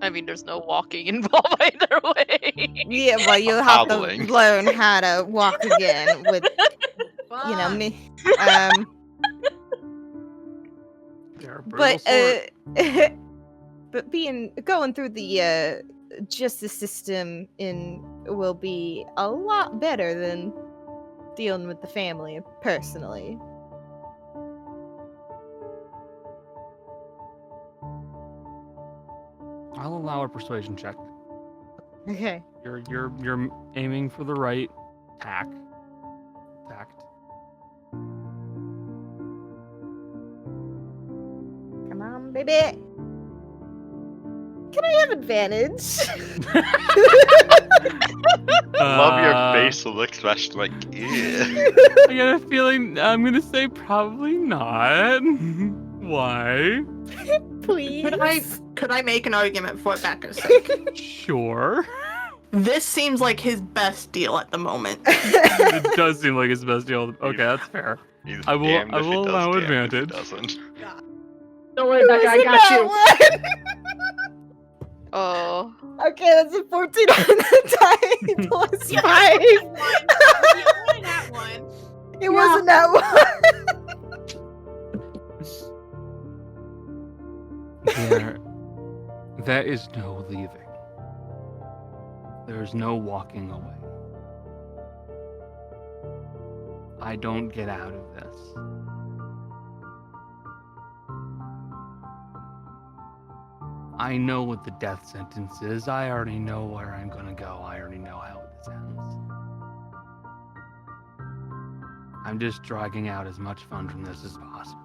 I mean, there's no walking involved either way. yeah, well, you'll have to Hobbling. learn how to walk again with, you know, Fuck. me. They're a brutal But sort. but going through the justice system will be a lot better than dealing with the family personally. I'll allow a persuasion check. Okay. You're aiming for the right tact. Come on, baby. Can I have advantage? Love your facial expression, like, yeah. I got a feeling I'm gonna say probably not. Why? Please. Could I make an argument for Becca's sake? Sure. This seems like his best deal at the moment. It does seem like his best deal. Okay, that's fair. He's I will- damned I if he will does, allow damned if he advantage. doesn't. Don't worry, Becca, I got you. Oh. Okay, that's a 14 on the die plus 5. You only that one. It wasn't that one. There is no leaving. There is no walking away. I don't get out of this. I know what the death sentence is. I already know where I'm gonna go. I already know how this ends. I'm just dragging out as much fun from this as possible.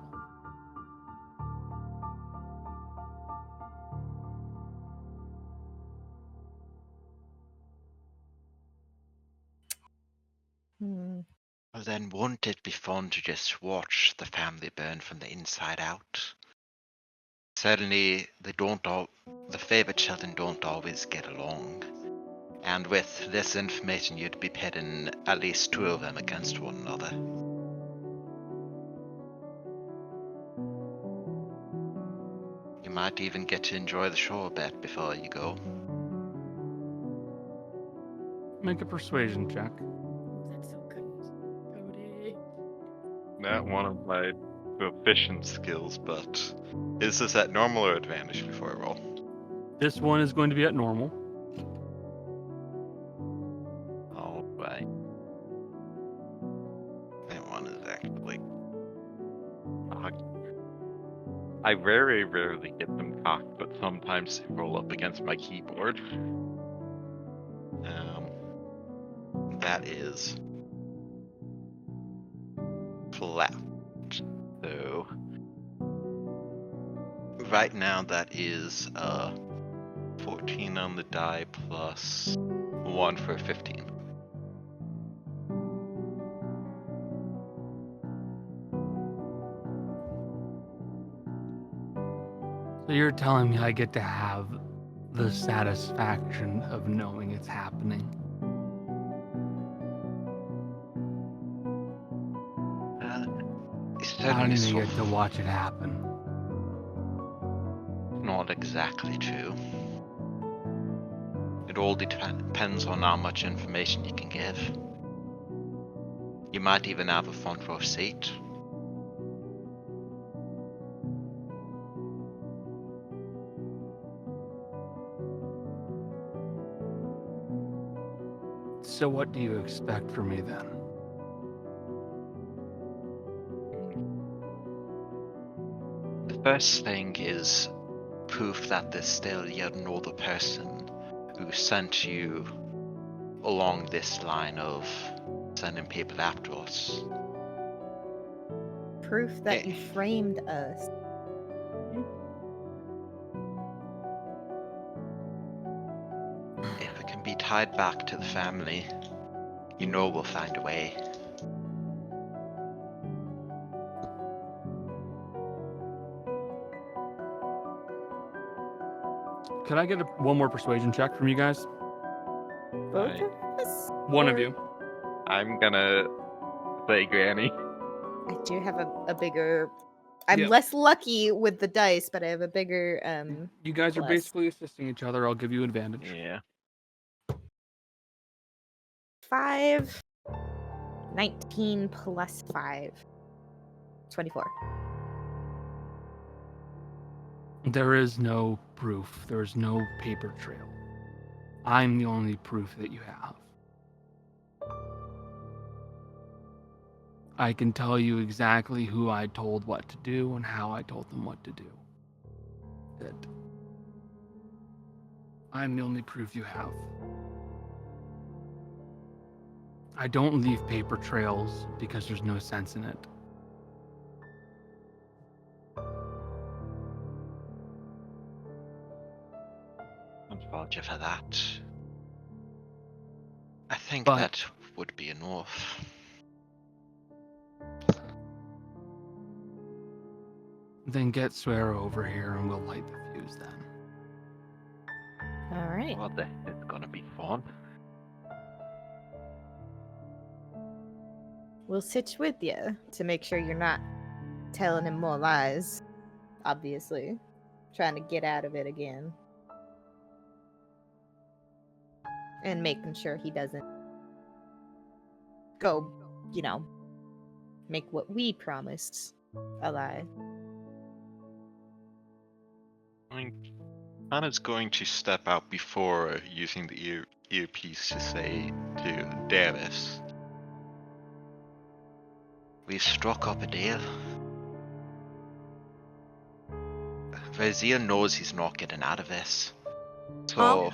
Well, then won't it be fun to just watch the family burn from the inside out? Certainly, the favorite children don't always get along. And with this information, you'd be pitting at least 2 of them against one another. You might even get to enjoy the show a bit before you go. Make a persuasion check. That's so good. Cody. Not one of my proficient skills, but is this at normal or advantage before I roll? This one is going to be at normal. Alright. That one is actually... I very rarely get them cocked, but sometimes they roll up against my keyboard. That is... flat. So... right now that is 14 on the die plus 1 for 15. So you're telling me I get to have the satisfaction of knowing it's happening? It's I don't certainly even so get to watch it happen. not exactly true. It all depends on how much information you can give. You might even have a front row seat. So what do you expect from me then? The first thing is proof that there's still yet another person who sent you along this line of sending people after us. Proof that you framed us. If it can be tied back to the family, you know we'll find a way. Could I get one more persuasion check from you guys? Both Right. of us? One of Or- you. I'm gonna say Granny. I do have a bigger. I'm Yeah. less lucky with the dice, but I have a bigger. You guys are plus. basically assisting each other. I'll give you advantage. Yeah. 5. 19 plus 5. 24. There is no proof. There is no paper trail. I'm the only proof that you have. I can tell you exactly who I told what to do and how I told them what to do. That I'm the only proof you have. I don't leave paper trails because there's no sense in it. I'll fault you for that. I think But- that would be enough. Then get Swear over here and we'll light the fuse then. All right. What the? It's gonna be fun. We'll sit with you to make sure you're not telling him more lies. Obviously. Trying to get out of it again. And making sure he doesn't go, make what we promised a lie. I think Anna's going to step out before using the earpiece to say to Darius, "We've struck up a deal. Vurzeale knows he's not getting out of this. So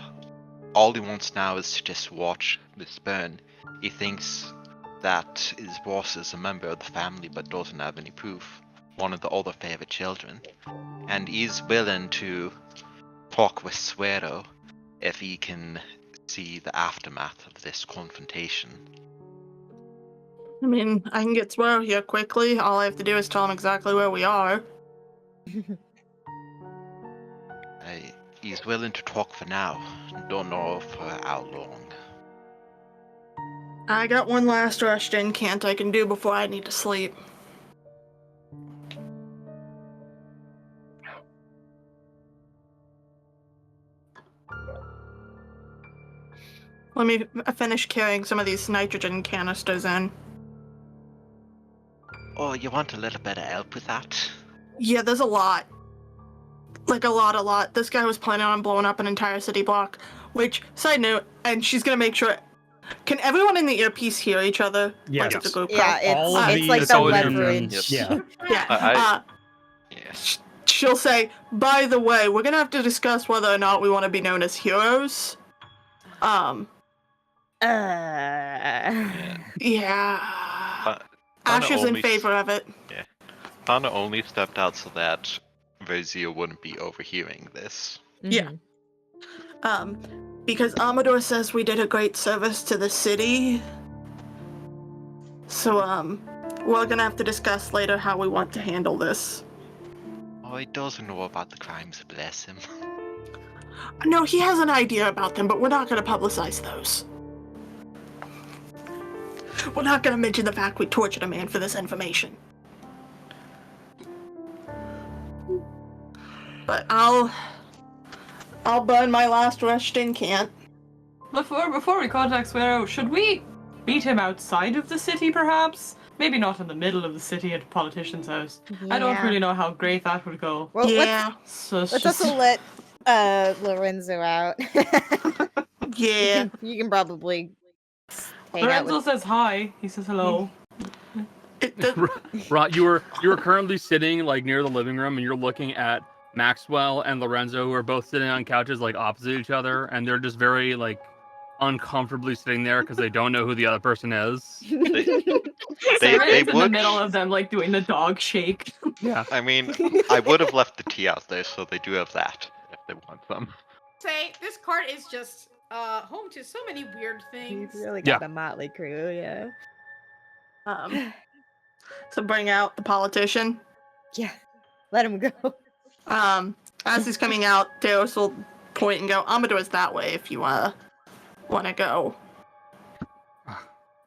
all he wants now is to just watch this burn. He thinks that his boss is a member of the family but doesn't have any proof. One of the other favorite children. And he's willing to talk with Suero if he can see the aftermath of this confrontation." I mean, I can get Swear here quickly. All I have to do is tell him exactly where we are. He's willing to talk for now. Don't know for how long. I got one last rushed incant I can do before I need to sleep. Let me finish carrying some of these nitrogen canisters in. Oh, you want a little bit of help with that? Yeah, there's a lot. Like a lot. This guy was planning on blowing up an entire city block. Which, side note, and she's gonna make sure. Can everyone in the earpiece hear each other? Yes. Like it's a group Yeah, call? All of it's these like the always leverage. Yeah. Yeah. Yeah. She'll say, "By the way, we're gonna have to discuss whether or not we want to be known as heroes." Yeah. Ash is in favor of it. Tana only stepped out so that Vurzeale wouldn't be overhearing this. Yeah. Because Amador says we did a great service to the city. So, we're gonna have to discuss later how we want to handle this. Oh, he doesn't know about the crimes, bless him. No, he has an idea about them, but we're not gonna publicize those. We're not gonna mention the fact we tortured a man for this information. But I'll I'll burn my last rushed incant. Before we contact Sparrow, should we meet him outside of the city, perhaps? Maybe not in the middle of the city at a politician's house. I don't Yeah. really know how great that would go. Well, Yeah. So it's let's just... also let Lorenzo out. Yeah. You can probably hang out Lorenzo with... says hi. He says hello. Right, you were currently sitting like near the living room, and you're looking at Maxwell and Lorenzo, who are both sitting on couches like opposite each other, and they're just very like uncomfortably sitting there because they don't know who the other person is. They in the would. middle of them, like doing the dog shake. Yeah. I mean, I would have left the tea out there, so they do have that if they want some. Say, this cart is just home to so many weird You've things. really got a motley crew, yeah. To bring out the politician. Yeah, let him go. As he's coming out, Deos will point and go, Amador's that way if you want to go.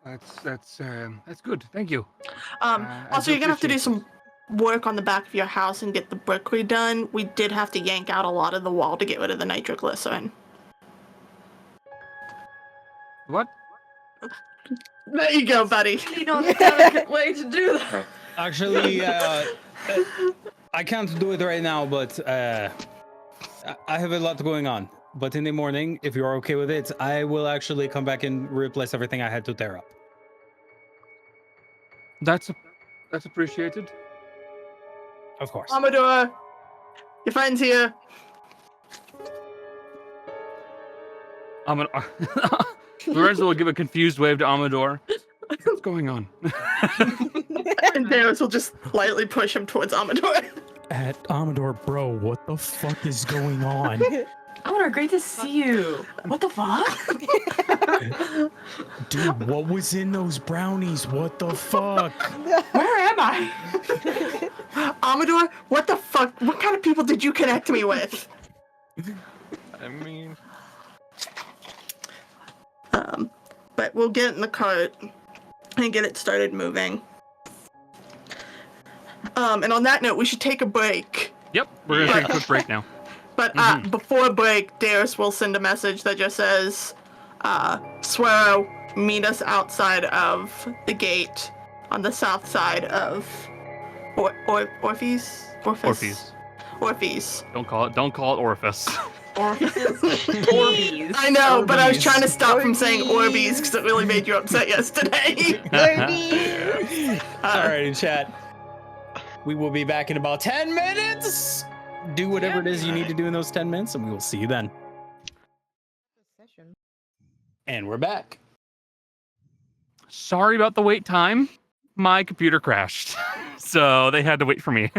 That's good. Thank you. I Also, do you're gonna have to do appreciate some work on the back of your house and get the brick redone. We did have to yank out a lot of the wall to get rid of the nitroglycerin. What? There you go, buddy. You know, the delicate way to do that. Actually, I can't do it right now, but I have a lot going on. But in the morning, if you're okay with it, I will actually come back and replace everything I had to tear up. That's appreciated. Of course. Amador, your friend's here. Lorenzo will give a confused wave to Amador. What's going on? And Deos will just lightly push him towards Amador. At Amador, bro, what the fuck is going on? Amador, great to see you. What the fuck? Dude, what was in those brownies? What the fuck? Where am I? Amador, what the fuck? What kind of people did you connect me with? I mean, But we'll get in the cart and get it started moving. And on that note, we should take a break. Yep, we're gonna take a quick break now. But before break, Darius will send a message that just says, Swero, meet us outside of the gate on the south side of Orpheus? Orpheus. Orpheus. Don't call it orifice. Orbeez. I know, but I was Orbeez. trying to stop from saying Orbeez because it really made you upset yesterday. Alright, chat. We will be back in about 10 minutes. Do whatever it is you need to do in those 10 minutes, and we will see you then. And we're back. Sorry about the wait time. My computer crashed, so they had to wait for me.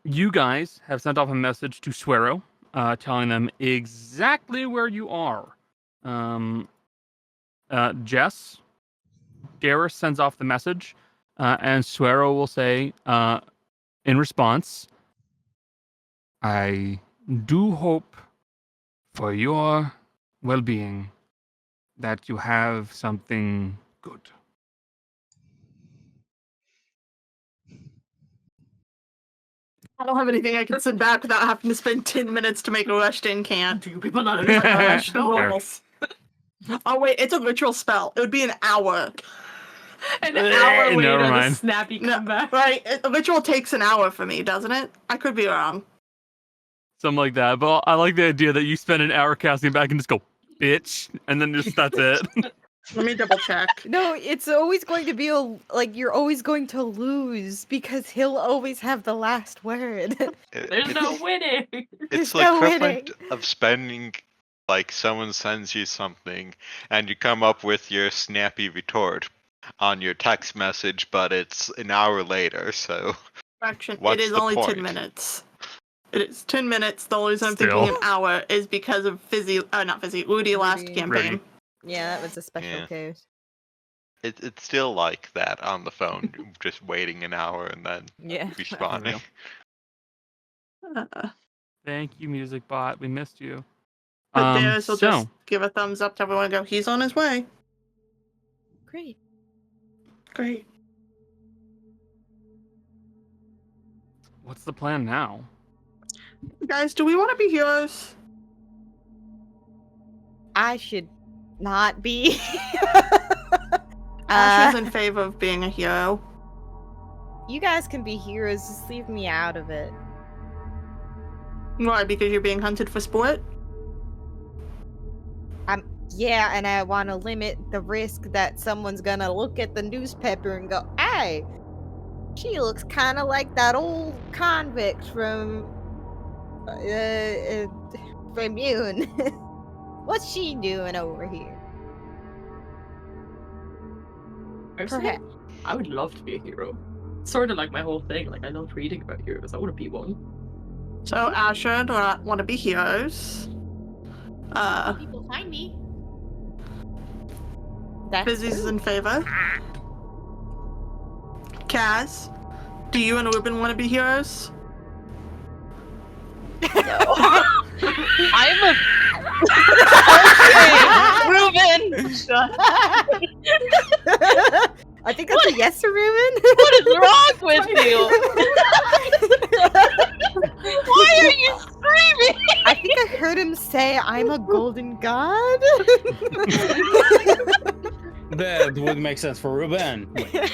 You guys have sent off a message to Swero, telling them exactly where you are. Jess, Garrus sends off the message, and Swero will say, in response, I do hope for your well-being that you have something good. I don't have anything I can send back without having to spend 10 minutes to make a rushed in can. Do you people not understand rushed novels? Oh wait, it's a ritual spell. It would be an hour. An hour later, Never the mind. snappy comeback. Right, a ritual takes an hour for me, doesn't it? I could be wrong. Something like that. But I like the idea that you spend an hour casting back and just go, bitch, and then just that's it. Let me double check. No, it's always going to be you're always going to lose because he'll always have the last word. There's no winning. It's There's the no equivalent winning. of spending, like, someone sends you something and you come up with your snappy retort on your text message, but it's an hour later, so. Correction, What's it is the only 10 point? minutes. It is 10 minutes. The only reason I'm Still. thinking an hour is because of Rudy last Rudy. campaign. Rudy. Yeah, that was a special Yeah. case. It's still like that on the phone, just waiting an hour and then Yeah. responding. Thank you, Music Bot. We missed you. But Darius will just give a thumbs up to everyone and go, he's on his way. Great. Great. What's the plan now? Guys, do we want to be heroes? I should not be. Ash is in favor of being a hero. You guys can be heroes, just leave me out of it. Why? Because you're being hunted for sport? Yeah, and I want to limit the risk that someone's gonna look at the newspaper and go, "Hey, she looks kind of like that old convict from Immune. What's she doing over here?" Personally, Perhaps. I would love to be a hero. It's sort of like my whole thing. Like, I love reading about heroes. I want to be one. So Asher do not want to be heroes. People find me. That's Fizzy's is true. in favor. Kaz, do you and Ruben want to be heroes? I'm a. Okay, Ruben. I think that's a yes for Ruben. What is wrong with you? Why are you screaming? I think I heard him say, "I'm a golden god." That would make sense for Ruben. Wait.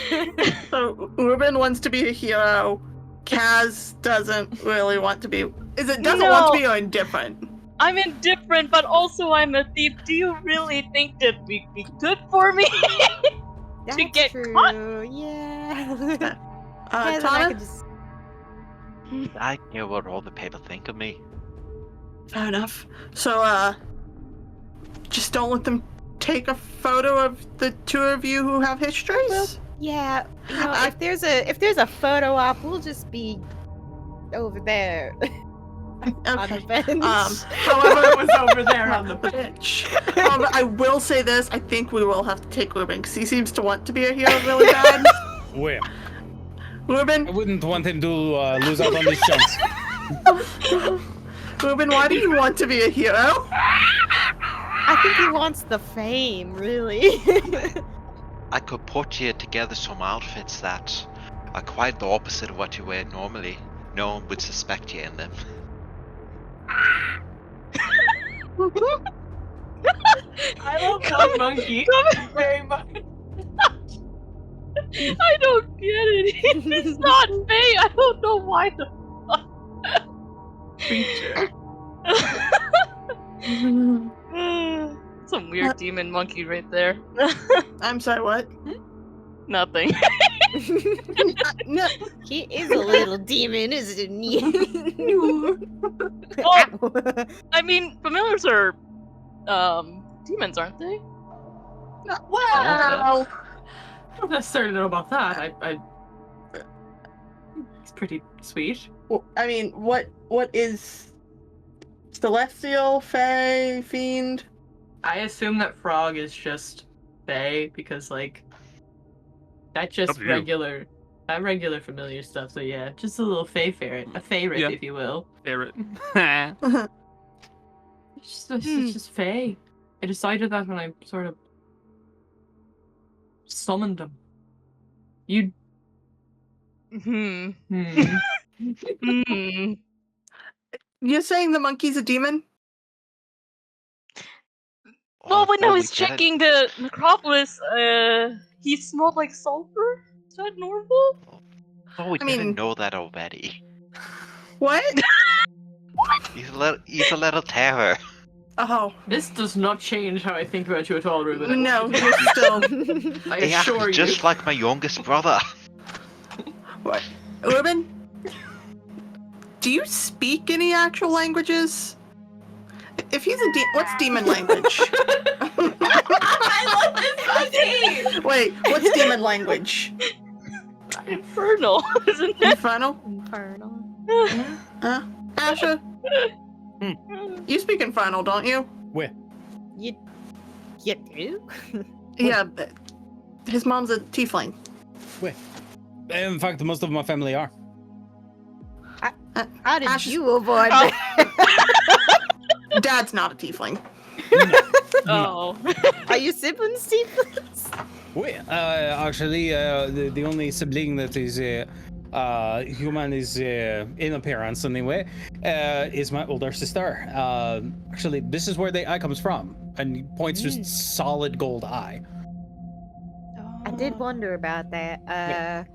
So Ruben wants to be a hero. Kaz doesn't really want to be. Is it doesn't want to be or indifferent? I'm indifferent, but also I'm a thief. Do you really think that would be good for me? That's get true. caught? Yeah. Kaz and I Tana? could just... I care what all the people think of me. Fair enough. So, just don't let them take a photo of the two of you who have histories? Well, yeah. You know, if there's a photo op, we'll just be over there on the Okay. bench. However, it was over there on the bench. I will say this, I think we will have to take Ruben, because he seems to want to be a hero really bad. Where? Ruben? I wouldn't want him to lose out on these chunks. Ruben, why do you want to be a hero? I think he wants the fame, really. I could put you together some outfits that are quite the opposite of what you wear normally. No one would suspect you in them. I love One Monkey very much. I don't get it. It's not me. I don't know why the Creature. Some weird demon monkey right there. I'm sorry, what? Nothing. No. He is a little demon, isn't he? Well, I mean, familiars are demons, aren't they? Well, I don't necessarily know about that. It's pretty sweet. well, I mean, what is celestial, fae, fiend? I assume that frog is just fae because, like, that's just Up to you. regular familiar stuff. So yeah, just a little fae ferret, a favorite, Yeah. if you will. Ferret. It's just fae. I decided that when I sort of summoned them. You. Hmm. You're saying the monkey's a demon? Well, when I Oh, was we get it. checking the necropolis, he smelled like sulfur. Is that normal? Oh, we I mean- didn't know that already. What? He's a little terror. Oh, This does not change how I think about you at all, Ruben. no, you're still. I They act assure you. just like my youngest brother. What? Ruben? Do you speak any actual languages? If he's a what's demon language? I love this monkey! Wait, what's demon language? Infernal, isn't it? Infernal? Infernal. Huh? Asha? You speak Infernal, don't you? Where? You do? Yeah, but his mom's a tiefling. Where? In fact, most of my family are. How did Ash- you avoid that? Dad's not a tiefling. Oh. Are you siblings, Steve? Where? Actually, the only sibling that is human is in appearance anyway, is my older sister. Actually, this is where the eye comes from, and he points to solid gold eye. I did wonder about that.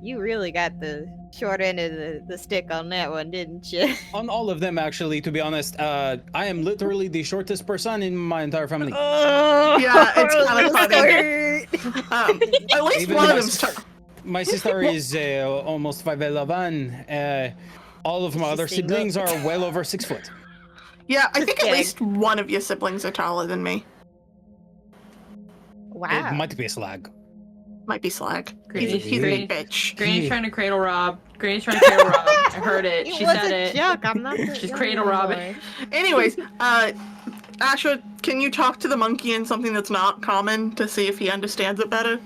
You really got the short end of the stick on that one, didn't you? On all of them, actually, to be honest, I am literally the shortest person in my entire family. Yeah, it's kind of funny. At least Even one my of them's sister, my sister is almost 5'11". All of my other siblings are well over 6 foot. Yeah, I think at kidding. least one of your siblings are taller than me. Wow. It might be a slag. Might be Slag. Granny- He's a Granny- big bitch. Granny's trying to cradle rob. Granny's trying to cradle rob. I heard it. It She was said a it. joke. I'm not the She's young cradle boy. robbing. Anyways, Asha, can you talk to the monkey in something that's not common to see if he understands it better?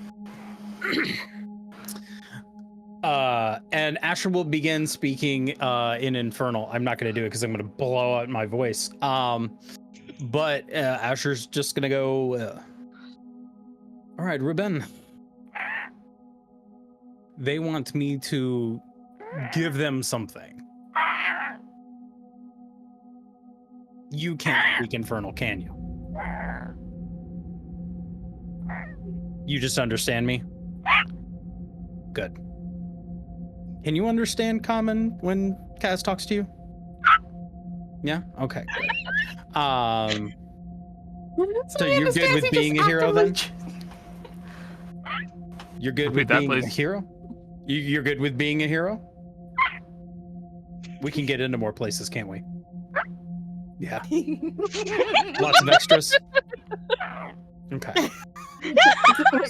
And Asher will begin speaking in Infernal. I'm not going to do it because I'm going to blow out my voice. But Asher's just going to go, all right, Ruben. They want me to give them something. You can't speak Infernal, can you? You just understand me? Good. Can you understand Common when Kaz talks to you? Yeah? Okay. Good. So you're good with being a hero then? You're good with Repeat that, being a please. hero? You're good with being a hero? We can get into more places, can't we? Yeah. Lots of extras. Okay.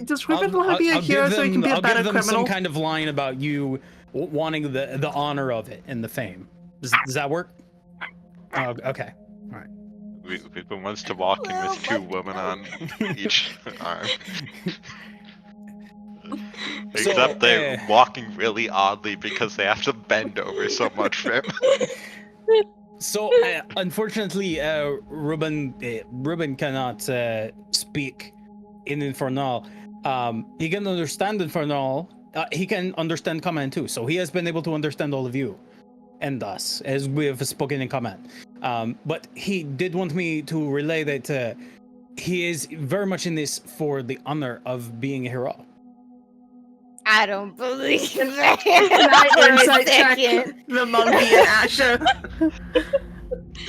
Does Ruben want to be a hero so he can be a I'll better give them criminal? some kind of line about you wanting the honor of it and the fame. Does that work? Oh, okay. All right. Ruben wants to walk in with two women on each arm. Except they're walking really oddly because they have to bend over so much for him. So, unfortunately, Ruben cannot speak in Infernal. He can understand Infernal. He can understand Command too. So he has been able to understand all of you and us as we have spoken in Command. But he did want me to relay that he is very much in this for the honor of being a hero. I don't believe that. Can I for a insight check second. the monkey and Asha?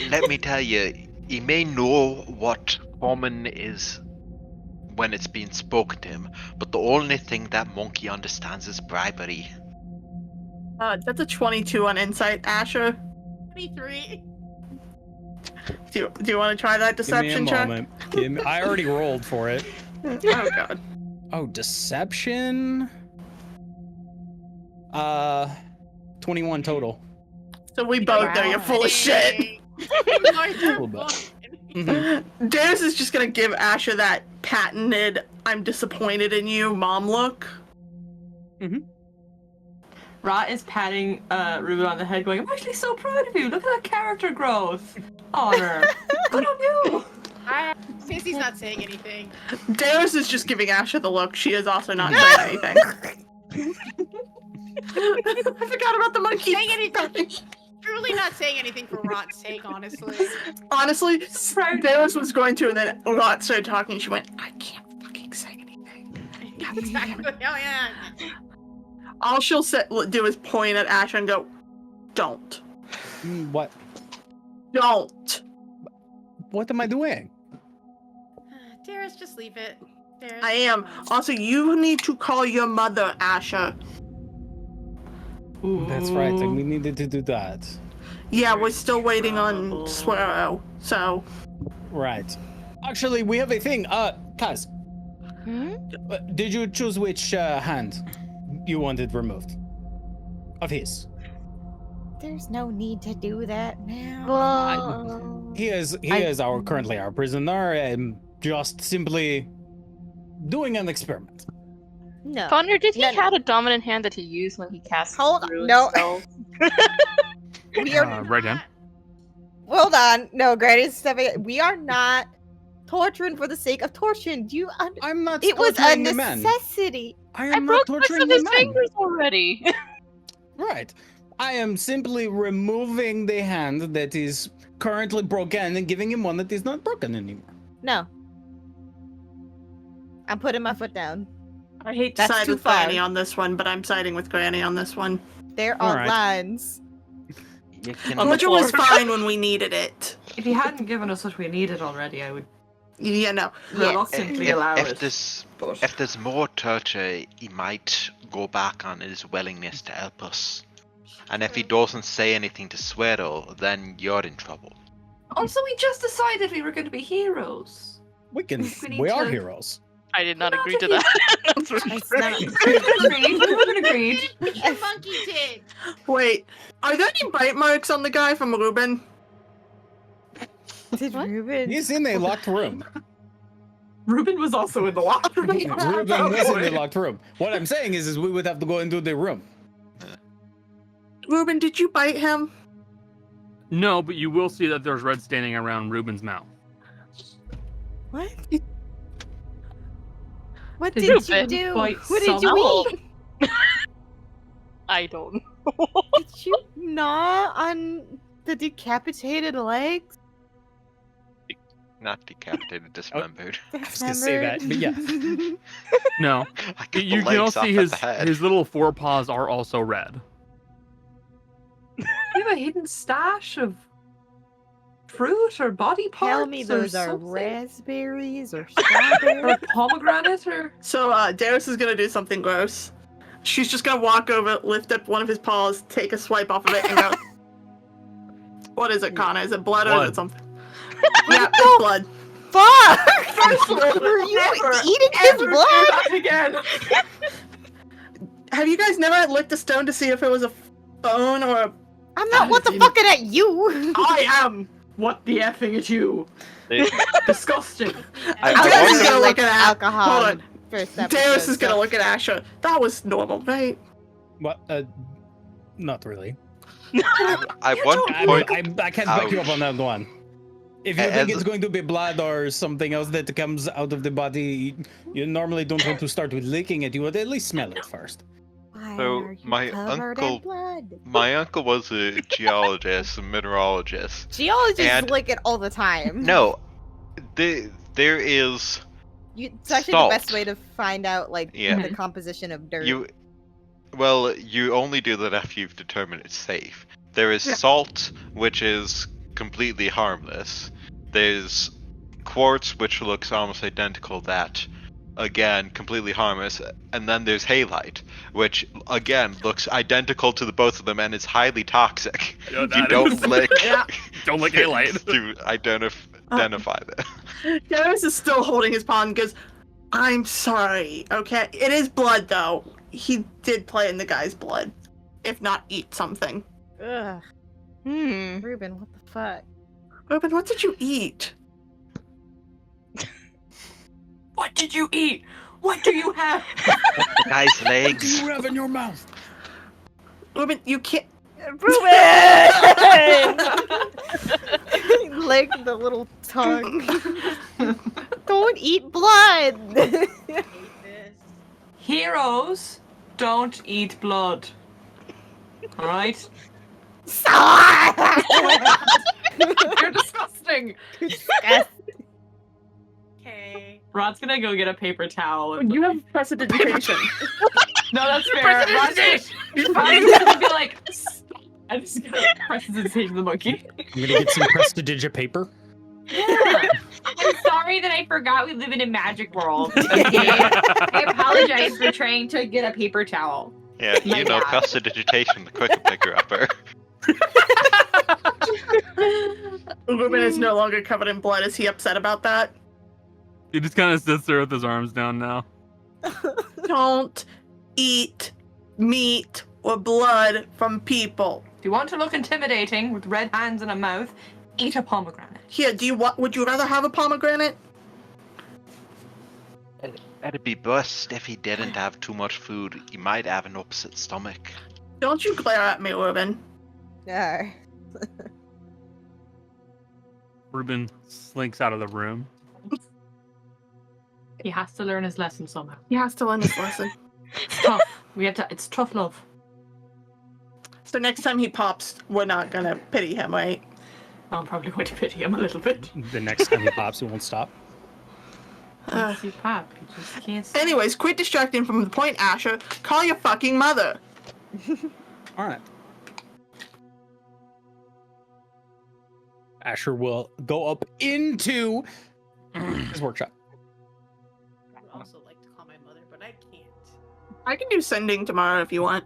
Let me tell you, he may know what common is when it's being spoken to him, but the only thing that monkey understands is bribery. That's a 22 on insight, Asha. 23. Do you want to try that deception check? I already rolled for it. Oh god. Oh, deception. 21 total. So we both know you're full of shit. little bit. Mhm. Darius is just gonna give Asha that patented "I'm disappointed in you" mom look. Rot is patting Ruben on the head, going, "I'm actually so proud of you. Look at that character growth. Honor. Good on you." Stacey's not saying anything. Darius is just giving Asha the look. She is also not saying anything. I forgot about the monkey. Saying anything. Truly not saying anything for Rot's sake, honestly. Honestly, Darius was going to, and then Rot started talking. She went, "I can't fucking say anything." Exactly. Oh yeah. All she'll do is point at Asha and go, "Don't. What? Don't." What am I doing? Darius, just leave it. Darius, I am. Also, you need to call your mother, Asha. That's right. We needed to do that. Yeah, we're still waiting on Swero, so. Right. Actually, we have a thing. Kaz. Did you choose which hand you wanted removed? Of his. There's no need to do that now. Well, He is currently our prisoner and just simply doing an experiment. No. Thunder, did he No, no. have a dominant hand that he used when he cast Hold on, ruin no. spells? We are. Right down. Hold on. No, Grady, we are not torturing for the sake of torturing. Do you I'm not It was a torturing the men. necessity. I I am broke not most torturing of the his man. fingers already. Right. I am simply removing the hand that is currently broken and giving him one that is not broken anymore. No. I'm putting my foot down. I hate to That's side too with far. Granny on this one, but I'm siding with Granny on this one. They're All on right. lines. You can On the Mojo was floor. fine when we needed it. If he hadn't given us what we needed already, I would Yeah, no. Yeah. reluctantly allow if it. if there's more torture, he might go back on his willingness to help us. And if he doesn't say anything to Sweato, then you're in trouble. Also, we just decided we were going to be heroes. We can. We need We are to- heroes. I did not Not agree if to you- that. That's for It's sure. not- Agreed. We haven't agreed. Push your monkey tit. Wait, are there any bite marks on the guy from Ruben? Did Ruben? He's in a locked room. Ruben was also in the locker room. Ruben was in the locked room. What I'm saying is we would have to go into the room. Ruben, did you bite him? No, but you will see that there's red staining around Ruben's mouth. What? What Did did you you do? bite What did you someone? eat? I don't know. Did you gnaw on the decapitated legs? Not decapitated, dismembered. I was gonna say that, but yeah. No, I cut you the can legs also off see at the head. his little forepaws are also red. We have a hidden stash of fruit or body parts. Tell me those or are something. raspberries or Or strawberries. pomegranate or So, Darius is gonna do something gross. She's just gonna walk over, lift up one of his paws, take a swipe off of it, and go. What is it, Connor? Is it blood or is Blood. it something? Yeah, it's blood. Fuck! Were you eating his ever do blood? that again. Have you guys never licked a stone to see if it was a bone or a... I'm not what the fucking at you. I am. What the effing at you? They- Disgusting. I'm I just wonder- gonna look at alcohol. Hold in on. First Darius episode, is gonna so- look at Asher. That was normal, right? What? Not really. I want to point I can't back you up on that one. If you think As- it's going to be blood or something else that comes out of the body, you normally don't want to start with licking it. You would at least smell it first. Why So, are you my covered in uncle- blood? My uncle was a geologist, a mineralogist. Geologists and- lick it all the time. No, there is It's actually Salt. the best way to find out like Yeah. the composition of dirt. you. Well, you only do that after you've determined it's safe. There is salt, which is completely harmless. There's quartz, which looks almost identical. That, again, completely harmless. And then there's halite, which again looks identical to the both of them and is highly toxic. Yeah, You that don't is- lick. Yeah. Don't lick daylight. to identify that. Darius is still holding his paw and goes, I'm sorry, okay? It is blood, though. He did play in the guy's blood. If not, eat something. Ugh, Hmm. Ruben, what the fuck? Ruben, what did you eat? What did you eat? What do you have? The guy's legs. You have in your mouth. Ruben, you can't... Ruben! Lick the little tongue. Don't eat blood. Heroes don't eat blood. Alright? Stop! You're disgusting! Okay. Rod's gonna go get a paper towel. And... You have prestidigitation. No, that's fair. Rod's gonna be like, "Stop." I'm just gonna prestidigitate the monkey. I'm gonna get some prestidigit paper. Yeah. I'm sorry that I forgot we live in a magic world. Okay? I apologize for trying to get a paper towel. Yeah, My you know, bad. prestidigitation, the quicker picker upper. Ruben is no longer covered in blood. Is he upset about that? He just kind of sits there with his arms down now. Don't eat meat or blood from people. If you want to look intimidating with red hands and a mouth, eat a pomegranate. Here, would you rather have a pomegranate? It'd be best if he didn't have too much food. He might have an upset stomach. Don't you glare at me, Ruben. Yeah. Ruben slinks out of the room. He has to learn his lesson somehow. He has to learn this lesson. It's tough. It's tough love. So next time he pops, we're not gonna pity him, right? I'm probably going to pity him a little bit. The next time he pops, he won't stop. Uh, You pop, you just can't stop. anyways, quit distracting from the point, Asher. Call your fucking mother. All right. Asher will go up into his workshop. I would also like to call my mother, but I can't. I can do sending tomorrow if you want.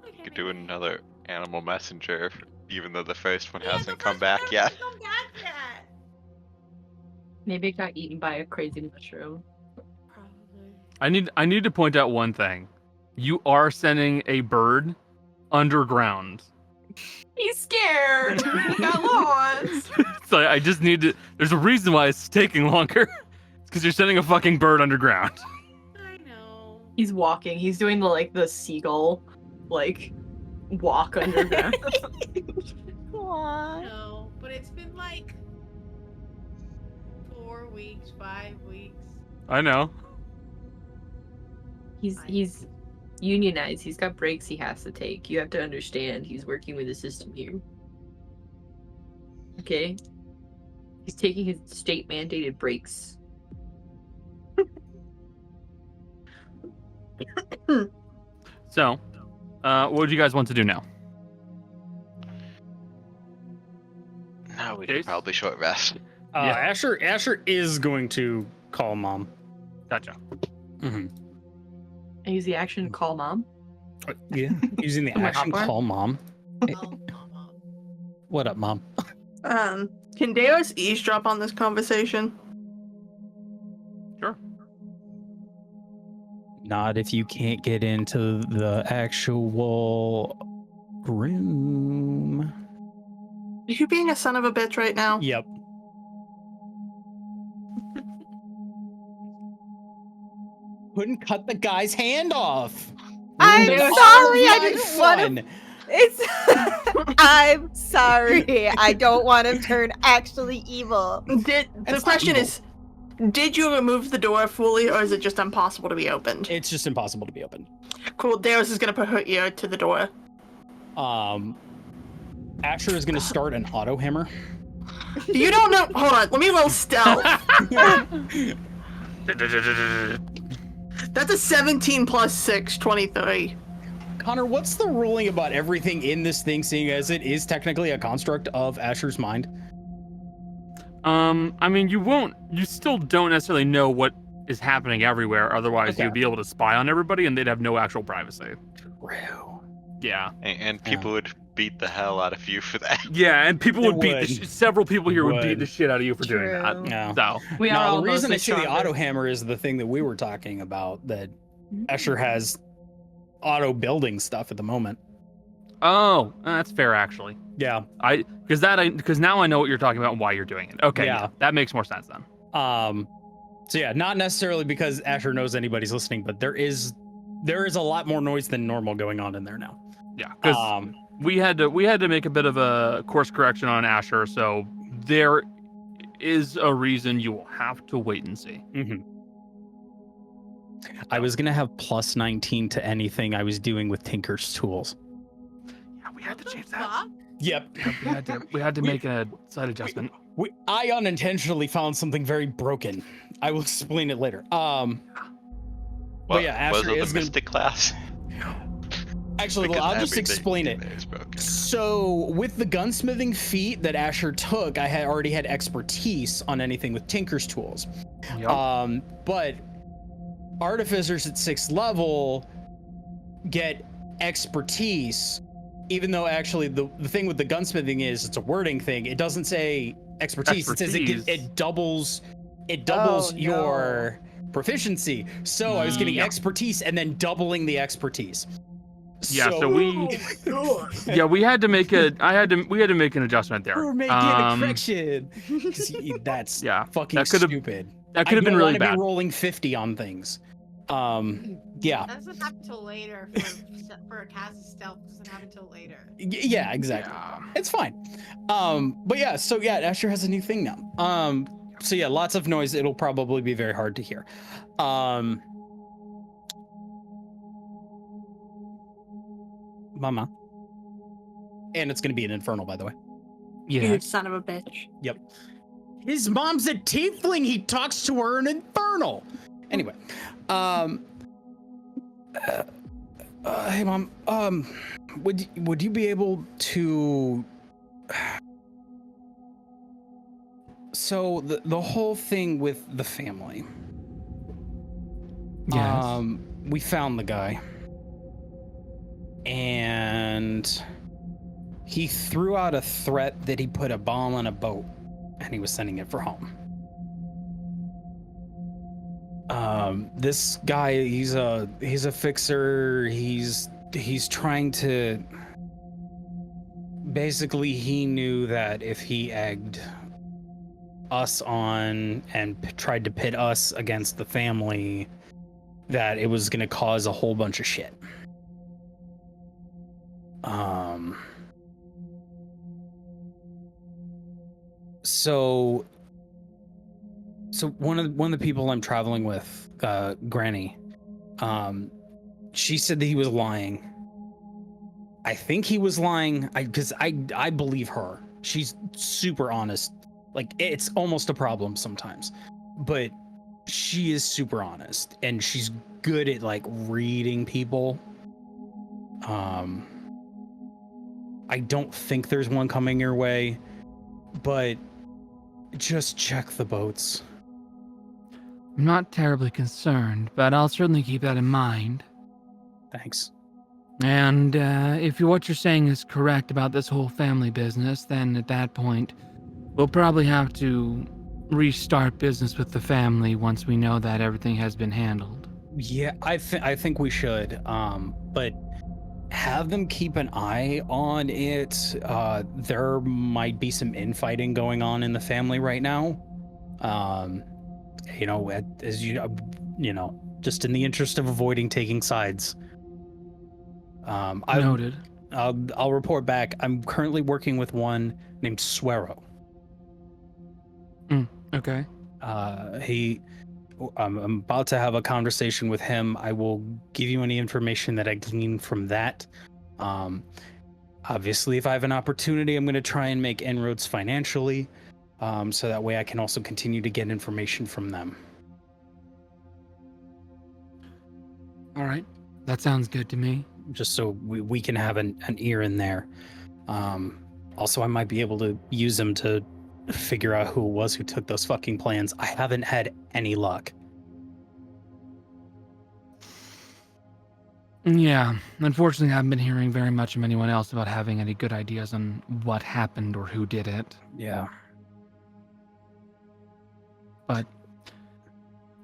Okay, Could do maybe. another animal messenger, even though the first one Yeah, hasn't the come first back one yet. hasn't come back yet. Maybe it got eaten by a crazy mushroom. Probably. I need to point out one thing. You are sending a bird underground. He's scared. He got lost. So I just need to. There's a reason why it's taking longer. It's because you're sending a fucking bird underground. I know. He's walking. He's doing the seagull, walk underground. Aw. No, but it's been like 4 weeks, 5 weeks. I know. He's unionized. He's got breaks he has to take. You have to understand. He's working with the system here. Okay. He's taking his state mandated breaks. So, what would you guys want to do now? Now we Chase? should probably short rest. Yeah. Asher is going to call mom. Gotcha. Mm-hmm. I use the action call mom. Yeah, using the Oh my action God. call mom. Oh, mama. What up, mom? Can Deos eavesdrop on this conversation? Sure. Not if you can't get into the actual room. Are you being a son of a bitch right now? Yep. Couldn't cut the guy's hand off. I'm Ruined sorry, all I of my didn't want to. Fun. It's. I'm sorry. I don't want to turn actually evil. The That's not question evil. is, did you remove the door fully, or is it just impossible to be opened? It's just impossible to be opened. Cool. Deos is gonna put her ear to the door. Asher is going to start an auto hammer. You don't know. Hold on. Let me roll stealth. That's a 17 plus 6, 23. Connor, what's the ruling about everything in this thing, seeing as it is technically a construct of Asher's mind? I mean, you still don't necessarily know what is happening everywhere. Otherwise, Okay. you'd be able to spy on everybody, and they'd have no actual privacy. True. Yeah. And people would beat the hell out of you for that. Yeah, and people They would beat would. several people here would beat Would. the shit out of you for doing True. that. Yeah. So, We are No, all the reason I mostly say the stronger. auto hammer is the thing that we were talking about, that Asher has auto building stuff at the moment. oh, that's fair actually. Yeah. Because now I know what you're talking about and why you're doing it. Okay, Yeah. that makes more sense then. So yeah, not necessarily because Asher knows anybody's listening, but there is a lot more noise than normal going on in there now. Yeah, because we had to make a bit of a course correction on Asher, so there is a reason you will have to wait and see. Mm-hmm. I was gonna have plus 19 to anything I was doing with Tinker's tools. Yeah, we had What to the change that. fuck? Yep. We had to make a slight adjustment. I unintentionally found something very broken. I will explain it later. What But yeah, was Asher it is the gonna- Mystic class? Actually, Because I'll just everything explain it. there is broken. So with the gunsmithing feat that Asher took, I had already had expertise on anything with Tinker's tools. Yep. But artificers at 6th level get expertise, even though actually the thing with the gunsmithing is it's a wording thing. It doesn't say expertise. It says Expertise. it doubles Oh, no. your proficiency. So I was getting Yep. expertise and then doubling the expertise. Yeah, so we had to make we had to make an adjustment there. We're making a correction. 'Cause that's Yeah, fucking that could've- stupid. that could have been really I bad. don't be rolling 50 on things. Yeah. That doesn't happen till later. For a cast of stealth, it doesn't happen till later. Yeah, exactly. Yeah. It's fine. But yeah, so yeah, Asher has a new thing now. So yeah, lots of noise. It'll probably be very hard to hear. Mama. And it's going to be an infernal, by the way. Yeah. You son of a bitch. Yep. His mom's a tiefling. He talks to her in infernal. Anyway, hey mom, would you be able to? So the whole thing with the family. Yes. We found the guy, and he threw out a threat that he put a bomb on a boat, and he was sending it for home. This guy, he's a fixer. He's trying to. Basically, he knew that if he egged us on and tried to pit us against the family, that it was going to cause a whole bunch of shit. So one of the people I'm traveling with, Granny, she said that he was lying. I think he was lying because I believe her. She's super honest. Like, it's almost a problem sometimes, but she is super honest and she's good at like reading people. I don't think there's one coming your way, but just check the boats. I'm not terribly concerned, but I'll certainly keep that in mind. Thanks. And if what you're saying is correct about this whole family business, then at that point, we'll probably have to restart business with the family once we know that everything has been handled. Yeah, I think we should. But have them keep an eye on it. There might be some infighting going on in the family right now. As you know, just in the interest of avoiding taking sides. Noted. I'll report back. I'm currently working with one named Swero. Okay. I'm about to have a conversation with him. I will give you any information that I glean from that. Obviously, if I have an opportunity, I'm going to try and make inroads financially, so that way I can also continue to get information from them. All right. That sounds good to me. Just so we can have an ear in there. Also, I might be able to use them to figure out who it was who took those fucking plans. I haven't had any luck. Yeah, unfortunately, I haven't been hearing very much from anyone else about having any good ideas on what happened or who did it. Yeah. But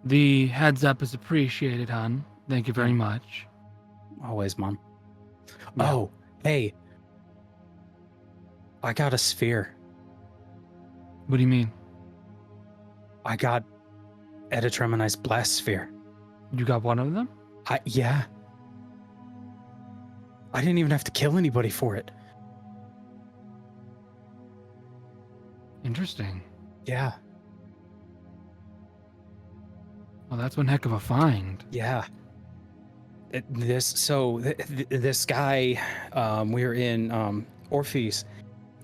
the heads up is appreciated, hon. Thank you very much. Always, Mom. Yeah. Oh, hey. I got a sphere. What do you mean? I got Editremoni's blast sphere. You got one of them? Yeah. I didn't even have to kill anybody for it. Interesting. Yeah. Well, that's one heck of a find. Yeah. This guy, we're in Orpheus,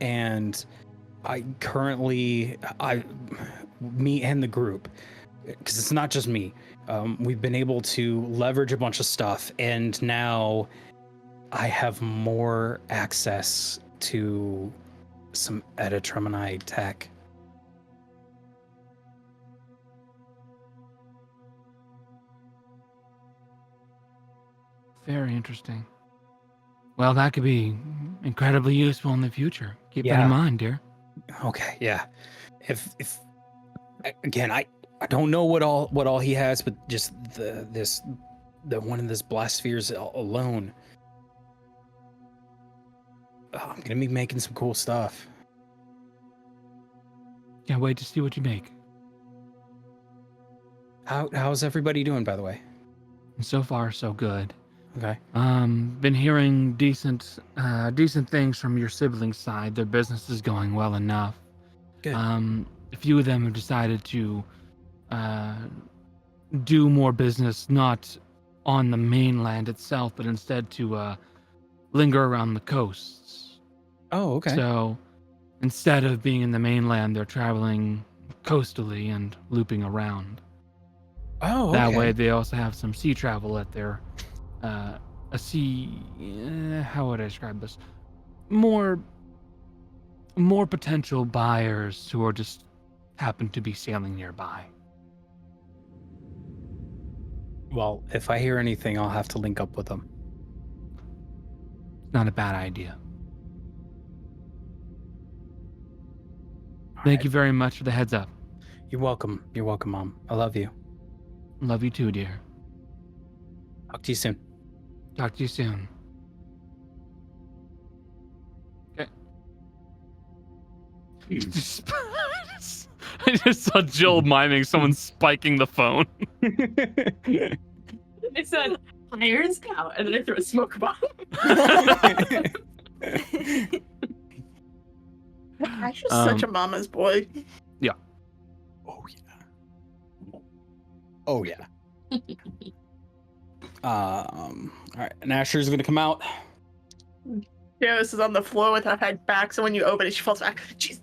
and me and the group, because it's not just me, we've been able to leverage a bunch of stuff, and now I have more access to some Editremoni tech. Very interesting. Well, that could be incredibly useful in the future. Keep that in mind, dear. Okay, yeah. If again, I don't know what all he has, but just the one in this blast spheres alone. I'm gonna be making some cool stuff. Can't wait to see what you make. How's everybody doing, by the way? So far, so good. Okay. Been hearing decent things from your siblings' side. Their business is going well enough. Good. A few of them have decided to do more business, not on the mainland itself, but instead to linger around the coasts. Oh, okay. So instead of being in the mainland, they're traveling coastally and looping around. Oh, That okay. way, they also have some sea travel at their a sea. How would I describe this? More potential buyers who are just happen to be sailing nearby. Well, if I hear anything, I'll have to link up with them. Not a bad idea. Thank you very much for the heads up. You're welcome. You're welcome, Mom. I love you. Love you too, dear. Talk to you soon. Talk to you soon. Okay. I just saw Jill miming someone spiking the phone. I said, "Iron Scout," and then I threw a smoke bomb. Ash is such a mama's boy. Yeah. Oh yeah. Oh yeah. All right, and Asher's gonna come out. Janice is on the floor with her head back, so when you open it, she falls back. Jeez.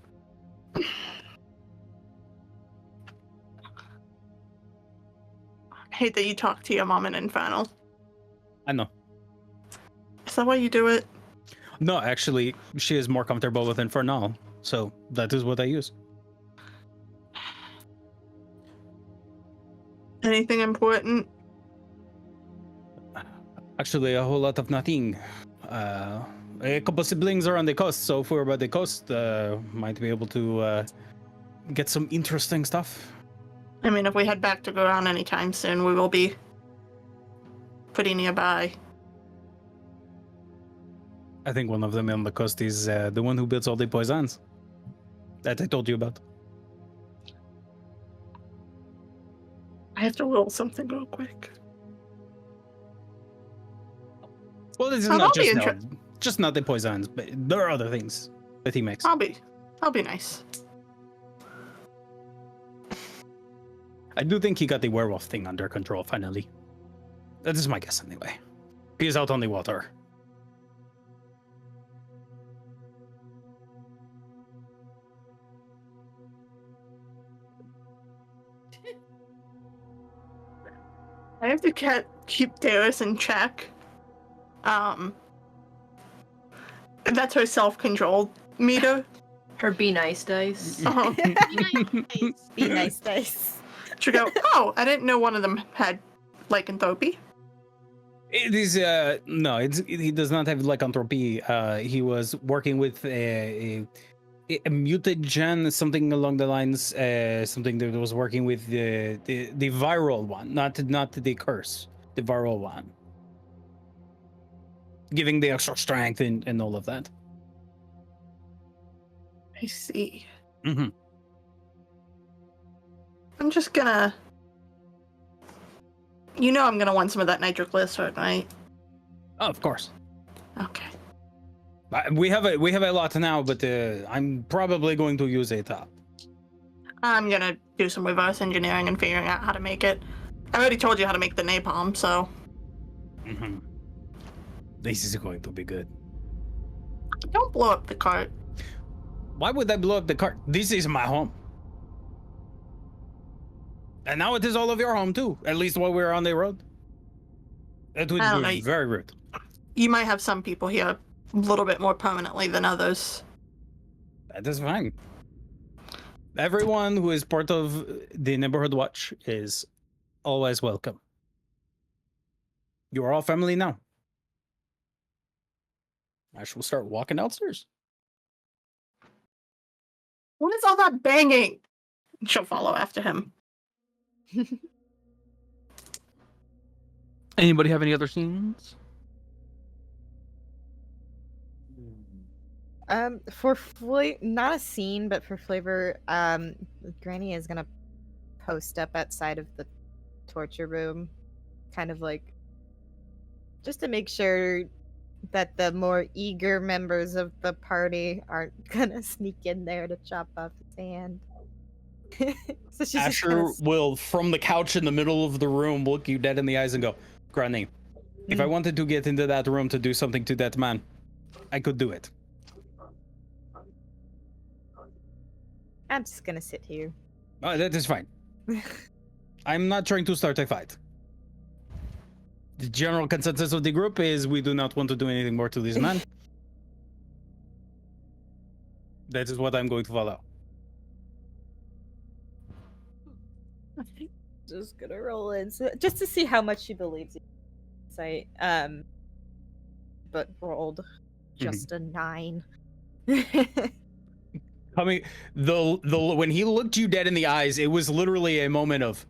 I hate that you talk to your mom in Infernal. I know. Is that why you do it? No, actually, she is more comfortable with Infernal, so that is what I use. Anything important? Actually, a whole lot of nothing. A couple siblings are on the coast, so if we're by the coast, might be able to get some interesting stuff. I mean, if we head back to go around anytime soon, we will be pretty nearby. I think one of them on the coast is the one who builds all the poisons that I told you about. I have to roll something real quick. Well, this is Oh, not that'll be just not the poisons, but there are other things that he makes. I'll be nice. I do think he got the werewolf thing under control finally. That is my guess anyway. He's out on the water. I have to keep Darius in check. That's her self-control meter. Her be nice dice. Uh-huh. Be nice, dice. She'll go, oh, I didn't know one of them had lycanthropy. It is no, he does not have lycanthropy. He was working with a mutagen, something along the lines, something that was working with the viral one, not the curse, the viral one, giving the extra strength and all of that. I see. Mm-hmm. I'm just gonna. You know, I'm gonna want some of that nitroglycerin, right? Oh, of course. Okay. We have a lot now, but I'm probably going to use it up. I'm gonna do some reverse engineering and figuring out how to make it. I already told you how to make the napalm, so. Mm-hmm. This is going to be good. Don't blow up the cart. Why would I blow up the cart? This is my home. And now it is all of your home too, at least while we're on the road. It would I don't be know. very rude. You might have some people here a little bit more permanently than others. That is fine. Everyone who is part of the neighborhood watch is always welcome. You are all family now. Ash will start walking downstairs. What is all that banging? She'll follow after him. Anybody have any other scenes? For not a scene, but for flavor, Granny is gonna post up outside of the torture room, kind of like just to make sure that the more eager members of the party aren't gonna sneak in there to chop off his hand. So she's just Asher will, from the couch in the middle of the room, look you dead in the eyes and go, Granny, If I wanted to get into that room to do something to that man, I could do it. I'm just gonna sit here. That is fine. I'm not trying to start a fight. The general consensus of the group is we do not want to do anything more to this man. That is what I'm going to follow. Just gonna roll in just to see how much she believes you. But rolled just a 9. Coming when he looked you dead in the eyes, it was literally a moment of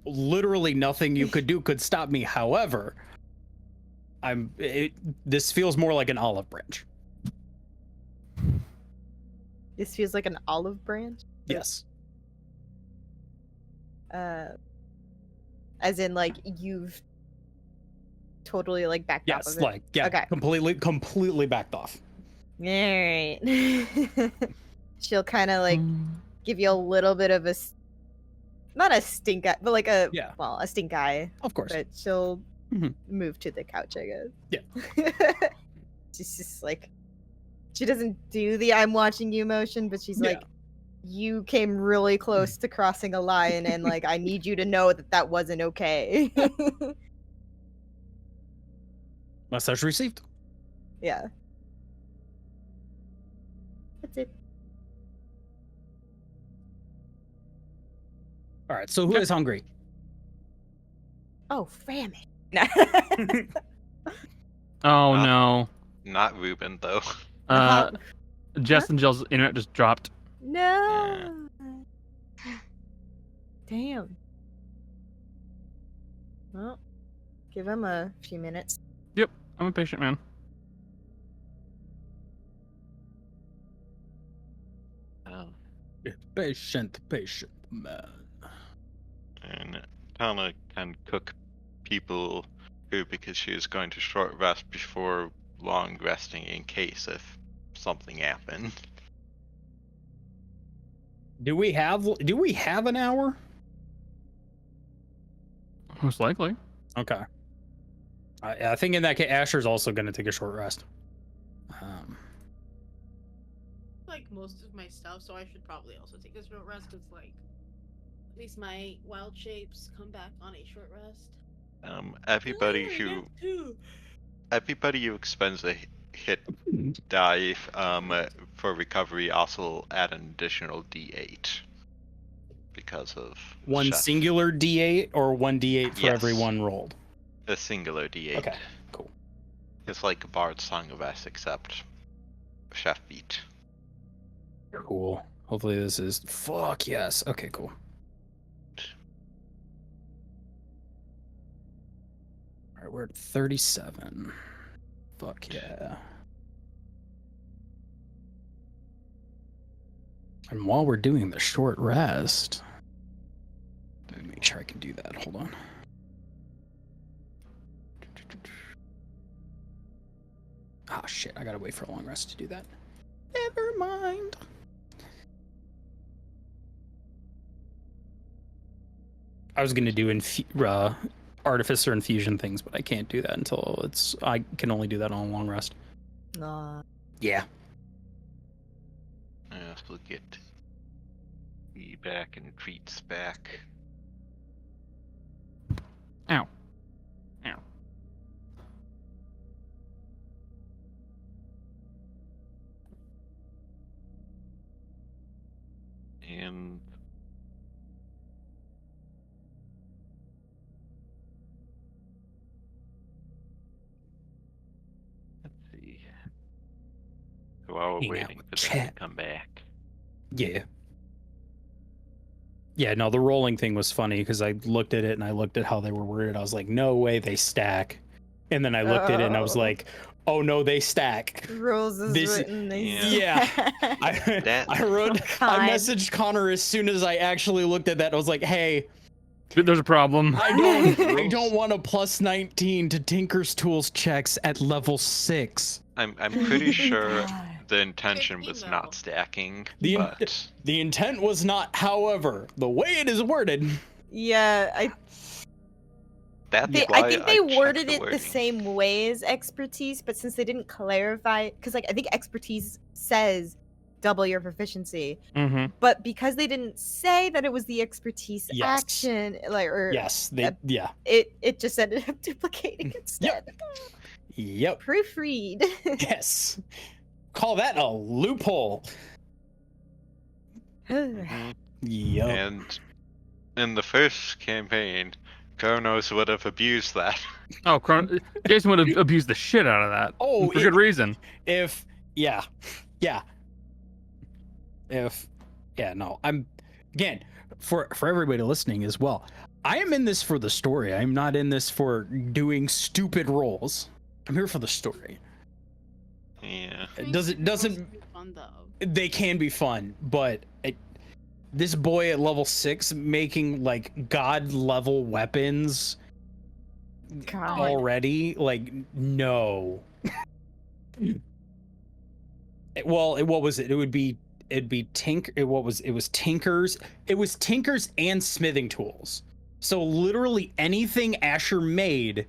literally nothing you could do could stop me. However, this feels more like an olive branch. This feels like an olive branch? Yes. As in, like, you've totally, like, backed off of it? Like, yeah, okay. completely backed off. Alright. She'll kind of, like, give you a little bit of not a stink eye, but, like, a stink eye. Of course. But she'll move to the couch, I guess. Yeah. She's just, like, she doesn't do the I'm watching you motion, but she's like, you came really close to crossing a line, and, like, I need you to know that wasn't okay. Message received. Yeah. That's it. All right, so who is hungry? Oh, famine. Oh, no. Not Ruben, though. Jess and Jill's internet just dropped. No. Damn. Well, give him a few minutes. Yep, I'm a patient man. Patient man. And Tana can cook people food because she is going to short rest before long resting in case if something happened. Do we have an hour? Most likely. Okay. I think in that case, Asher's also going to take a short rest. Like most of my stuff, so I should probably also take a short rest because, like, at least my wild shapes come back on a short rest. Everybody who expends a hit die for recovery also add an additional D8 because of one chef. Singular D8 or one D8 for every one rolled. A singular D8. Okay, cool. It's like a Bard's Song of Rest except chef beat. Cool. Hopefully this is fuck yes. Okay, cool. All right, we're at 37. Fuck yeah. And while we're doing the short rest, let me make sure I can do that. Hold on. Ah, shit. I gotta wait for a long rest to do that. Never mind. I was gonna do artificer infusion things, but I can't do that until I can only do that on a long rest. Yeah. Yes, we'll get E back and treats back. Ow. Ow. And let's see. So while we're waiting for them to come back. Yeah. Yeah, no, the rolling thing was funny because I looked at it and I looked at how they were worded. I was like, no way they stack. And then I looked at it and I was like, oh no, they stack. Rules is written. Yeah. I messaged Connor as soon as I actually looked at that. I was like, hey, there's a problem. I don't want a plus 19 to Tinker's Tools checks at level 6. I'm pretty sure the intention was not stacking, but the intent was not. However, the way it is worded, yeah, That's I why think they checked worded the it the wording. same way as expertise, but since they didn't clarify, because like I think expertise says double your proficiency, Mm-hmm. but because they didn't say that it was the expertise Yes. action, like or Yes, it just ended up duplicating instead. Yep. Proofread. Yes. Call that a loophole. Mhm. Yep. And in the first campaign, Kronos would have abused that. Oh, Jason would have abused the shit out of that. Oh, and for good reason. No, I'm again for everybody listening as well. I am in this for the story. I'm not in this for doing stupid roles. I'm here for the story. Yeah. It doesn't Be fun though. they can be fun, but this boy at level 6 making like god level weapons God. already, like, no. What was it? It'd be it was tinkers and smithing tools. So literally anything Asher made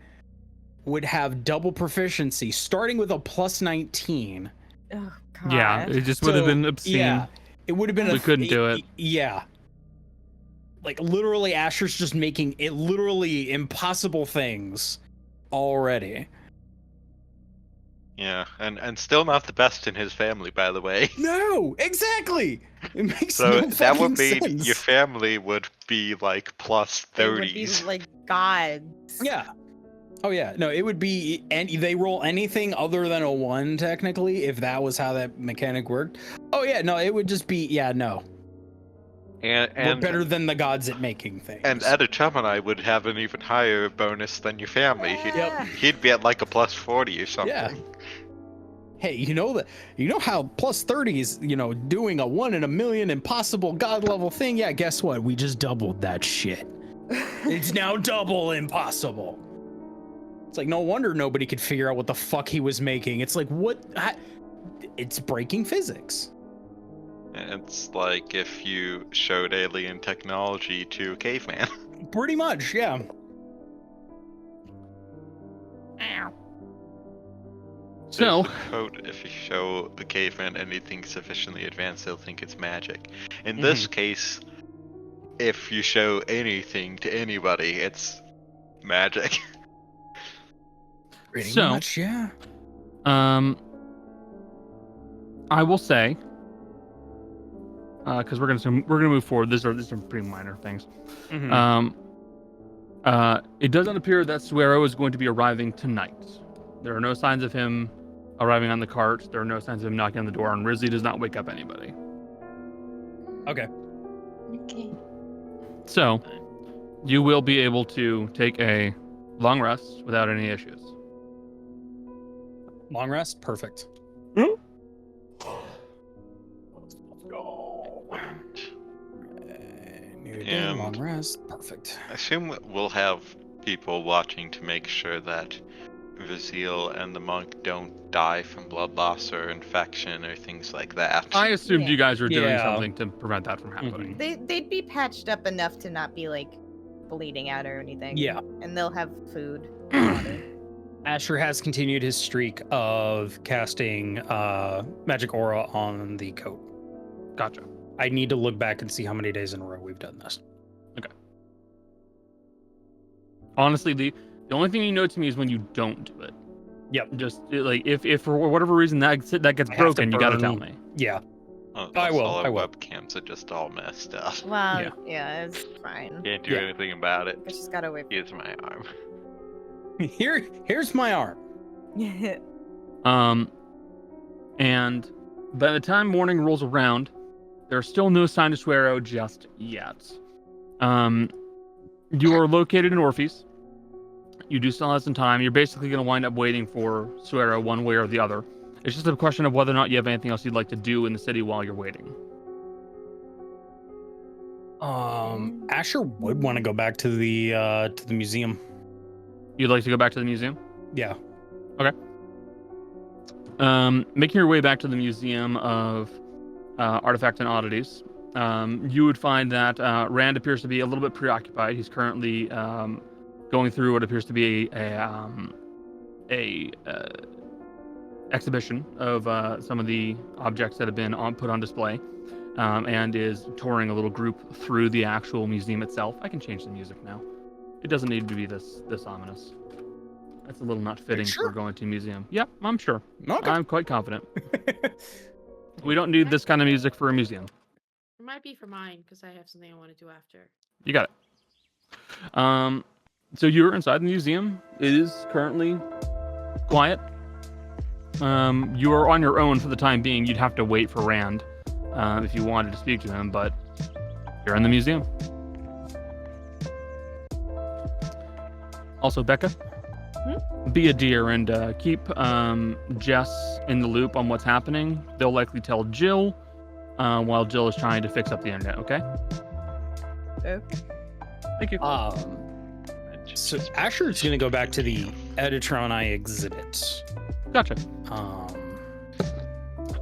would have double proficiency, starting with a plus 19. Oh God. Yeah, it just would have been obscene. Yeah, it would have been. We couldn't do it. Yeah, like literally, Asher's just making it literally impossible things already. Yeah, and still not the best in his family, by the way. No, exactly. It makes So no that would fucking mean sense. your family would be like plus They would be 30s. like gods. Yeah. Oh yeah. No, it would be, and they roll anything other than a 1 technically, if that was how that mechanic worked. Oh yeah. No, it would just be no. We're And better than the gods at making things. and Edichumani would have an even higher bonus than your family. Yeah. He'd be at like a plus 40 or something. Yeah. Hey, you know how plus 30 is, doing a 1 in a million impossible god level thing? Yeah, guess what? We just doubled that shit. It's now double impossible. It's like, no wonder nobody could figure out what the fuck he was making. It's like, what? It's breaking physics. It's like if you showed alien technology to a caveman. Pretty much, yeah. So, There's a quote, if you show a caveman anything sufficiently advanced, they'll think it's magic. In this case, if you show anything to anybody, it's magic. Pretty So- much, yeah. I will say, because we're gonna move forward. These are pretty minor things. Mhm. It doesn't appear that Suero is going to be arriving tonight. There are no signs of him arriving on the cart. There are no signs of him knocking on the door, and Rizzy does not wake up anybody. Okay. Okay. So, you will be able to take a long rest without any issues. Long rest? Perfect. New day, And- long rest. Perfect. I assume we'll have people watching to make sure that Vurzeale and the monk don't die from blood loss or infection or things like that. I assumed Yeah. you guys were doing Yeah. something to prevent that from happening. They'd be patched up enough to not be like bleeding out or anything. Yeah. And they'll have food. and water. Asher has continued his streak of casting magic aura on the coat. Gotcha. I need to look back and see how many days in a row we've done this. Honestly, the only thing you know to me is when you don't do it. Yep. Just like if for whatever reason that gets I have to broken, you gotta burn- tell me. Yeah. Oh, I will, All our I will. webcams are just all messed up. Well, yeah, it's fine. Can't do Yeah. anything about it. I just gotta wait. Here's my arm. Here's my arm. And by the time morning rolls around, there's still no sign of Suero just yet. You are located in Orpheus. You do still have some time. You're basically going to wind up waiting for Suero one way or the other. It's just a question of whether or not you have anything else you'd like to do in the city while you're waiting. Asher would want to go back to the museum. You'd like to go back to the museum? Yeah. Making your way back to the Museum of Artifacts and Oddities, you would find that Rand appears to be a little bit preoccupied. He's currently going through what appears to be a exhibition of some of the objects that have been put on display, and is touring a little group through the actual museum itself. I can change the music now. It doesn't need to be this ominous. That's a little not fitting Sure? for going to a museum. Yep, I'm sure. Okay. I'm quite confident. We don't need this kind of music for a museum. It might be for mine because I have something I want to do after. You got it. So you're inside the museum. It is currently quiet. You are on your own for the time being. You'd have to wait for Rand if you wanted to speak to him, but you're in the museum. Also, Becca, be a dear and keep Jess in the loop on what's happening. They'll likely tell Jill while Jill is trying to fix up the internet, okay? Okay. Thank you. So Asher's gonna go back to the Editroni exhibit. Gotcha.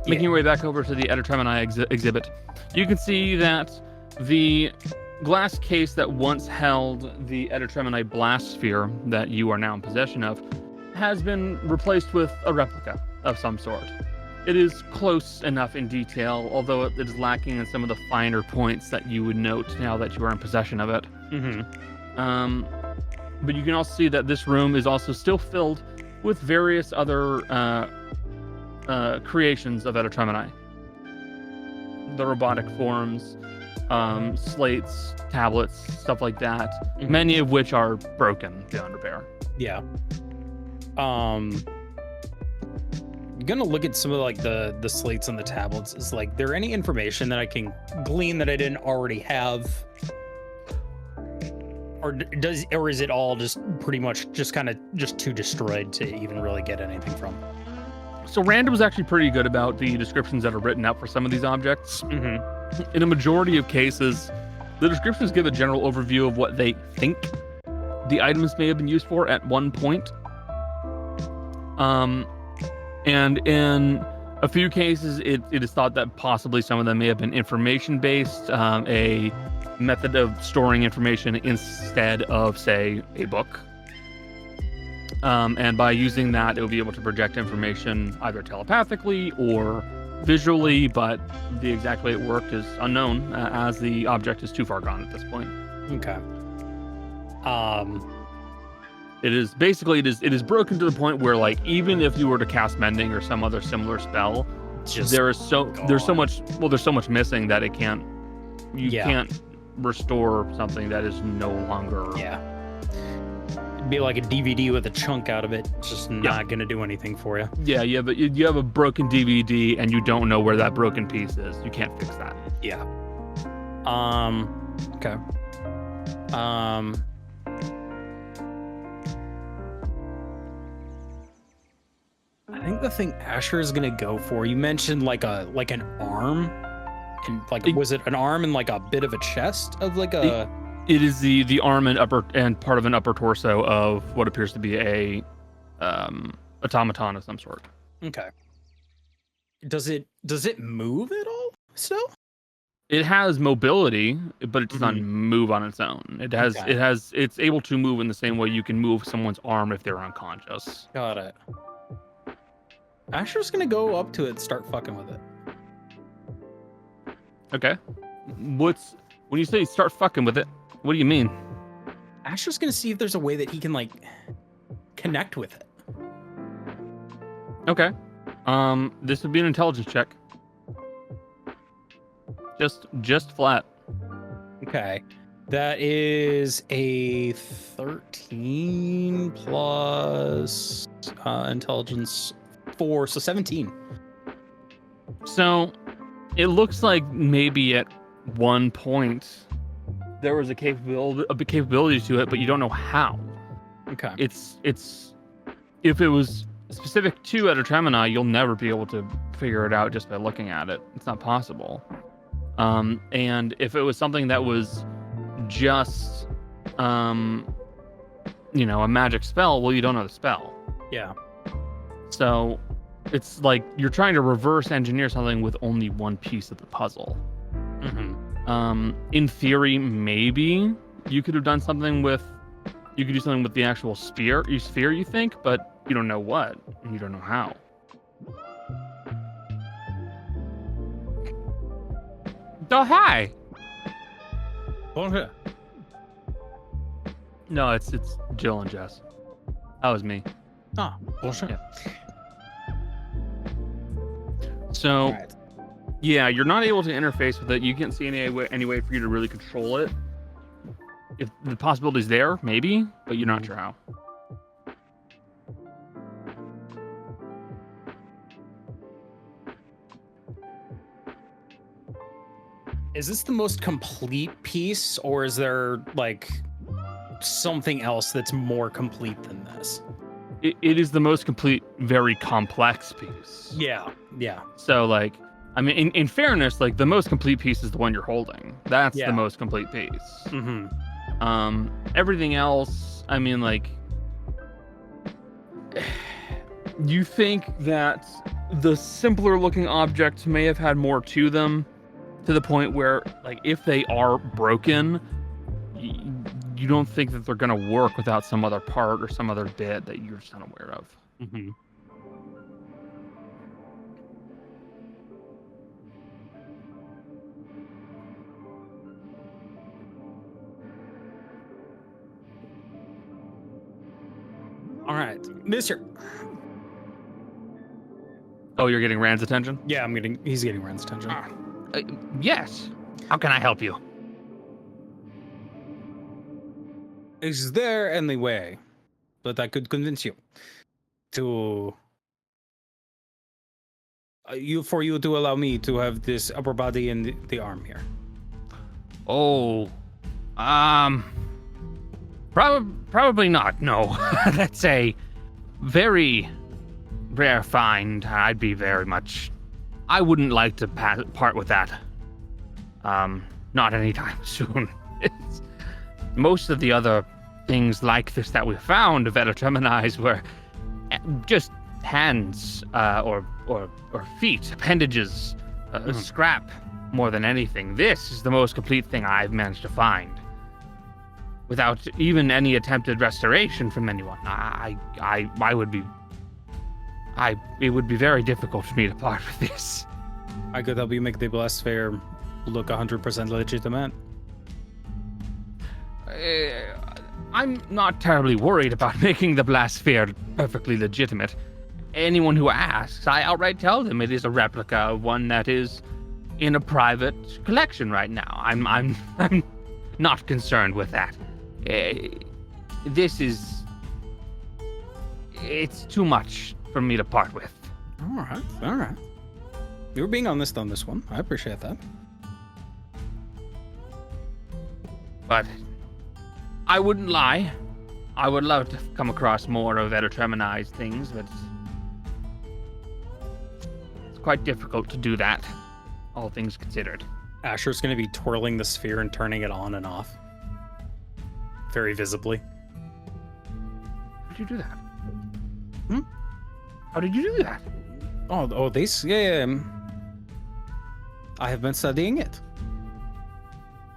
Making your way back over to the Editroni exhibit, you can see that the glass case that once held the Editroni blast sphere that you are now in possession of has been replaced with a replica of some sort. It is close enough in detail, although it is lacking in some of the finer points that you would note now that you are in possession of it. But you can also see that this room is also still filled with various other creations of Editroni. The robotic forms, slates, tablets, stuff like that. Many of which are broken beyond repair. Yeah. Gonna look at some of like the slates and the tablets. Is like there any information that I can glean that I didn't already have? Or is it all just pretty much just kind of just too destroyed to even really get anything from? So Rand was actually pretty good about the descriptions that are written up for some of these objects. In a majority of cases, the descriptions give a general overview of what they think the items may have been used for at one point. And in a few cases, it is thought that possibly some of them may have been information-based, a method of storing information instead of, say, a book. And by using that, it will be able to project information either telepathically or visually, but the exact way it worked is unknown, as the object is too far gone at this point. Okay. It is basically it is broken to the point where, like, even if you were to cast mending or some other similar spell, there's so much missing that it can't can't restore something that is no longer. It'd be like a DVD with a chunk out of it. It's just not gonna do anything for you. Yeah, but you have a broken DVD and you don't know where that broken piece is. You can't fix that. Yeah. Okay. I think the thing Asher is gonna go for, you mentioned like an arm, and like was it an arm and like a bit of a chest of like a? It is the arm and part of an upper torso of what appears to be a automaton of some sort. Okay. Does it move at all still? It has mobility, but it does not move on its own. It's able to move in the same way you can move someone's arm if they're unconscious. Got it. Asher's gonna go up to it and start fucking with it. Okay. When you say start fucking with it, what do you mean? Asher's gonna see if there's a way that he can like connect with it. Okay. This would be an intelligence check. Just flat. Okay. That is a 13 plus intelligence 4, so 17. So it looks like maybe at one point there was a capability to it, but you don't know how. Okay. It's if it was specific to Editroni, you'll never be able to figure it out just by looking at it. It's not possible. And if it was something that was just a magic spell, well, you don't know the spell. Yeah. So it's like you're trying to reverse engineer something with only one piece of the puzzle. In theory, maybe you could have done something with You could do something with the actual sphere, you think, but you don't know what, and you don't know how. Oh, hi. Bonjour. No, it's Jill and Jess. That was me. Ah, bonjour. Yeah. So, Alright. yeah, you're not able to interface with it. You can't see any way for you to really control it. If the possibility's there, maybe, but you're not sure how. Is this the most complete piece, or is there like something else that's more complete than this? It is the most complete, very complex piece. Yeah. So, like, I mean, in fairness, like, the most complete piece is the one you're holding. That's Yeah. the most complete piece. Mm-hmm. Everything else, I mean, like, you think that the simpler looking objects may have had more to them, to the point where, like, if they are broken, you don't think that they're gonna work without some other part or some other bit that you're just unaware of. Mm-hmm. All right, Mister. Oh, you're getting Rand's attention? Yeah, he's getting Ren's attention. Yes. How can I help you? Is there any way that I could convince you to for you to allow me to have this upper body and the arm here? Oh, probably not. No, that's a very rare find. I wouldn't like to part with that. Not anytime soon. Most of the other things like this that we found of Veterterminized were just hands or feet, appendages, scrap more than anything. This is the most complete thing I've managed to find, without even any attempted restoration from anyone. It would be very difficult for me to part with this. I could help you make the blast fair look 100% legitimate. I'm not terribly worried about making the Blastsphere perfectly legitimate. Anyone who asks, I outright tell them it is a replica of one that is in a private collection right now. I'm not concerned with that. It's too much for me to part with. All right. You were being honest on this one. I appreciate that. But I wouldn't lie. I would love to come across more of Veterterminized things, but it's quite difficult to do that, all things considered. Asher's going to be twirling the sphere and turning it on and off. Very visibly. How did you do that? Hmm? How did you do that? Oh, this? Yeah. I have been studying it.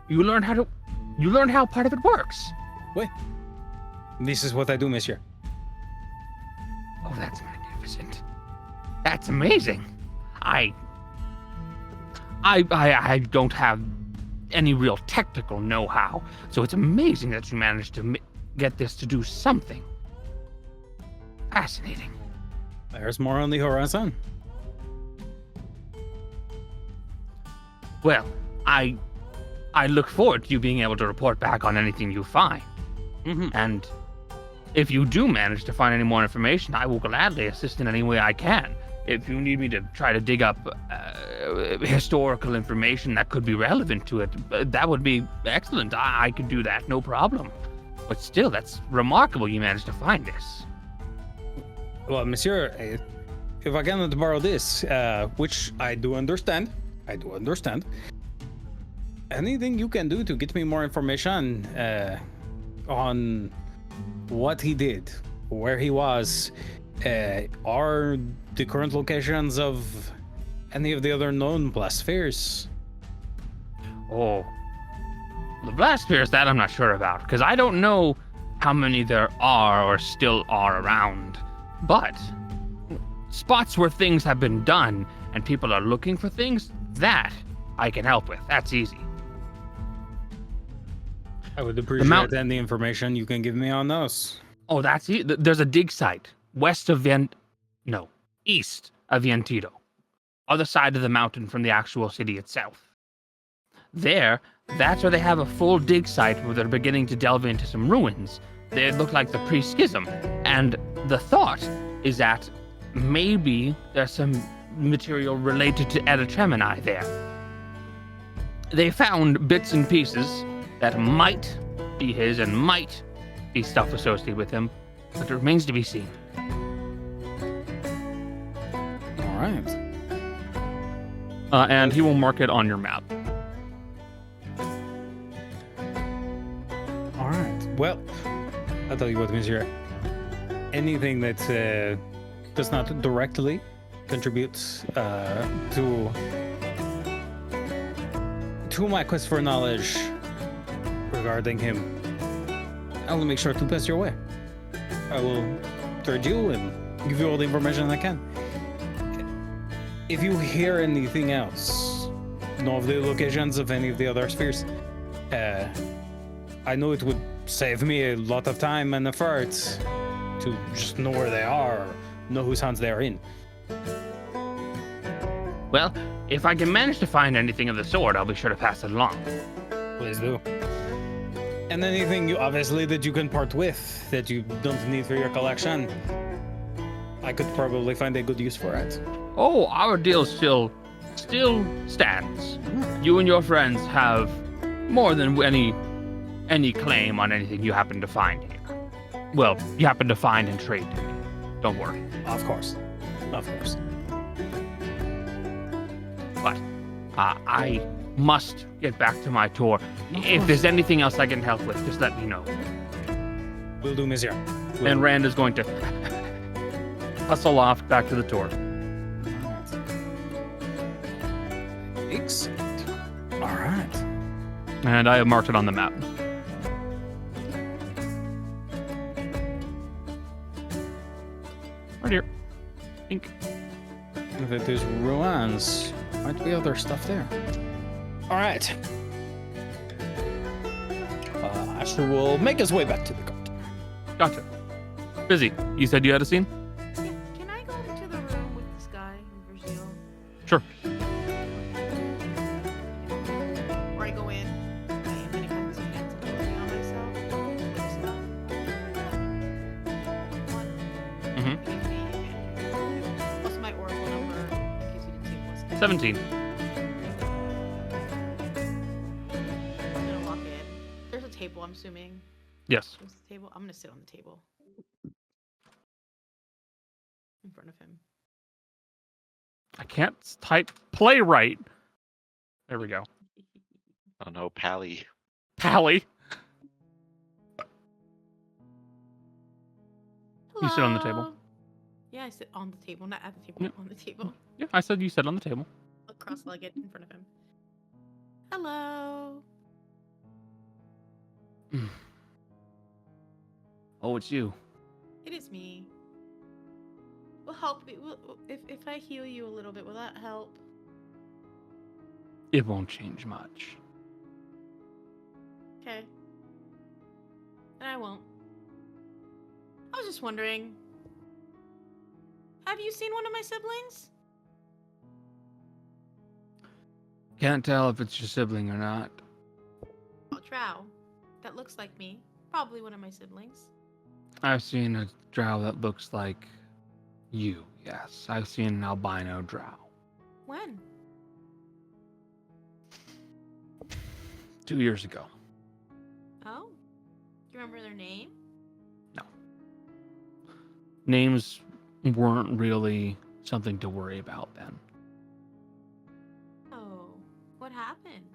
You learned how part of it works. Wait. This is what I do, monsieur. Oh, that's magnificent. That's amazing. I don't have any real technical know-how, so it's amazing that you managed to get this to do something. Fascinating. There's more on the horizon. Well, I look forward to you being able to report back on anything you find. Mm-hmm. And if you do manage to find any more information, I will gladly assist in any way I can. If you need me to try to dig up historical information that could be relevant to it, that would be excellent. I could do that, no problem. But still, that's remarkable you managed to find this. Well, monsieur, if I cannot borrow this, which I do understand, anything you can do to get me more information on what he did, where he was, are the current locations of any of the other known blastspheres? Oh, the blastspheres, that I'm not sure about, because I don't know how many there are or still are around, but spots where things have been done and people are looking for things, that I can help with. That's easy. I would appreciate any information you can give me on those. Oh, that's there's a dig site east of Vientito, other side of the mountain from the actual city itself. That's where they have a full dig site where they're beginning to delve into some ruins. They look like the pre-schism, and the thought is that maybe there's some material related to Erytremini there. They found bits and pieces that might be his and might be stuff associated with him, but it remains to be seen. All right. And he will mark it on your map. All right. Well, I'll tell you what, Monsieur. Anything that does not directly contribute to my quest for knowledge regarding him, I will make sure to pass your way. I will thread you and give you all the information I can. If you hear anything else, know of the locations of any of the other spheres, I know it would save me a lot of time and effort to just know where they are, or know whose hands they are in. Well, if I can manage to find anything of the sort, I'll be sure to pass it along. Please do. And anything that you can part with that you don't need for your collection, I could probably find a good use for it. Oh, our deal still stands. You and your friends have more than any claim on anything you happen to find here. Well, you happen to find and trade to me. Don't worry. Of course. But I must get back to my tour. If there's anything else I can help with, just let me know. Will do, monsieur. And Rand is going to hustle off back to the tour. Excellent. All right. And I have marked it on the map. Right here. Ink. If there's ruins, might be other stuff there. All right. Asher will make his way back to the cart. Gotcha. Busy. You said you had a scene? Yeah, can I go into the room with this guy in Vurzeale? Sure. Or I go in, and then it comes in and on myself. Mm-hmm. What's my oracle number in case you didn't see it was? 17. I'm gonna walk in. There's a table, I'm assuming. Yes. There's a table. I'm gonna sit on the table. In front of him. I can't type playwright. There we go. Oh no, Pally. Pally. You sit on the table. Hello? Yeah, I sit on the table, not at the table, Yep. on the table. Yeah, I said you sit on the table. Cross-legged in front of him. Hello. Oh, it's you. It is me. Will help me. If I heal you a little bit, will that help? It won't change much. Okay. And I won't. I was just wondering. Have you seen one of my siblings? Can't tell if it's your sibling or not. Oh, Drow. That looks like me. Probably one of my siblings. I've seen a drow that looks like you, yes. I've seen an albino drow. When? 2 years ago. Oh? Do you remember their name? No. Names weren't really something to worry about then. Oh. What happened?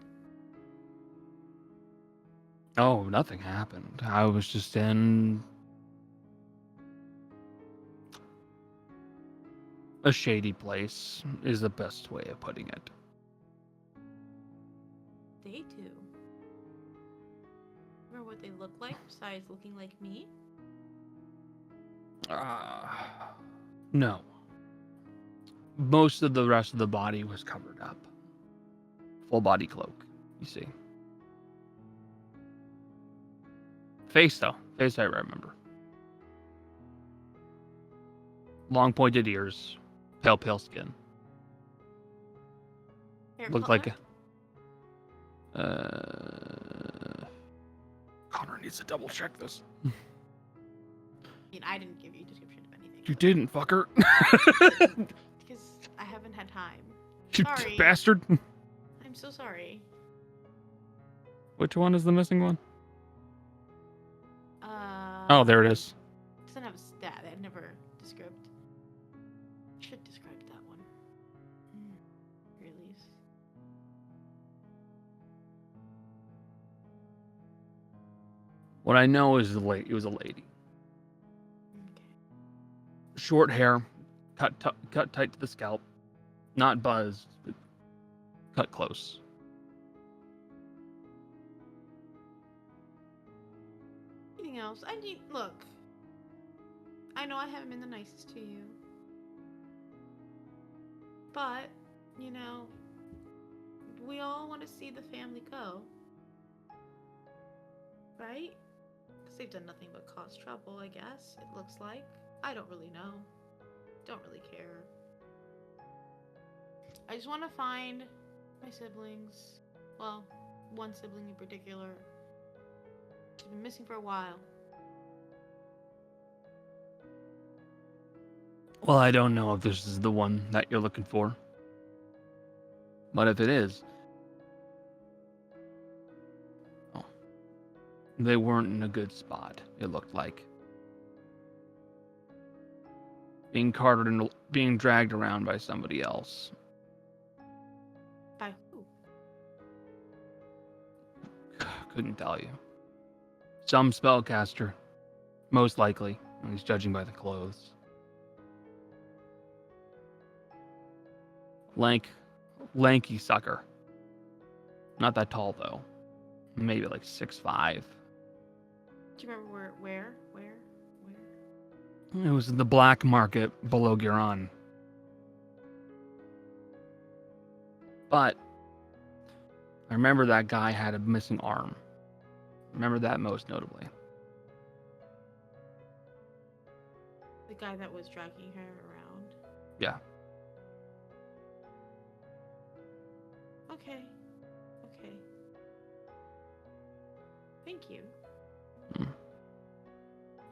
Oh, nothing happened. I was just in a shady place, is the best way of putting it. They two. Remember what they look like besides looking like me? No. Most of the rest of the body was covered up. Full body cloak, you see. Face, though. Face I remember. Long pointed ears. Pale skin. Hair Looked color? like Connor needs to double check this. I mean, I didn't give you a description of anything. You didn't, fucker. Because I haven't had time. You Sorry. bastard. I'm so sorry. Which one is the missing one? Oh, there it is. Doesn't have a stat. I never described. Should describe that one. Release. What I know is it was a lady. Okay. Short hair, cut tight to the scalp, not buzzed, but cut close. Anything else? I need look. I know I haven't been the nicest to you, but you know, we all want to see the family go, right? Because they've done nothing but cause trouble, I guess. It looks like. I don't really know. Don't really care. I just want to find my siblings. Well, one sibling in particular. She's been missing for a while. Well, I don't know if this is the one that you're looking for. But if it is, they weren't in a good spot, it looked like. Being carted and being dragged around by somebody else. By who? Couldn't tell you. Some spellcaster. Most likely. At least judging by the clothes. Lanky sucker. Not that tall, though. Maybe like 6'5". Do you remember where? It was in the black market below Giron. But I remember that guy had a missing arm. Remember that most notably. The guy that was dragging her around? Yeah. Okay. Thank you.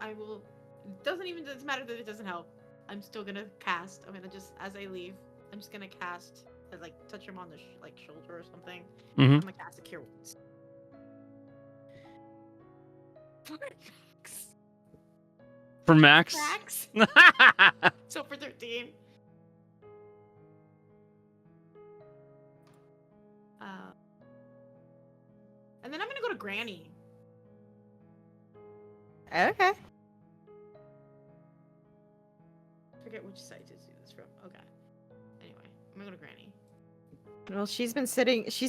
I will. It doesn't matter that it doesn't help. I'm still gonna cast. I'm gonna just, as I leave, I'm just gonna cast, like, touch him on the shoulder or something. Mm-hmm. I'm gonna cast a Cure Wounds. For Max? Max? So for 13. And then I'm gonna go to Granny. Okay. Forget which site to do this from. Okay. Anyway, I'm gonna go to Granny. Well, she's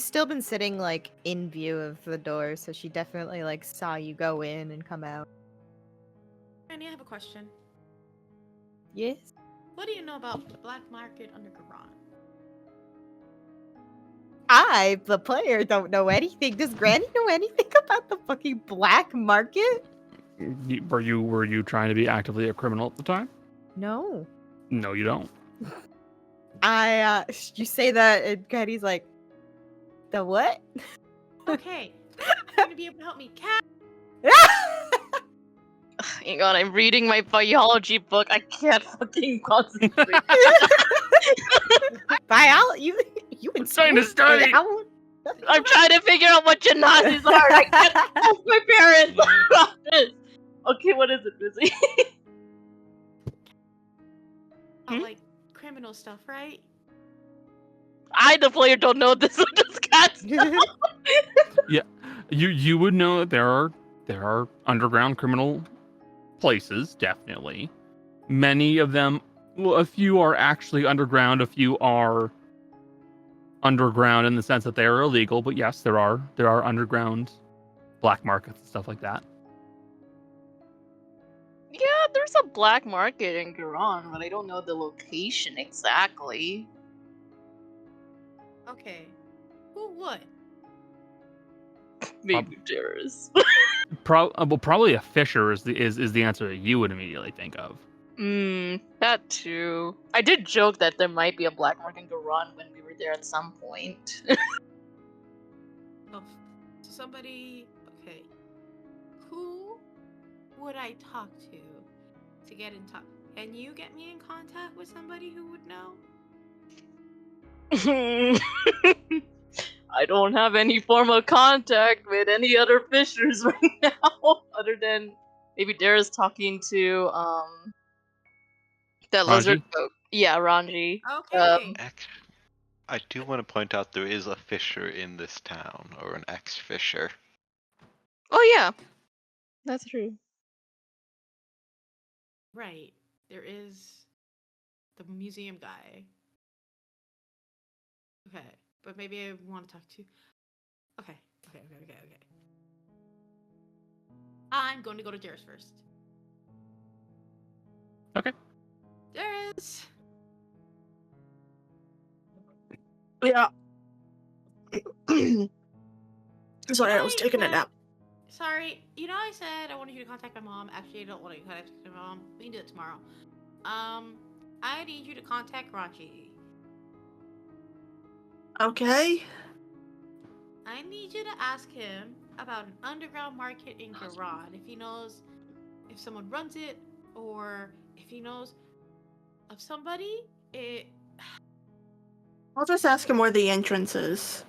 still been sitting, like, in view of the door, so she definitely, like, saw you go in and come out. Granny, I have a question. Yes? What do you know about the black market under Garon? I, the player, don't know anything. Does Granny know anything about the fucking black market? Were you trying to be actively a criminal at the time? No. No, you don't. You say that, and Granny's like, the what? Okay. You're gonna be able to help me. Cat! Hang on, I'm reading my biology book. I can't fucking concentrate. You been trying to study. I'm trying to figure out what genazis are. I can't ask my parents about this. Okay, what is it, Busy? Like criminal stuff, right? I, the player, don't know this. I'm just cats. Yeah, you would know that there are underground criminal places, definitely. Many of them, well, a few are actually underground, a few are underground in the sense that they are illegal, but yes, there are underground black markets and stuff like that. Yeah, there's a black market in Garon, but I don't know the location exactly. Okay. Who would? Maybe Darius. Probably a fisher is the answer that you would immediately think of. That too. I did joke that there might be a black market in Garon when we were there at some point. Oh, so somebody. Okay. Who would I talk to get in touch? Can you get me in contact with somebody who would know? I don't have any form of contact with any other fishers right now, other than maybe Dara's talking to that lizard Ranji? folk. Yeah, Ranji. Okay. I do want to point out there is a fisher in this town, or an ex-fisher. Oh yeah, that's true. Right. There is the museum guy. Okay. But maybe I want to talk to. Okay. I'm going to go to Darius first. Okay. Darius! Yeah. Sorry, I was taking a nap. Sorry, I said I wanted you to contact my mom. Actually, I don't want you to contact my mom. We can do it tomorrow. I need you to contact Rachi. Okay. I need you to ask him about an underground market in Garon. If he knows if someone runs it, or if he knows of somebody. I'll just ask him where the entrance is.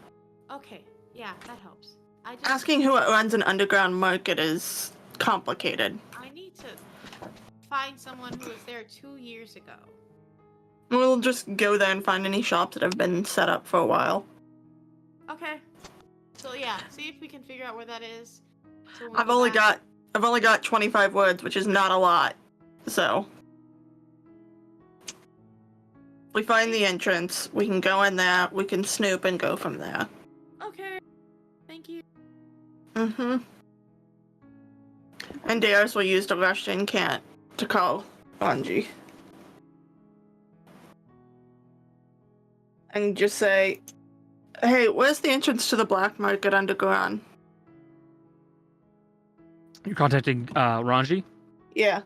Okay, yeah, that helps. Asking who runs an underground market is complicated. I need to find someone who was there 2 years ago. We'll just go there and find any shops that have been set up for a while. Okay. So yeah, see if we can figure out where that is. So when we I've go only back- got 25 words, which is not a lot. So if we find the entrance, we can go in there, we can snoop and go from there. Okay. Thank you. Mm-hmm. And Darius will use the Russian cant to call Anji. And just say, hey, where's the entrance to the black market underground? You're contacting Ranji? Yeah.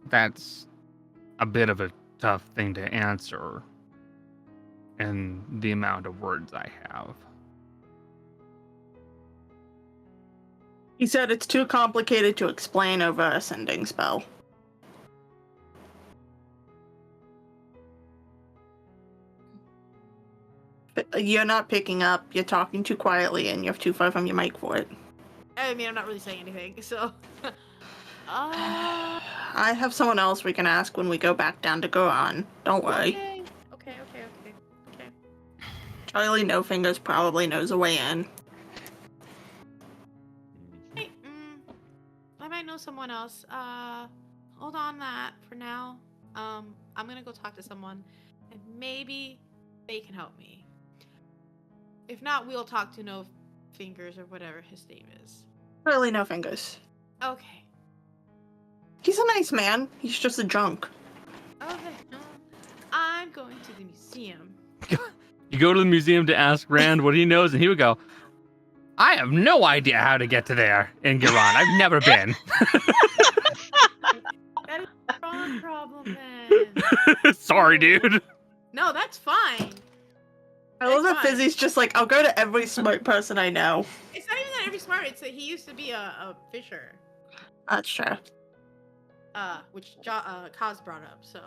That's a bit of a tough thing to answer in the amount of words I have. He said it's too complicated to explain over a sending spell. You're not picking up, you're talking too quietly, and you're too far from your mic for it. I mean, I'm not really saying anything, so. I have someone else we can ask when we go back down to Goron. Don't worry. Okay. Charlie No Fingers probably knows a way in. Hey, I might know someone else. Hold on that for now. I'm gonna go talk to someone, and maybe they can help me. If not, we'll talk to No Fingers or whatever his name is. Charlie No Fingers. Okay. He's a nice man. He's just a drunk. Okay. I'm going to the museum. You go to the museum to ask Rand what he knows, and he would go, I have no idea how to get to there in Garon. I've never been. That is the wrong problem then. Sorry, dude. No, that's fine. I love that That's fine. Fizzy's just like, I'll go to every smart person I know. It's not even that every smart. It's that he used to be a fisher. That's true. Which Kaz brought up. So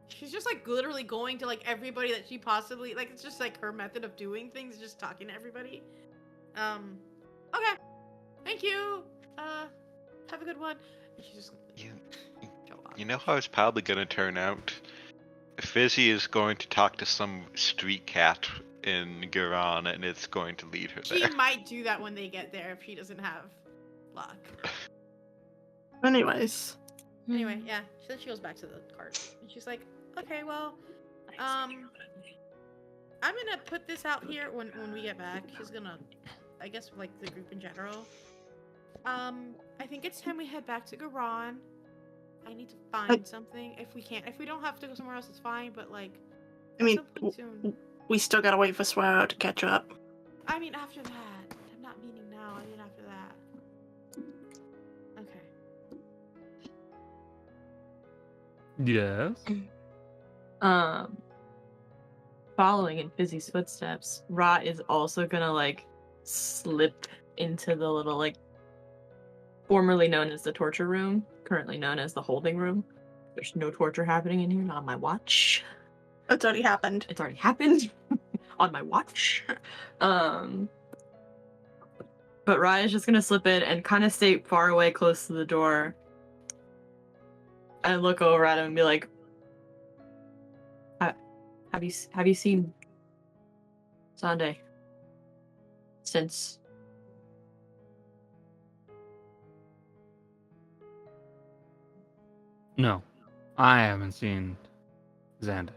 she's just like literally going to like everybody that she possibly like. It's just like her method of doing things, just talking to everybody. Okay. Thank you. Have a good one. And she's just. You know how it's probably going to turn out? Fizzy is going to talk to some street cat in Garon, and it's going to lead her She there. might do that when they get there if she doesn't have luck. Anyways. Anyway, yeah. Then she goes back to the cart, and she's like, "Okay, well, I'm gonna put this out here when we get back. She's gonna, I guess, like the group in general. I think it's time we head back to Garan. I need to find something if we can't. If we don't have to go somewhere else, it's fine. But like, I mean, some point soon. we still gotta wait for Swear to catch up. I mean, after that. I'm not meaning now. I mean after that. Okay. Yes. Following in Fizzy's footsteps, Ra is also gonna like slip into the little like formerly known as the torture room, currently known as the holding room. There's no torture happening in here, not on my watch. It's already happened. It's already happened on my watch. But Ra is just gonna slip in and kind of stay far away, close to the door, and look over at him and be like, Have you seen Sunday since? No, I haven't seen Xanda.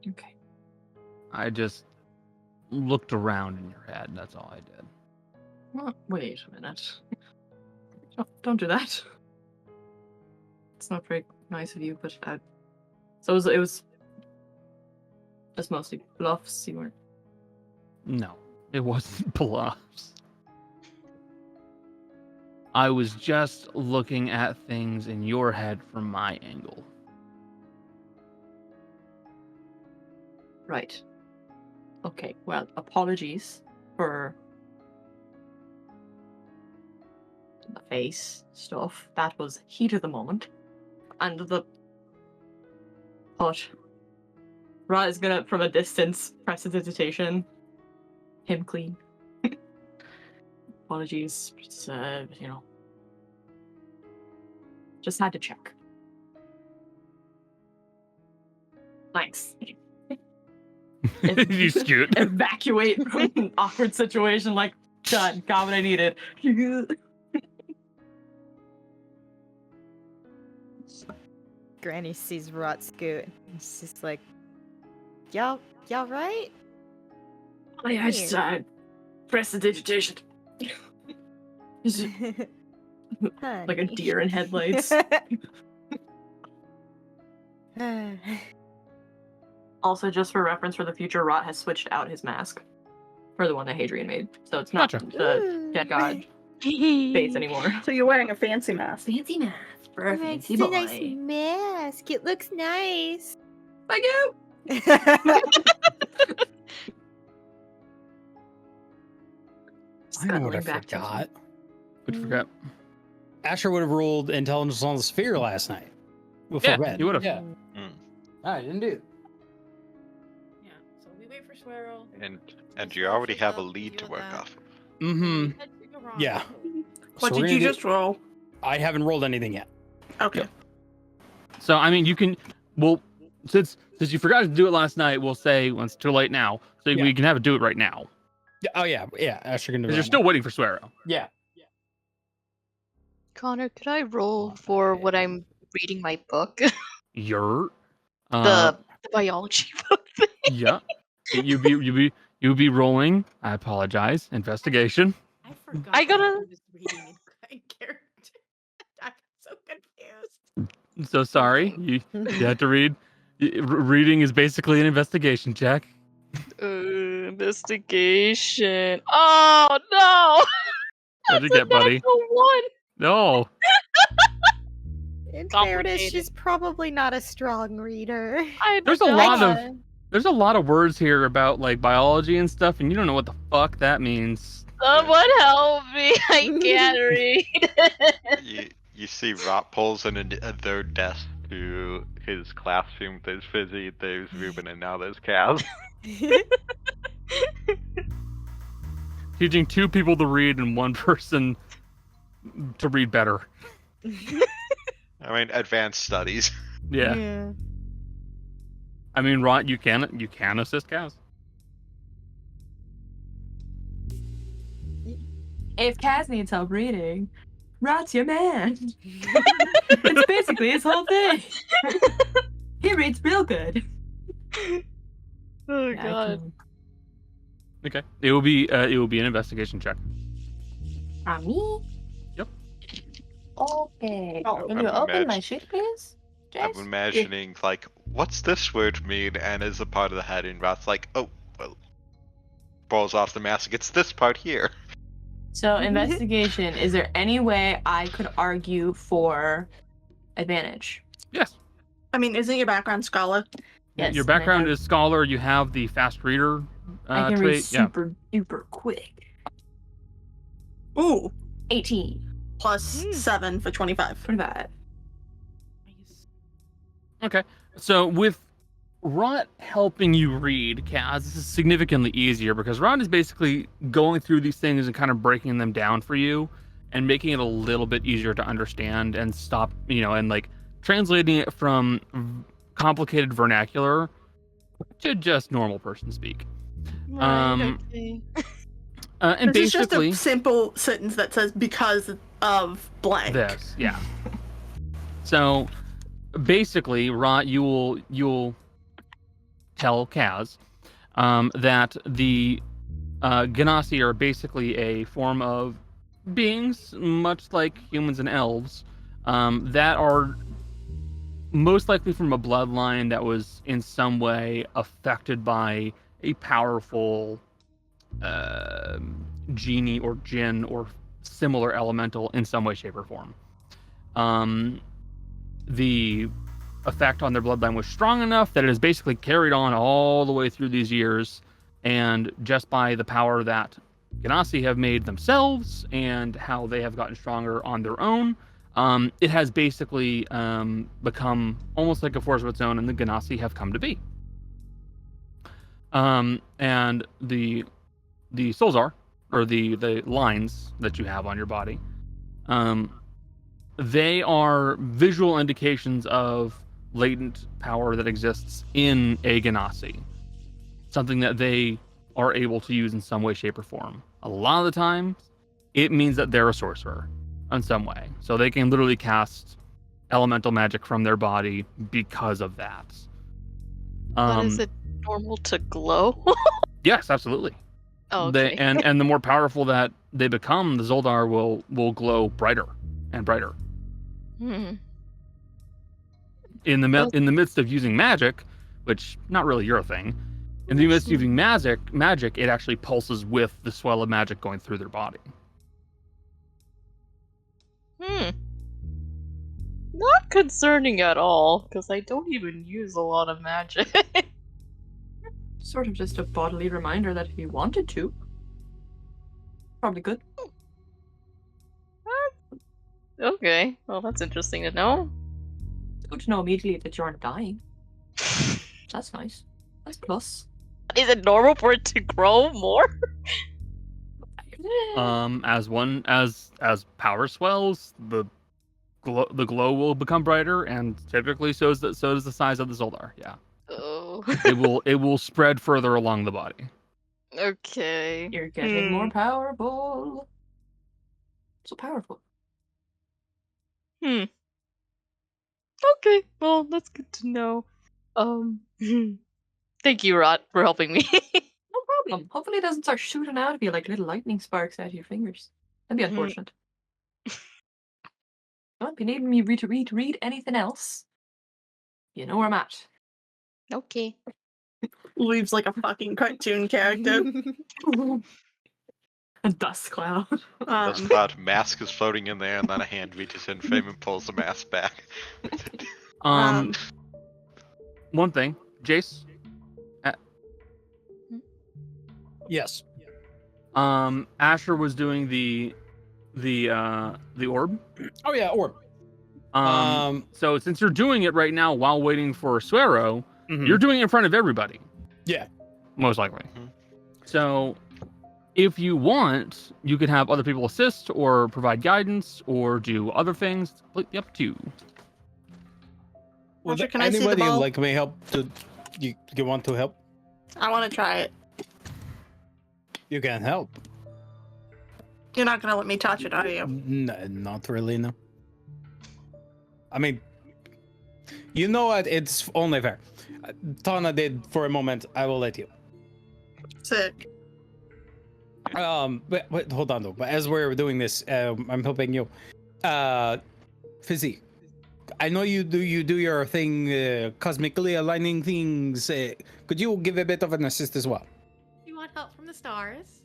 Okay. I just looked around in your head. That's all I did. Well, wait a minute. Don't do that. It's not very nice of you, but so it was just mostly bluffs. You weren't. No, it wasn't bluffs. I was just looking at things in your head from my angle. Right. Okay, well, apologies for the face stuff. That was heat of the moment. And but Ra is gonna, from a distance, press hesitation. Him clean. Apologies, just had to check. Thanks. You scoot. Evacuate from an awkward situation, like, done, got what I needed. Granny sees Rot scoot. It's just like, y'all right? Oh, yeah, I just press the digitation. Like a deer in headlights. Also, just for reference for the future, Rot has switched out his mask for the one that Hadrian made. So it's not Gotcha. the Jet God face anymore. So you're wearing a fancy mask. Fancy mask for a fancy It's a boy. nice mask. It looks nice. Thank you! I know what I Scuttling back to forgot. What'd you forget? Asher would have rolled intelligence on the sphere last night. Before Yeah, bed. he would have. Yeah. I didn't do it. Yeah. So we wait for Swirl. And you already have a lead to work off of. Mm-hmm. Yeah. What So we're did you gonna just roll? I haven't rolled anything yet. Okay. So I mean, you can. Well, since you forgot to do it last night, we'll say well, it's too late now, so Yeah. we can have it do it right now. Yeah, oh yeah, Asher can do it. Because you're still waiting for Swero. Yeah. Connor, could I roll for what I'm reading my book? You're. The biology book thing. Yeah. You be rolling. I apologize. Investigation. I forgot. I gotta- I was reading in character. I'm so confused. I'm so sorry. You have to read. Reading is basically an investigation check. Investigation. Oh no! What'd you get, buddy? Natural one. No. In fairness, Complicated. she's probably not a strong reader. There's a lot of words here about like biology and stuff, and you don't know what the fuck that means. Someone help me! I can't read. You see Rot pulls in a third desk to his classroom. There's Fizzy, there's Ruben, and now there's Kaz. Teaching 2 people to read and 1 person to read better. I mean, advanced studies. Yeah. I mean, Rot, you can assist Kaz. If Kaz needs help reading, Rot's your man. It's basically his whole thing. He reads real good. Oh Yeah, I god. can- Okay. It will be an investigation check. Me? Yep. Okay. Oh, Can you I'm open my imagine- sheet, please? I'm Jace? imagining, like, what's this word mean? And as a part of the head, and Roth's like, oh, well, pulls off the mask. It's this part here. So, investigation. Is there any way I could argue for advantage? Yes. I mean, isn't your background scholar? Yes. Your and I background have- is scholar. You have the fast reader I can trait. read super duper quick. Ooh, 18. plus 7 for 25. 25. Okay. So with Rot helping you read, Kaz, this is significantly easier because Rot is basically going through these things and kind of breaking them down for you and making it a little bit easier to understand and stop, and like translating it from complicated vernacular to just normal person speak. Right, okay. And This is just basically a simple sentence that says because of blank. this, yeah. So basically, Rot, you'll tell Kaz that the Ganassi are basically a form of beings, much like humans and elves, that are most likely from a bloodline that was in some way affected by a powerful genie or djinn or similar elemental in some way, shape, or form. The effect on their bloodline was strong enough that it has basically carried on all the way through these years, and just by the power that Ganassi have made themselves and how they have gotten stronger on their own, it has basically become almost like a force of its own, and the Ganassi have come to be. And the Solzar, or the lines that you have on your body, they are visual indications of latent power that exists in a Ganassi. Something that they are able to use in some way, shape, or form. A lot of the time, it means that they're a sorcerer in some way. So they can literally cast elemental magic from their body because of that. But is it normal to glow? Yes, absolutely. Oh, okay. And the more powerful that they become, the Zoldar will glow brighter and brighter. Hmm. In the midst of using magic, which not really your thing, in the midst of using magic, it actually pulses with the swell of magic going through their body. Not concerning at all, because I don't even use a lot of magic. Sort of just a bodily reminder that if you wanted to, probably good. Okay, well that's interesting to know. It's good to know immediately that you aren't dying. That's nice. That's plus. Is it normal for it to grow more? As power swells, the glow will become brighter, and typically so does the size of the Zoldar. Yeah. Oh. it will spread further along the body. Okay. You're getting more powerful. So powerful. Okay, well that's good to know. Thank you, Rot, for helping me. No problem. Hopefully it doesn't start shooting out of you like little lightning sparks out of your fingers. That'd be unfortunate. Well, if you need me to read anything else, you know where I'm at. Okay. Leaves like a fucking cartoon character. A dust cloud. This cloud mask is floating in there, and then a hand reaches in frame and pulls the mask back. One thing, Jace. Yes. Asher was doing the orb. Oh yeah, orb. So since you're doing it right now while waiting for Suero, Mhm. you're doing it in front of everybody. Yeah. Most likely. Mhm. So if you want, you could have other people assist or provide guidance or do other things. It's completely up to you. Well, Roger, can I see the anybody ball? like may help to you want to help? I want to try it. You can help. You're not gonna let me touch it, are you? No, not really, no. I mean, You know what? It's only fair. Tana did for a moment. I will let you. Sick. But hold on though. But as we're doing this, I'm helping you. Fizzy, I know you do your thing, cosmically aligning things. Could you give a bit of an assist as well? You want help from the stars?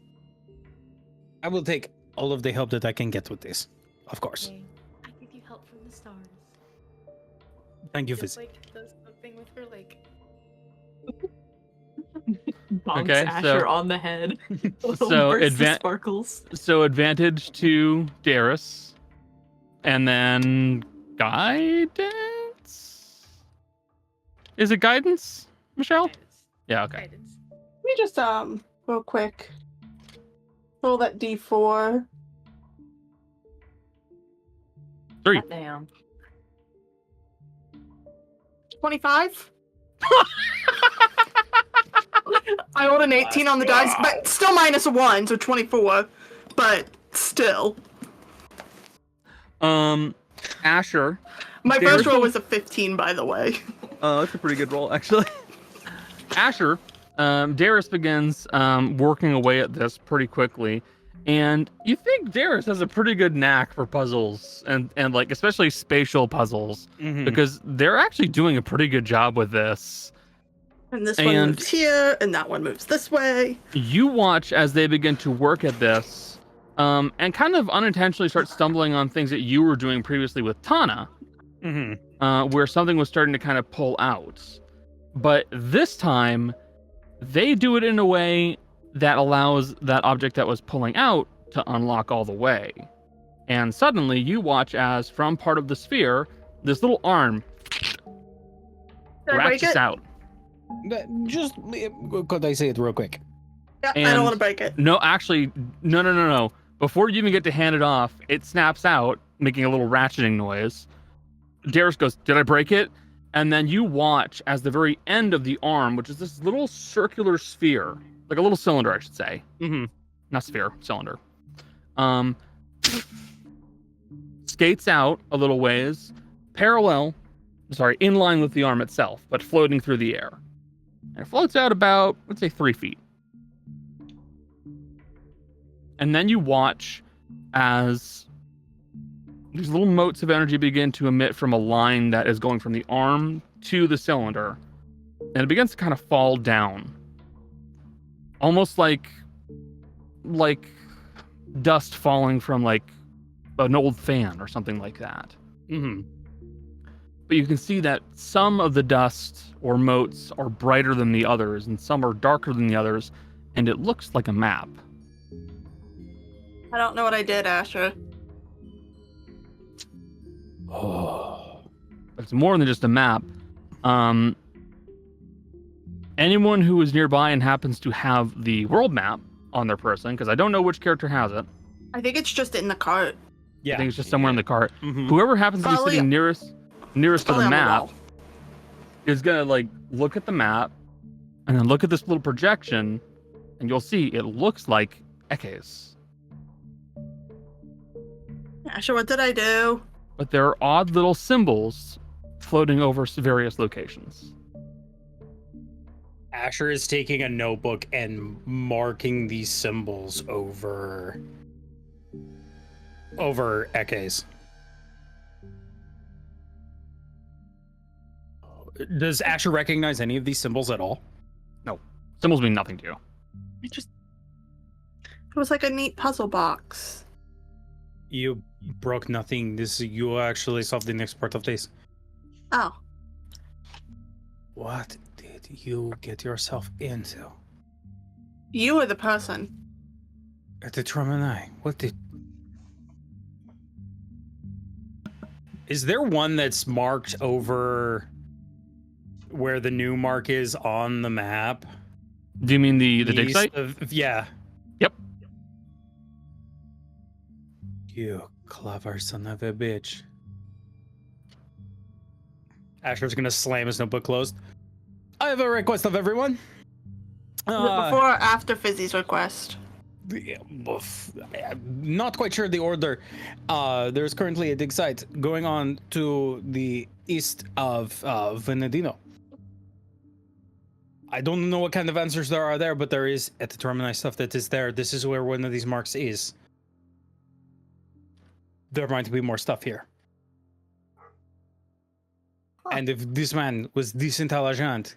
I will take all of the help that I can get with this, of course. Okay. I give you help from the stars. Thank you, Just Fizzy. like does something with her like. Bonks Okay, Asher so- on the head. Little so bursts of sparkles. So advantage to Darius, and then guidance. Is it guidance, Michelle? Guidance. Yeah. Okay. Guidance. Let me just real quick roll that d4. 3. Damn. 25. I rolled an 18 on the dice, but still minus a 1, so 24. But still. Asher. My Darius first roll will- was a 15, by the way. Oh, that's a pretty good roll, actually. Asher, Darius begins working away at this pretty quickly, and you think Darius has a pretty good knack for puzzles, and like especially spatial puzzles, because they're actually doing a pretty good job with this. And this one And- moves here, and that one moves this way. You watch as they begin to work at this, and kind of unintentionally start stumbling on things that you were doing previously with Tana, where something was starting to kind of pull out. But this time, they do it in a way that allows that object that was pulling out to unlock all the way. And suddenly, you watch as from part of the sphere, this little arm Did I break ratchets it? out. Just could I say it real quick? Yeah, I And- don't want to break it. No, actually, no. Before you even get to hand it off, it snaps out, making a little ratcheting noise. Darius goes, "Did I break it?" And then you watch as the very end of the arm, which is this little circular sphere, like a little cylinder, I should say. Not sphere, cylinder. Skates out a little ways, in line with the arm itself, but floating through the air. And it floats out about, let's say, 3 feet. And then you watch as these little motes of energy begin to emit from a line that is going from the arm to the cylinder. And it begins to kind of fall down. Almost like dust falling from like an old fan or something like that. But you can see that some of the dust or motes are brighter than the others, and some are darker than the others, and it looks like a map. I don't know what I did, Asher. Oh. It's more than just a map. Anyone who is nearby and happens to have the world map on their person, because I don't know which character has it. I think it's just in the cart. Yeah. I think it's just somewhere in the cart. Mhm. Whoever happens to be Probably- sitting nearest to Probably the on the map wall. is gonna like look at the map and then look at this little projection, and you'll see it looks like Eke's. Asher, what did I do? But there are odd little symbols floating over various locations. Asher is taking a notebook and marking these symbols over Eke's. Does Asher recognize any of these symbols at all? Symbols mean nothing to you. It was like a neat puzzle box. You broke nothing. You actually solved the next part of this. Oh, What did you get yourself into? you were the person. At the Trum and I. What did... Is there one that's marked over where the new mark is on the map? Do you mean the dig East site? Yeah. Yep. You clever son of a bitch. Asher's gonna slam his notebook closed. I have a request of everyone. Before or after Fizzy's request? Not quite sure the order. There's currently a dig site going on to the east of Venedino. I don't know what kind of answers there are there, but there is at the Termini stuff that is there. This is where one of these marks is. There might be more stuff here. And if this man was this intelligent,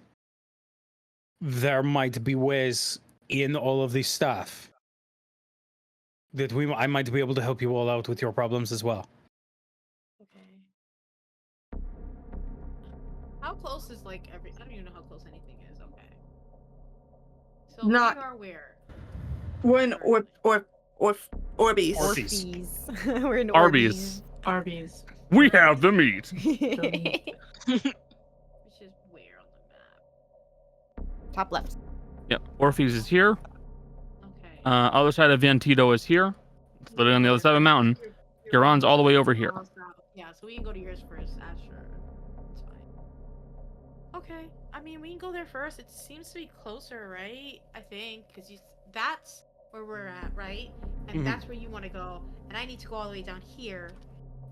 there might be ways in all of this stuff that I might be able to help you all out with your problems as well. Okay. How close is like every? I don't even know how close anything is. Okay. So Not- we are where? We're in Orbeez. Orbeez. We're in Arby's. Arby's. We have the meat. Orbeez. Which is where on the map? Top left. Yep. Orpheus is here. Okay. Other side of Ventito is here. It's literally on the other side of the mountain. Huron's all the way over here. Yeah, so we can go to yours first, Asher. It's fine. Okay. I mean, we can go there first. It seems to be closer, right? I think, because that's where we're at, right? And Mhm. that's where you want to go. And I need to go all the way down here.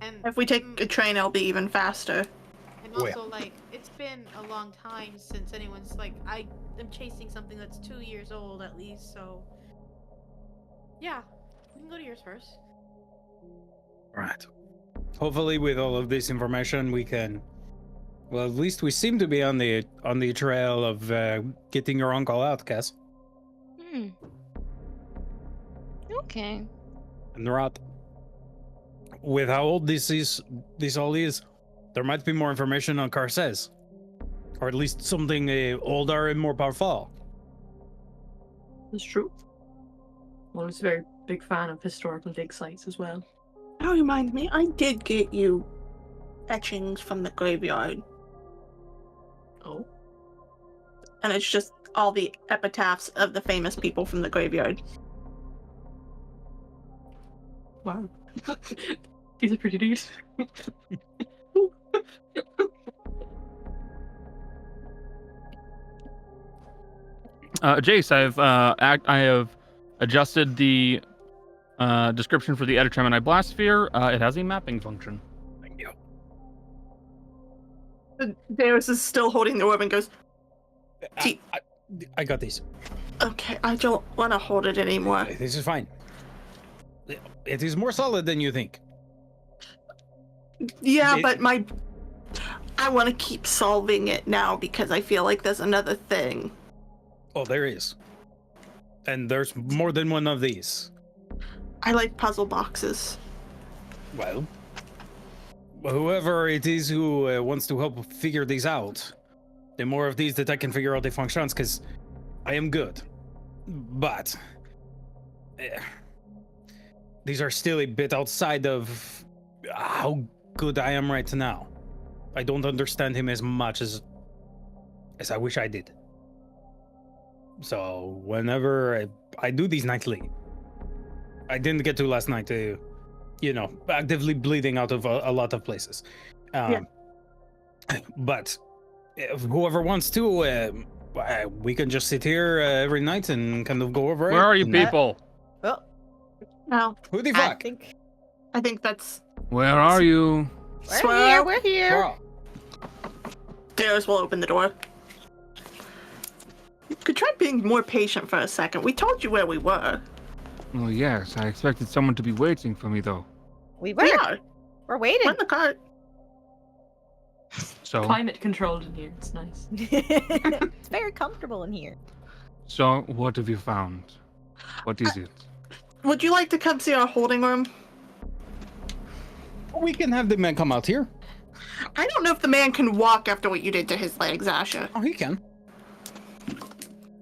And If we take a train, it'll be even faster. And Where? also, like, it's been a long time since anyone's, like, I am chasing something that's 2 years old at least, so. Yeah, we can go to yours first. Right. Hopefully, with all of this information, we can. Well, at least we seem to be on the trail of getting your uncle out, Cass. Okay. And Rot. With how old this all is, there might be more information on Carces, or at least something older and more powerful. That's true. Well, I was a very big fan of historical dig sites as well. That reminds me, I did get you etchings from the graveyard. Oh. And it's just all the epitaphs of the famous people from the graveyard. Wow. These are pretty neat. Jace, I have adjusted the description for the Editor Gemini Blastsphere. It has a mapping function. Thank you. Darius is still holding the orb and goes, I got these. okay, I don't want to hold it anymore. This is fine. It is more solid than you think. Yeah, It- but I want to keep solving it now because I feel like there's another thing. Oh, there is. And there's more than one of these. I like puzzle boxes. Well, whoever it is who wants to help figure these out, the more of these that I can figure out the functions, because I am good. But these are still a bit outside of how good I am right now. I don't understand him as much as I wish I did. So whenever I do these nightly, I didn't get to last night, actively bleeding out of a lot of places. But if whoever wants to, we can just sit here every night and kind of go over it. Where are you and- people? Oh, No, Who the I fuck? I think that's Where are you? we're here. Girl. Darius will open the door. You could try being more patient for a second. We told you where we were. Oh, yes. I expected someone to be waiting for me, though. We were. We are. We're We're waiting. in the cart. So, Climate controlled in here. It's nice. It's very comfortable in here. so what have you found? What is it? Would you like to come see our holding room? We can have the man come out here. I don't know if the man can walk after what you did to his legs, Asher. Oh, he can.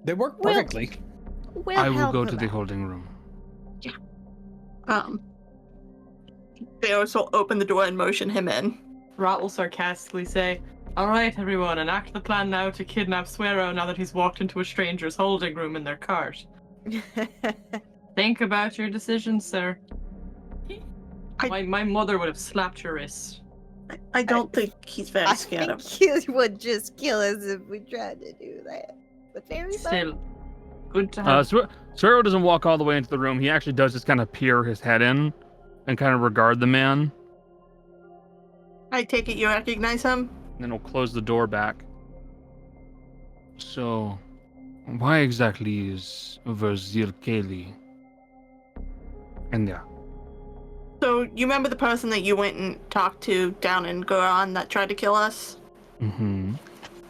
They work Well- perfectly. We'll I will help go him to the out. holding room. Darius will open the door and motion him in. Rat will sarcastically say, "Alright, everyone, enact the plan now to kidnap Suero now that he's walked into a stranger's holding room in their cart. Think about your decisions, sir. My mother would have slapped your wrist. I don't think he's very I scared think of. he would just kill us if we tried to do that. But very Still, Good to have. Suero doesn't walk all the way into the room. He actually does just kind of peer his head in and kind of regard the man. I take it you recognize him? And then he'll close the door back. So, why exactly is Vurzeale in there? So, you remember the person that you went and talked to down in Goran that tried to kill us? Mm-hmm.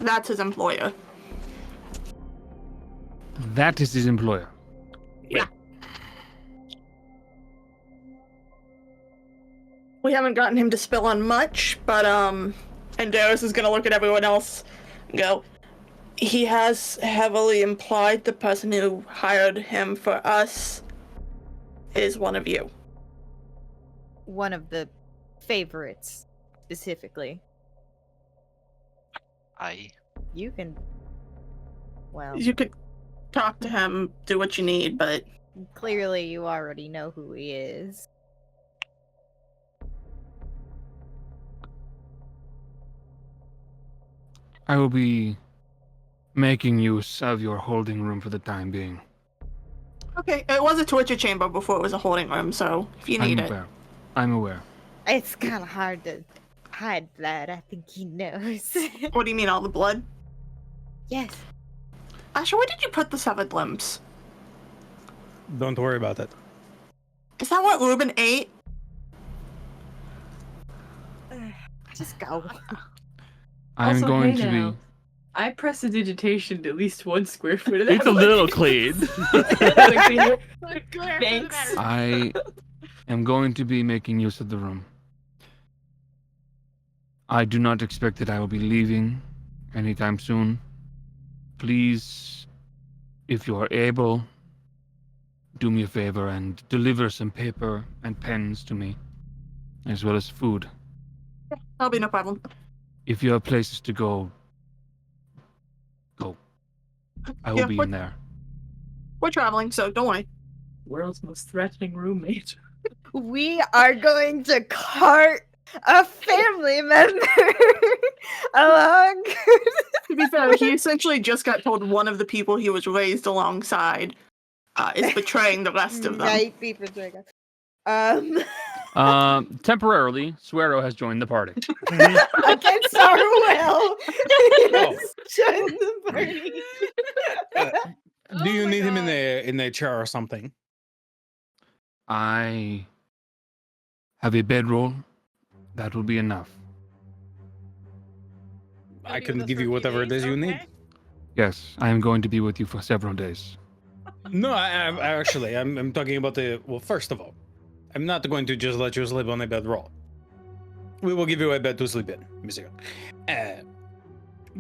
That's his employer. That is his employer. Yeah. We haven't gotten him to spill on much, but, and Darius is gonna look at everyone else and go, he has heavily implied the person who hired him for us is one of you. One of the favorites, specifically. You can... Well, You could talk to him, do what you need, but clearly you already know who he is. I will be making use of your holding room for the time being. okay, it was a torture chamber before it was a holding room, so if you need I'm aware. It's kind of hard to hide that. I think he knows. What do you mean, all the blood? Yes. Asher, where did you put the severed limbs? Don't worry about it. Is that what Ruben ate? Just go. I'm Also, going hey to now, be... I prestidigitation to at least 1 square foot of that. It's a little clean. Thanks. I am going to be making use of the room. I do not expect that I will be leaving anytime soon. Please, if you are able, do me a favor and deliver some paper and pens to me, as well as food. That'll be no problem. If you have places to go. I will Yeah, be in there. We're traveling, so don't worry. World's most threatening roommate. We are going to cart a family member along. To be fair, he essentially just got told one of the people he was raised alongside is betraying the rest of them. Might be betraying us. Temporarily, Suero has joined the party. Against our will. Oh. Join the party. Do you my need him God. in the chair or something? I have a bedroll. That will be enough. I Gonna be can with us give for a you few whatever it days, is you need. okay? Yes, I am going to be with you for several days. No, I'm talking about the. Well, first of all, I'm not going to just let you sleep on a bedroll. We will give you a bed to sleep in, Monsieur.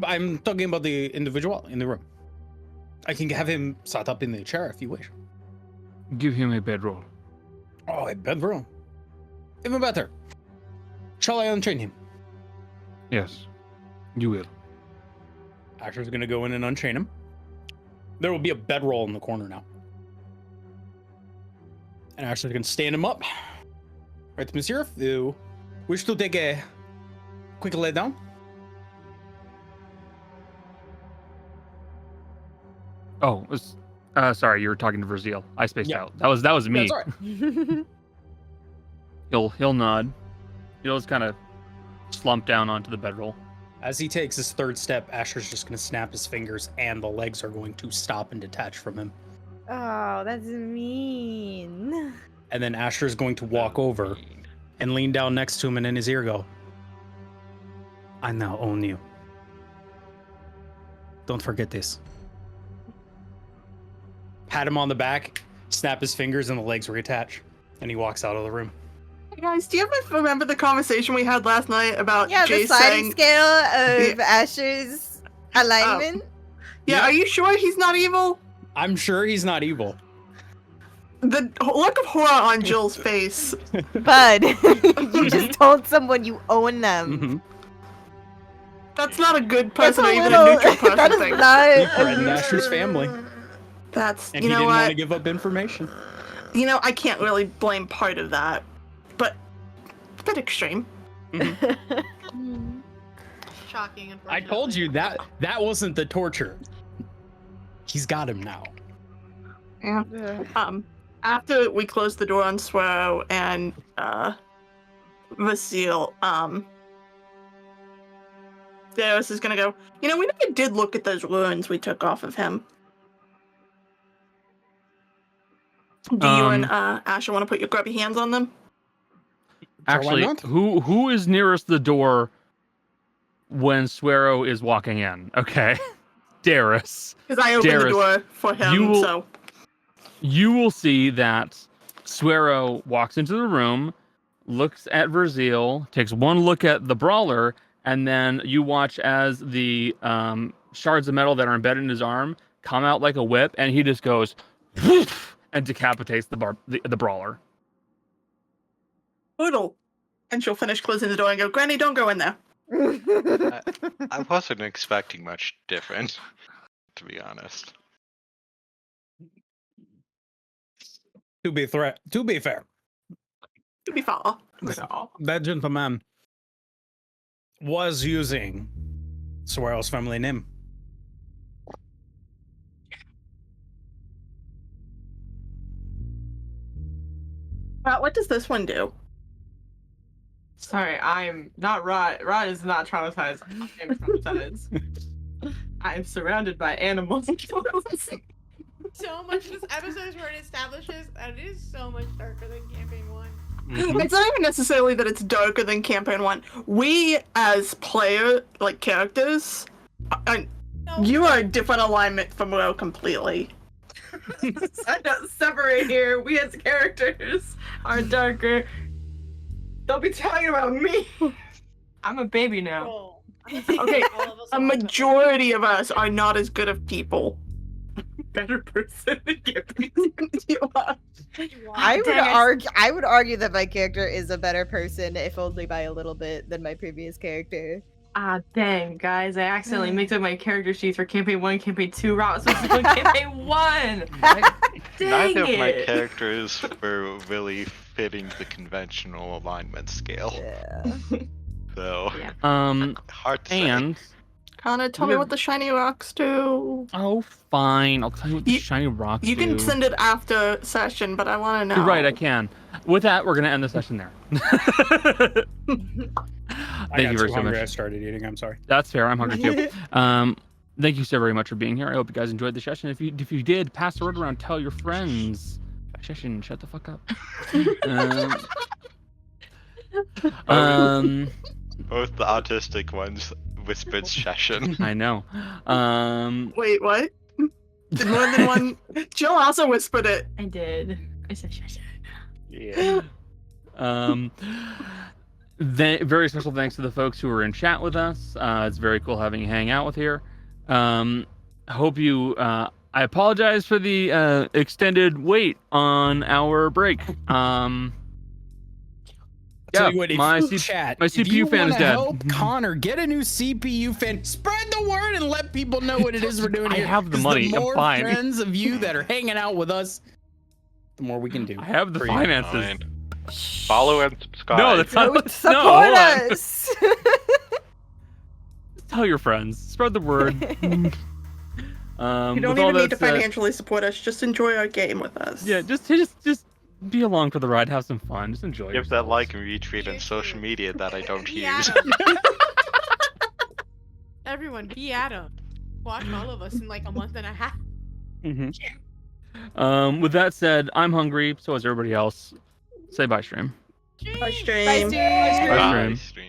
I'm talking about the individual in the room. I can have him sat up in the chair if you wish. Give him a bedroll. Oh, a bedroll. Even better. Shall I unchain him? Yes, you will. Asher's gonna go in and unchain him. There will be a bedroll in the corner now. And Asher's gonna stand him up. Right, Monsieur, if you wish to take a quick lay down. Oh, sorry, you were talking to Vurzeale. I spaced Yeah. out. That was me. That's all right. He'll nod. He'll just kind of slump down onto the bedroll. As he takes his third step, Asher's just gonna snap his fingers and the legs are going to stop and detach from him. Oh, that's mean. And then Asher's going to walk over and lean down next to him and in his ear go, I now own you. Don't forget this. Pat him on the back, snap his fingers, and the legs reattach. And he walks out of the room. Hey guys, do you ever remember the conversation we had last night about Yeah, Jay the sliding saying... scale of Asher's alignment. Yeah, are you sure he's not evil? I'm sure he's not evil. The look of horror on Jill's face. Bud, you just told someone you own them. Mm-hmm. That's not a good That's person a or even little- a neutral person that is thing. not He a threatened neutral- Asher's family. That's, And you he know didn't want to what? give up information. You know, I can't really blame part of that. But, a bit extreme. Shocking, I told you that wasn't the torture. He's got him now. Yeah. Ugh. After we close the door on Swero and Vurzeale, Darius is gonna go, we never did look at those ruins we took off of him. Do you and Asher want to put your grubby hands on them? Actually, not? who is nearest the door when Swero is walking in? Okay. Darius. Because I opened the Darius, door for him, you will- so... You will see that Swero walks into the room, looks at Vurzeale, takes one look at the brawler, and then you watch as the shards of metal that are embedded in his arm come out like a whip, and he just goes whoosh, and decapitates the brawler. Poodle. And she'll finish closing the door and go, Granny, don't go in there. I wasn't expecting much different, to be honest. To be fair, To be fair. that gentleman was using Swero's family name. What does this one do? Sorry, I'm not Rod. Rod is not traumatized. I'm traumatized. I'm surrounded by animals. So much this episode is where it establishes that it is so much darker than Campaign 1. It's not even necessarily that it's darker than Campaign 1. We, as characters, you are a different alignment from Will completely. I don't separate here. We as characters are darker. Don't be talking about me. I'm a baby now. Oh. Okay, a majority of us are not as good of people. Better person than Gibby. You are. I would Dang it. I would argue that my character is a better person, if only by a little bit, than my previous character. Ah, dang, guys. I accidentally mixed up my character sheets for Campaign 1 and Campaign 2. Route supposed to put Campaign 1! Dang Neither of my it. characters were really fitting the conventional alignment scale. Yeah. So, Yeah. hard to say. And Connor, tell me what the shiny rocks do. oh, fine. I'll tell you what the shiny rocks You can do. send it after session, but I want to know. You're right, I can. With that, we're gonna end the session there. I Thank got you too very so hungry. much. I started eating. I'm sorry. That's fair. I'm hungry too. Thank you so very much for being here. I hope you guys enjoyed the session. If you did, pass the word around. Tell your friends. Session. Shut the fuck up. Both the autistic ones whispered session. I know. Wait, what? Did more than one? Jill also whispered it. I did. I said shut. Yeah. Very special thanks to the folks who were in chat with us. It's very cool having you hang out with here. Hope you. I apologize for the extended wait on our break. Tell you what, if my you chat, my if you CPU fan is wanna dead. Help Connor get a new CPU fan. Spread the word and let people know what it is we're doing I here. have the 'Cause money, The I'm more fine. friends of you that are hanging out with us, the more we can do. I have the for you. finances. Fine. Follow and subscribe. No, that's not. No, Support hold on. us! Just tell your friends. Spread the word. You don't with all even need that to said- financially support us. Just enjoy our game with us. Yeah, just be along for the ride. Have some fun. Just enjoy. Give that yourselves. like and retweet on social media that I don't Be use. Adam. Everyone, be Adam. Watch all of us in like a month and a half. With that said, I'm hungry. So is everybody else. Say bye, stream. Bye, stream. Bye, Steve. Bye, Bye, stream. stream.